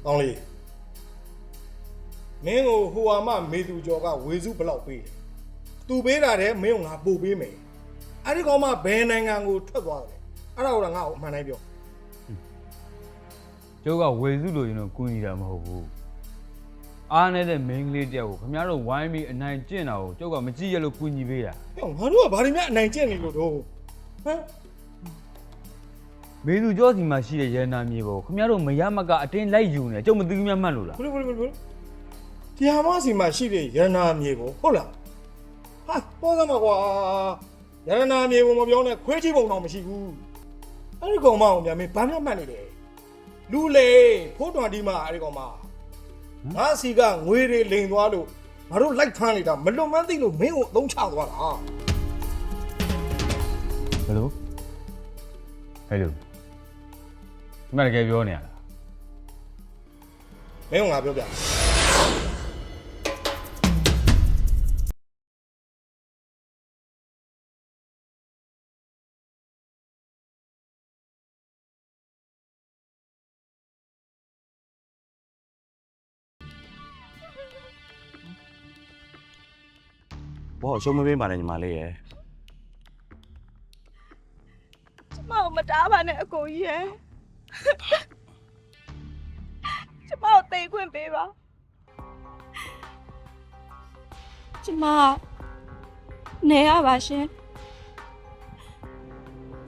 ကောင်းလေးမင်းကိုဟိုဟာမမေသူကျော်ကဝေစုဘလောက်ပေးတယ်သူပေးတာတဲ့မင်းကိုငါပို့ပေးမယ်အဲ့ဒီကောင်မဘယ်နိုင်ငံကိုထွက်သွားတယ်အဲ့ဒါကိုတော့ငါ့ကိုအမှန်တိုင်းပြော ကျုပ်ကဝေစုလို့ရင်တော့ကူညီတာမဟုတ်ဘူးအားနေတဲ့မိန်းကလေးတယောက်ကိုခင်ဗျားတို့ဝိုင်းပြီးအနိုင်ကျင့်တာကိုကျုပ်ကမကြည့်ရလို့ကူညီပေးတာ ငါတို့ကဘာတွေများအနိုင်ကျင့်နေလို့တော့ဟမ် မေသူကျောစီမှာရှိတဲ့ရန်နာမြေပေါ်ခင်ဗျားတို့မရမကအတင်းလိုက်ယူနေကျုပ်မသိဘူးများမှတ်လို့လား ဘယ်ဒီဟာမစီမှာရှိတဲ့ရန်နာမြေကိုဟုတ်လားဟာပေါ်သမှာကွာရန်နာမြေကိုမပြောနဲ့ခွေးချပုံတော့မရှိဘူးအဲ့ဒီကောင်မအောင်များမင်းဘာမှမှတ်နေတယ်လူလေဖိုးတော်ဒီမှာအဲ့ဒီကောင်မငါစီကငွေတွေလိန်သွားလို့ငါတို့လိုက်ဖမ်းနေတာမလွတ်မန်းသိလို့မင်းကိုအသုံးချသွားတာ ဘယ်လိုဟဲ့လို့ဒီမှာတကယ်ပြောနေရလား မင်းကငါပြောပြဘောရှုံးမပေးပါနဲ့ညီမလေးရယ် ကျမကိုမတားပါနဲ့အကိုကြီးရယ်ကျမကိုသိခွင့်ပေးပါကျမနေရပါရှင်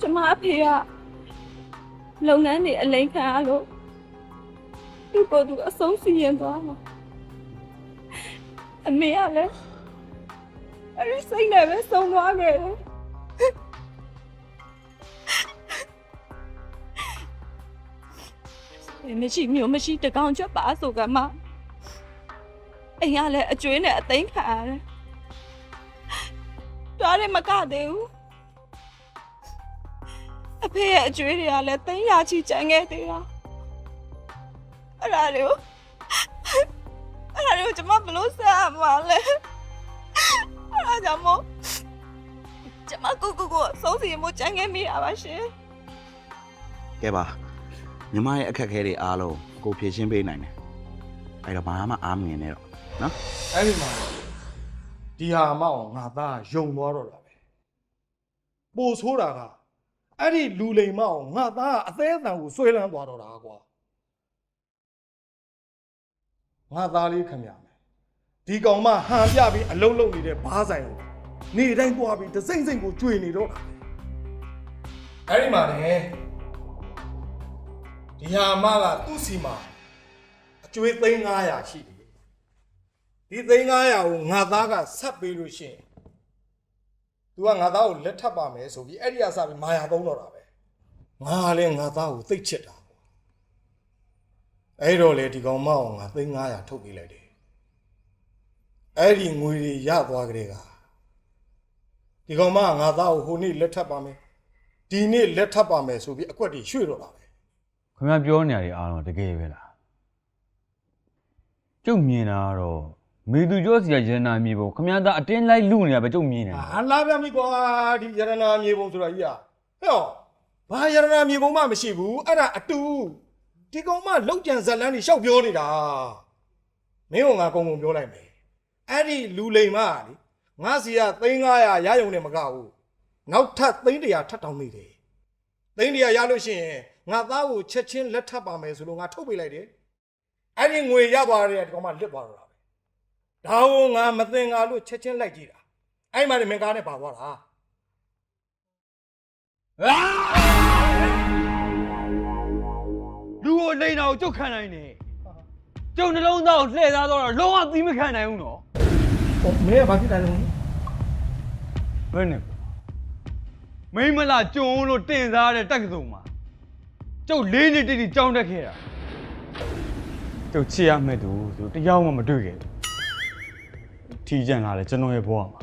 ကျမအဖေကလုပ်ငန်းတွေအလိမ်ခံရလို့သူ့ကိုယ်သူအဆုံးစီရင်သွားမှာအမေကလည်းအဲ့ဒီစိတ်နဲ့ပဲဆုံးသွားခဲ့တယ်မရှိမျိုးမရှိတကောင်ချက်ပါဆိုကမှအိမ်ကလည်းအကျွေးနဲ့အသိမ်းခံရတယ်တွားတယ်မကသေးဘူးအဖေရဲ့အကျွေးတွေကလည်းသိမ်းရချီကျန်ခဲ့သေးတာအဲ့ဒါတွေကိုကျမဘလို့ဆက်ရမှာလဲအဲ့ဒါကြောင့်မို့ကျမကိုဆုံးစီမို့ကျန်ခဲ့မိတာပါရှင် ကဲပါညီမရဲ့အခက်အခဲတွေအားလုံးကိုဖြေရှင်းပေးနိုင်တယ်အဲ့တော့ဘာမှအားမငင်နဲ့တော့နော် အဲ့ဒီမှာဒီဟာမအောင်ငါသားယုံသွားတော့တာပဲပို့ဆိုးတာကအဲ့ဒီလူလိမ်မအောင်ငါသားအသေးအတန်ကိုဆွဲလန်းသွားတော့တာကွာငါသားလေးခင်ဗျာမယ်ဒီကောင်မဟန်ပြပြီးအလုံးလုံးနေတဲ့ဘားဆိုင်ကိုနေတိုင်းသွားပြီးတစိမ့်စိမ့်ကိုကျွေနေတော့တာအဲ့ဒီမှာလေဒီဟာမကသူ့စီမှာအကျွေး3,500ရှိတယ်ဒီ3,500ကိုငါသားကဆက်ပေးလို့ရှိရင် तू ကငါသားကိုလက်ထပ်ပါမယ်ဆိုပြီးအဲ့ဒီအစားပြီးမာယာသုံးတော့တာပဲငါလည်းငါသားကိုသိတ်ချစ်တာအဲ့တော့လေဒီကောင်မအောင်ငါ3,500ထုတ်ပေးလိုက်တယ်အဲ့ဒီငွေတွေရသွားကြတဲ့ကဒီကောင်မကငါသားကိုဟိုနေ့လက်ထပ်ပါမယ်ဒီနေ့လက်ထပ်ပါမယ်ဆိုပြီးအကွက်တွေရွှေ့တော့တာပဲ ခင်ဗျားပြောနေရတယ်အားလုံးတကယ်ပဲလားကျုပ်မြင်တာကတော့မေသူကျောစီကရန်နာမြေပေါ်ခင်ဗျားသားအတင်းလိုက်လူနေတာပဲကျုပ်မြင်နေတာ ဟာလာပြမိကွာဒီရတနာမြေပုံဆိုတာကြီးอ่ะဟဲ့ဘာရတနာမြေပုံမှမရှိဘူးအဲ့ဒါအတူဒီကောင်မလောက်ကြံဇက်လန်းကြီးရှောက်ပြောနေတာမင်းကငါကုံပြောလိုက်မယ်အဲ့ဒီလူလိမ်မလေငါစီက3,500ရယုံနဲ့မကဘူးနောက်ထပ်300ထပ်တောင်းမိတယ်300ရလို့ရှိရင်ငါသားကိုချက်ချင်းလက်ထပ်ပါမယ်ဆိုလို့ငါထုတ်ပေးလိုက်တယ်အဲ့ဒီငွေရသွားတဲ့ဒီကောင်မလစ်သွားတော့တာပဲဒါကိုငါမသိငါလို့ချက်ချင်းလိုက်ကြည့်တာအဲ့မှာမင်းကားနဲ့ပါသွားတာ လူကိုလိန်တာကိုကျုပ်ခံနိုင်တယ်ကျုပ်နှလုံးသားကိုလှည့်သားတော့လုံးဝသီးမခံနိုင်ဘူးနော် မင်းကဘာဖြစ်တယ်လဲ ဘယ်နဲ့မိမလာကျုံလို့တင်စားတဲ့တက်ကစုံမှာကျုပ်၄နှစ်တိတိကြောင်းတက်ခဲ့တာကျုပ်ချစ်ရမဲ့သူဆိုတရားမှမတွေ့ခဲ့ဘူးထီးကျန်လာတယ်ကျွန်တော်ရဲ့ဘဝမှာ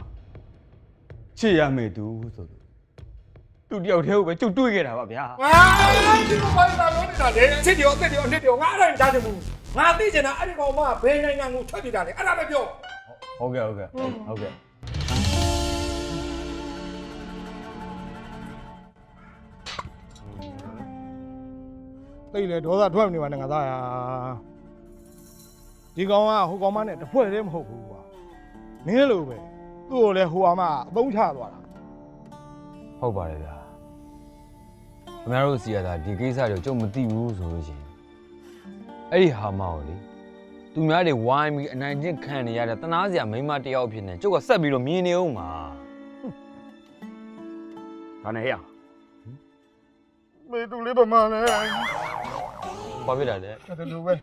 ချစ်ရမဲ့သူဆိုသူတယောက်တည်းကိုပဲကျုပ်တွေ့ခဲ့တာပါဗျာ ဒီကောင်ဘာသာလို့နေတာလေချစ်တယ်အသက်တယ်အနှစ်တယ်ငါအဲ့ဒါကြားချင်ဘူးငါသိချင်တာအဲ့ဒီကောင်မဘယ်နိုင်ငံကိုထွက်နေတာလဲအဲ့ဒါပဲပြော ဟုတ်ကဲ့ဟုတ်ကဲ့ဟုတ်ကဲ့ သိလေဒေါသထွက်နေပါနဲ့ငါသားရာ ဒီကောင်ကဟိုကောင်မနဲ့တစ်ဖွဲ့တည်းမဟုတ်ဘူးကွာမင်းလိုပဲသူ့ကိုလည်းဟိုကောင်မအသုံးချသွားတာ ဟုတ်ပါတယ်ဗျာခင်ဗျားတို့စီရတာဒီကိစ္စတွေကျုပ်မသိဘူးဆိုလို့ရှိရင်အဲ့ဒီဟာမောက်လေသူများတွေဝိုင်းပြီးအနိုင်ကျင့်ခံနေရတဲ့တနာစရာမိန်းမတစ်ယောက်ဖြစ်နေကျုပ်ကဆက်ပြီးတော့မြင်နေအောင်ပါဒါနဲ့ဟဲ့မေတူလေးပမာလဲ ဘာဖြစ်တာလဲ အဲ့လိုပဲ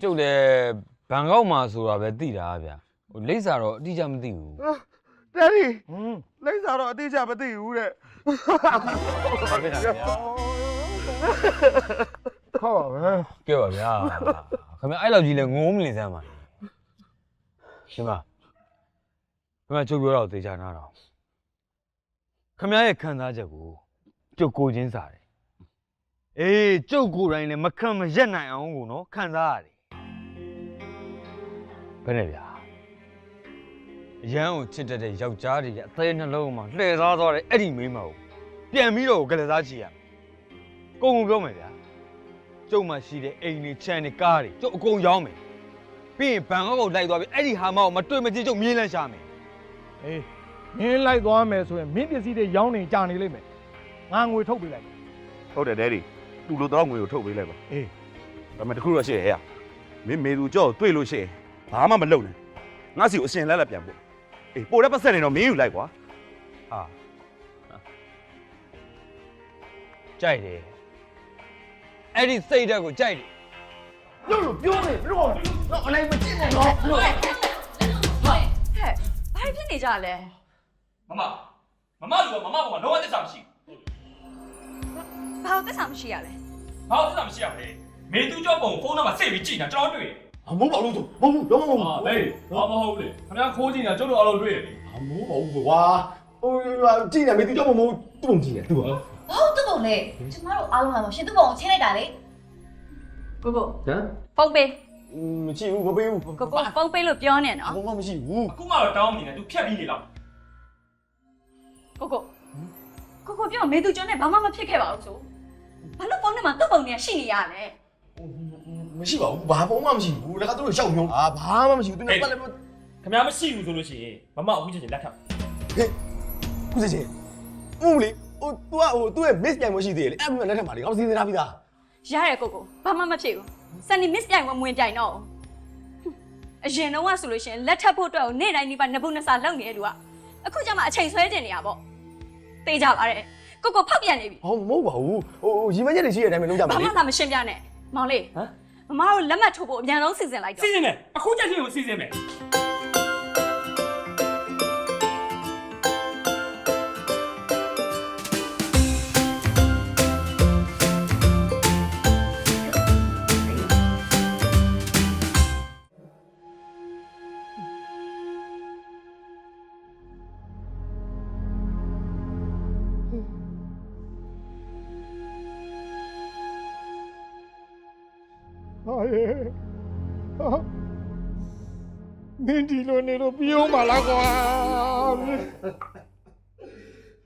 ကျုပ်လည်းဘန်ကောက်မှာဆိုတာပဲသိတာဗျာဟိုလိပ်စာတော့အတိအကျမသိဘူး တယ်ဒီလိမ့်စာတော့အတိအကျမသိဘူးတဲ့ ဘာဖြစ်တာလဲခေါ်ပါပဲ ကဲပါဗျာခင်ဗျာအဲ့လောက်ကြီးလဲငုံမနေစမ်းပါရှင်မခင်ဗျာကျုပ်ပြောတော့သေချာနားတော့ခင်ဗျာရဲ့ခံစားချက်ကိုကျုပ်ကိုချင်းစားတယ်အေးကျုပ်ကိုယ်တိုင်လည်းမခံမရက်နိုင်အောင်ကိုနော်ခံစားရတယ်ဘယ်နဲ့ဗျာအရန်ကိုချစ်တတ်တဲ့ယောက်ျားတွေရဲ့အသေးနှလုံးမှာလှည့်စားသွားတဲ့အဲ့ဒီမိန်းမကိုပြန်ပြီးတော့ကလေးစားချရမယ်ကိုယ်ပြောမယ်ဗျာကျုပ်မှရှိတဲ့အိမ်တွေခြံတွေကားတွေကျုပ်အကုန်ရောင်းမယ်ပြီးရင်ဘန်ကောက်ကိုလိုက်သွားပြီးအဲ့ဒီဟာမောက်မတွေ့မကြည့်ကျုပ်မြင်းလန်းရှာမယ် အေးမင်းလိုက်သွားမယ်ဆိုရင်မင်းပစ္စည်းတွေရောင်းနေကြနေလိမ့်မယ်ငါငွေထုတ်ပေးလိုက် ဟုတ်တယ်ဒဲဒီသူ့လိုတော့ငွေကိုထုတ်ပေးလိုက်ပါ အေး ဒါပေမဲ့တခုတော့ရှိရဲ့ဟဲ့မင်းမေသူကြောက်တွေ့လို့ရှိရင်ဘာမှမလုပ်နဲ့ငါစီကိုအရှင်လက်လက်ပြန်ပို့အေးပို့တဲ့ပတ်ဆက်နေတော့မင်းယူလိုက်ကွာ ဟာကြိုက်တယ်အဲ့ဒီစိတ်ဓာတ်ကိုကြိုက်တယ် လို့ပြောနေဘလို့တော့အလိုက်မကြည့်နဲ့တော့ ဟဲ့ဘာဖြစ်နေကြလဲ မမလူကမမကောင်ကလုံးဝသစ္စာမရှိ ဘာလို့သက်ဆောင်မရှိရလဲ ဘာလို့သစ္စာမရှိရမလဲမေသူကြောက်ပုံဖုန်းနံပါတ်စိတ်ပြီးကြည့်နေတာကျွန်တော်တွေ့တယ် မဟုတ်ပါဘူးမဟုတ်ဘူးတော့မဟုတ်ဘူး ဟာဘေးဘာမဟုတ်လေခင်ဗျားခိုးကြည့်နေတာကျုပ်တို့အလုံးတွေ့တယ်လေ မဟုတ်ပါဘူးကွာဟိုကြည့်နေမေသူကြောက်မဟုတ်သူ့ပုံကြည့်နေသူက ဘာလို့တူပုံလဲကျမတို့အားလုံးကရှင်တူပုံကိုချင်းလိုက်တာလေကိုကို ဟမ် ဖုန်းပေး မရှိဘူးမပေးဘူး ကိုကိုဖုန်းပေးလို့ပြောနေနော် ဘာမှမရှိဘူး အခုမှတော့တောင်းနေတယ် तू ဖြတ်ပြီးနေလား ကိုကိုပြောမေသူကျော်နဲ့ဘာမှမဖြစ်ခဲ့ပါဘူးဆိုဘာလို့ဖုန်းထဲမှာသူ့ပုံတွေကရှိနေရလဲ မရှိပါဘူးဘာပုံမှမရှိဘူးဒါကသူတို့ရှောက်ညုံးဘာမှမရှိဘူးသူနဲ့ပတ်လည်း ခင်ဗျားမရှိဘူးဆိုလို့ရှိရင်မမအခုချက်ချင်းလက်ထပ် ဟေးခုစစ်ချင်းဦးလေဟို तू ကဟိုသူ့ရဲ့ miss ပြိုင်မှုရှိသေးတယ်လေအဲ့ဒါလက်ထက်မှာလေကောင်းစီစဉ်ထားပြီးသား ရရဲကိုဘာမှမဖြစ်ဘူးစနေ miss ပြိုင်ဝင်ပြိုင်တော့အရင်တော့ဆိုလို့ရှိရင်လက်ထပ်ဖို့အတွက်ကိုနေ့တိုင်းဒီပါနှစ်ဖူးနှစ်စာလုပ်နေတဲ့လူကအခုကျမှအချိန်ဆွဲတင်နေရပေါ့တေးကြပါတဲ့ကိုဖောက်ပြန်နေပြီ ဟောမဟုတ်ပါဘူးဟိုရီမချက်တွေရှိတဲ့အတိုင်းပဲလုပ်ကြပါလေ ဘာမှမရှင်းပြနဲ့မောင်လေးဟမ်မမတို့လက်မှတ်ထိုးဖို့အမြန်ဆုံးစီစဉ်လိုက်တော့ စီစဉ်မယ်အခုချက်ချင်းကိုစီစဉ်မယ် ဟာရဲ့မင်းဒီလိုနေလို့ပြောမှလားကွာ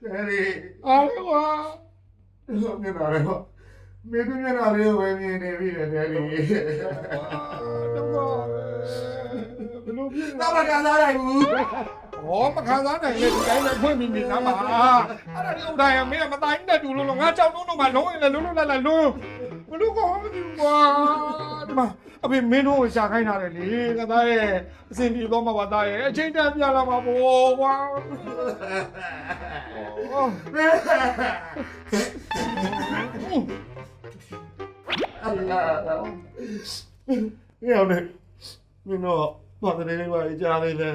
တယ်ရီအားကွာမျက်နှာလေးပေါ့မင်းတို့မျက်နှာလေးပဲမြင်နေပြီတယ်တယ်ရီတော့ဘယ်လိုဖြစ်လဲမခံစားနိုင်ဘူးဟောမခံစားနိုင်လေဒီတိုင်းပဲဖွင့်ပြီးနေသားမှာအဲ့ဒါဒီဥဒိုင်မင်းကမတိုင်းနဲ့တူလို့ငါကြောက်တော့မှလုံးရင်လည်းလုံးလာလုံးဘလို့ကောမသိဘူးကွာဒီမှာအဖေမင်းတို့ကိုရှာခိုင်းထားတယ်လေငါသားရဲ့အစင်ပြေတော့မှပါသားရဲ့အချိန်တန်ပြလာမှာပေါ့ကွာရောက်နေမင်းတို့ဘာတည်းလေးပါကြားသေးတယ်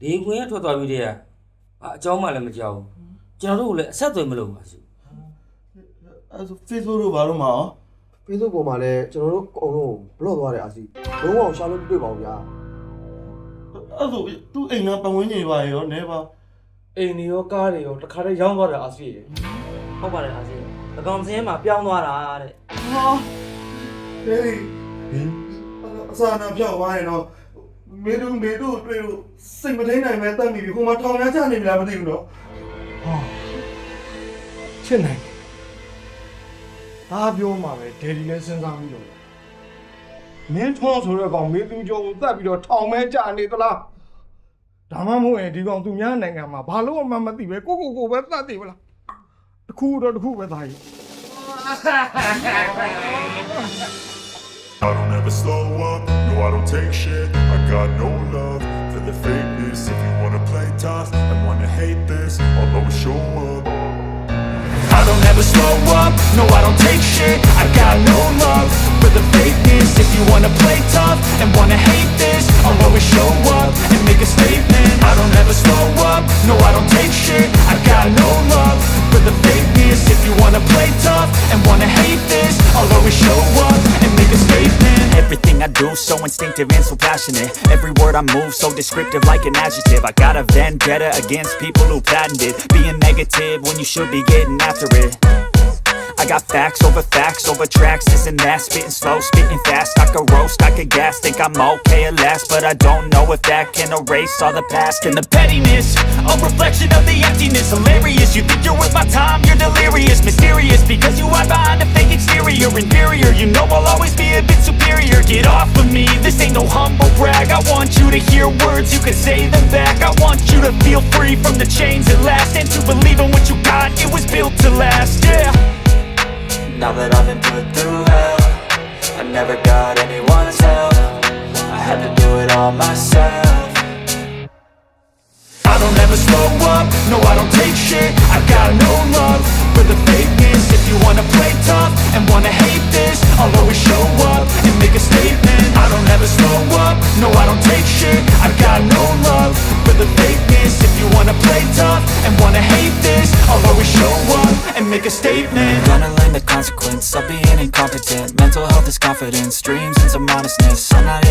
ဒီခွင်ရထွက်သွားပြီးတည်းကအเจ้าမှလည်းမကြောက်ဘူးကျွန်တော်တို့ကလည်းအဆက်အသွယ်မလုပ်ပါဘူး အဲ့ဆို Facebook တို့ဘာလို့မအောင် Facebook ပေါ်မှာလည်းကျွန်တော်တို့အကုန်လုံးဘလော့သွားတယ်အာစီလုံးဝရှာလို့တွေ့ပါဘူးဗျာအဲ့ဆိုသူ့အိမ်ကပတ်ဝန်းကျင်ပါရောနဲပါ အိမ်တွေရောကားတွေရောတခါတည်းရောင်းသွားတယ်အာစီဟုတ်ပါတယ်အာစီအကောင်စင်းမှာပြောင်းသွားတာတဲ့ ဟာဟေးအစာနာပြောက်သွားရင်တော့မေတို့တွေ့လို့စိတ်မထိန်နိုင်ပဲတက်နေပြီဟိုမှာထောင်ထဲချနေပြီလားမသိဘူးတော့ဟာချစ်နိုင်ဘာပြောမှာပဲဒယ်ဒီလည်းစဉ်းစားပြီးတော့ မင်းထွန်းဆိုတဲ့ကောင်မင်းသူကျော်ကိုတတ်ပြီးတော့ထောင်မဲကြနေသလားဒါမှမဟုတ်ရင်ဒီကောင်သူများနိုင်ငံမှာဘာလို့မှမသိပဲကိုပဲတတ်တယ်ဗလားတခုတော့တခုပဲသားကြီး I don't ever slow up, no I don't take shit. I got no love for the fakeness. If you wanna play tough and wanna hate this, I'll always show up. I don't ever slow up, no I don't take shit. I got no love for the fakeness. If you wanna play tough and wanna hate this, I'll always show up and make a statement. I don't ever slow up, no I don't take shit. I got no love for the fakeness. If you wanna play tough and wanna hate this, I'll always show up and make a statement. Everything I do so instinctive and so passionate. Every word I move so descriptive like an adjective. I got a vendetta against people who patented being negative when you should be getting after it. I got facts over tracks, this and that. Spitting slow, spitting fast. I could roast, I could gas. Think I'm okay at last, but I don't know if that can erase all the past. And the pettiness, a reflection of the emptiness. Hilarious, you think you're worth my time, you're delirious. Mysterious, because you hide behind a fake exterior. Inferior, you know I'll always be a bit superior. Get off of me, this ain't no humble brag. I want you to hear words, you can say them back. I want you to feel free from the chains at last, and to believe in what you got, it was built to last, yeah. Now that I've been put through hell, I never got anyone's help. I had to do it all myself. I don't ever slow up, no I don't take shit. I got no love for the fakeness. If you wanna play tough and wanna hate this, I'll always show up and make a statement. I don't ever slow up, no I don't take shit. I got no love for the fakeness. If you wanna play tough and wanna hate this, I'll always show up and make a statement. Gonna learn the consequence of being incompetent. Mental health is confidence, dreams and some honestness. I'm not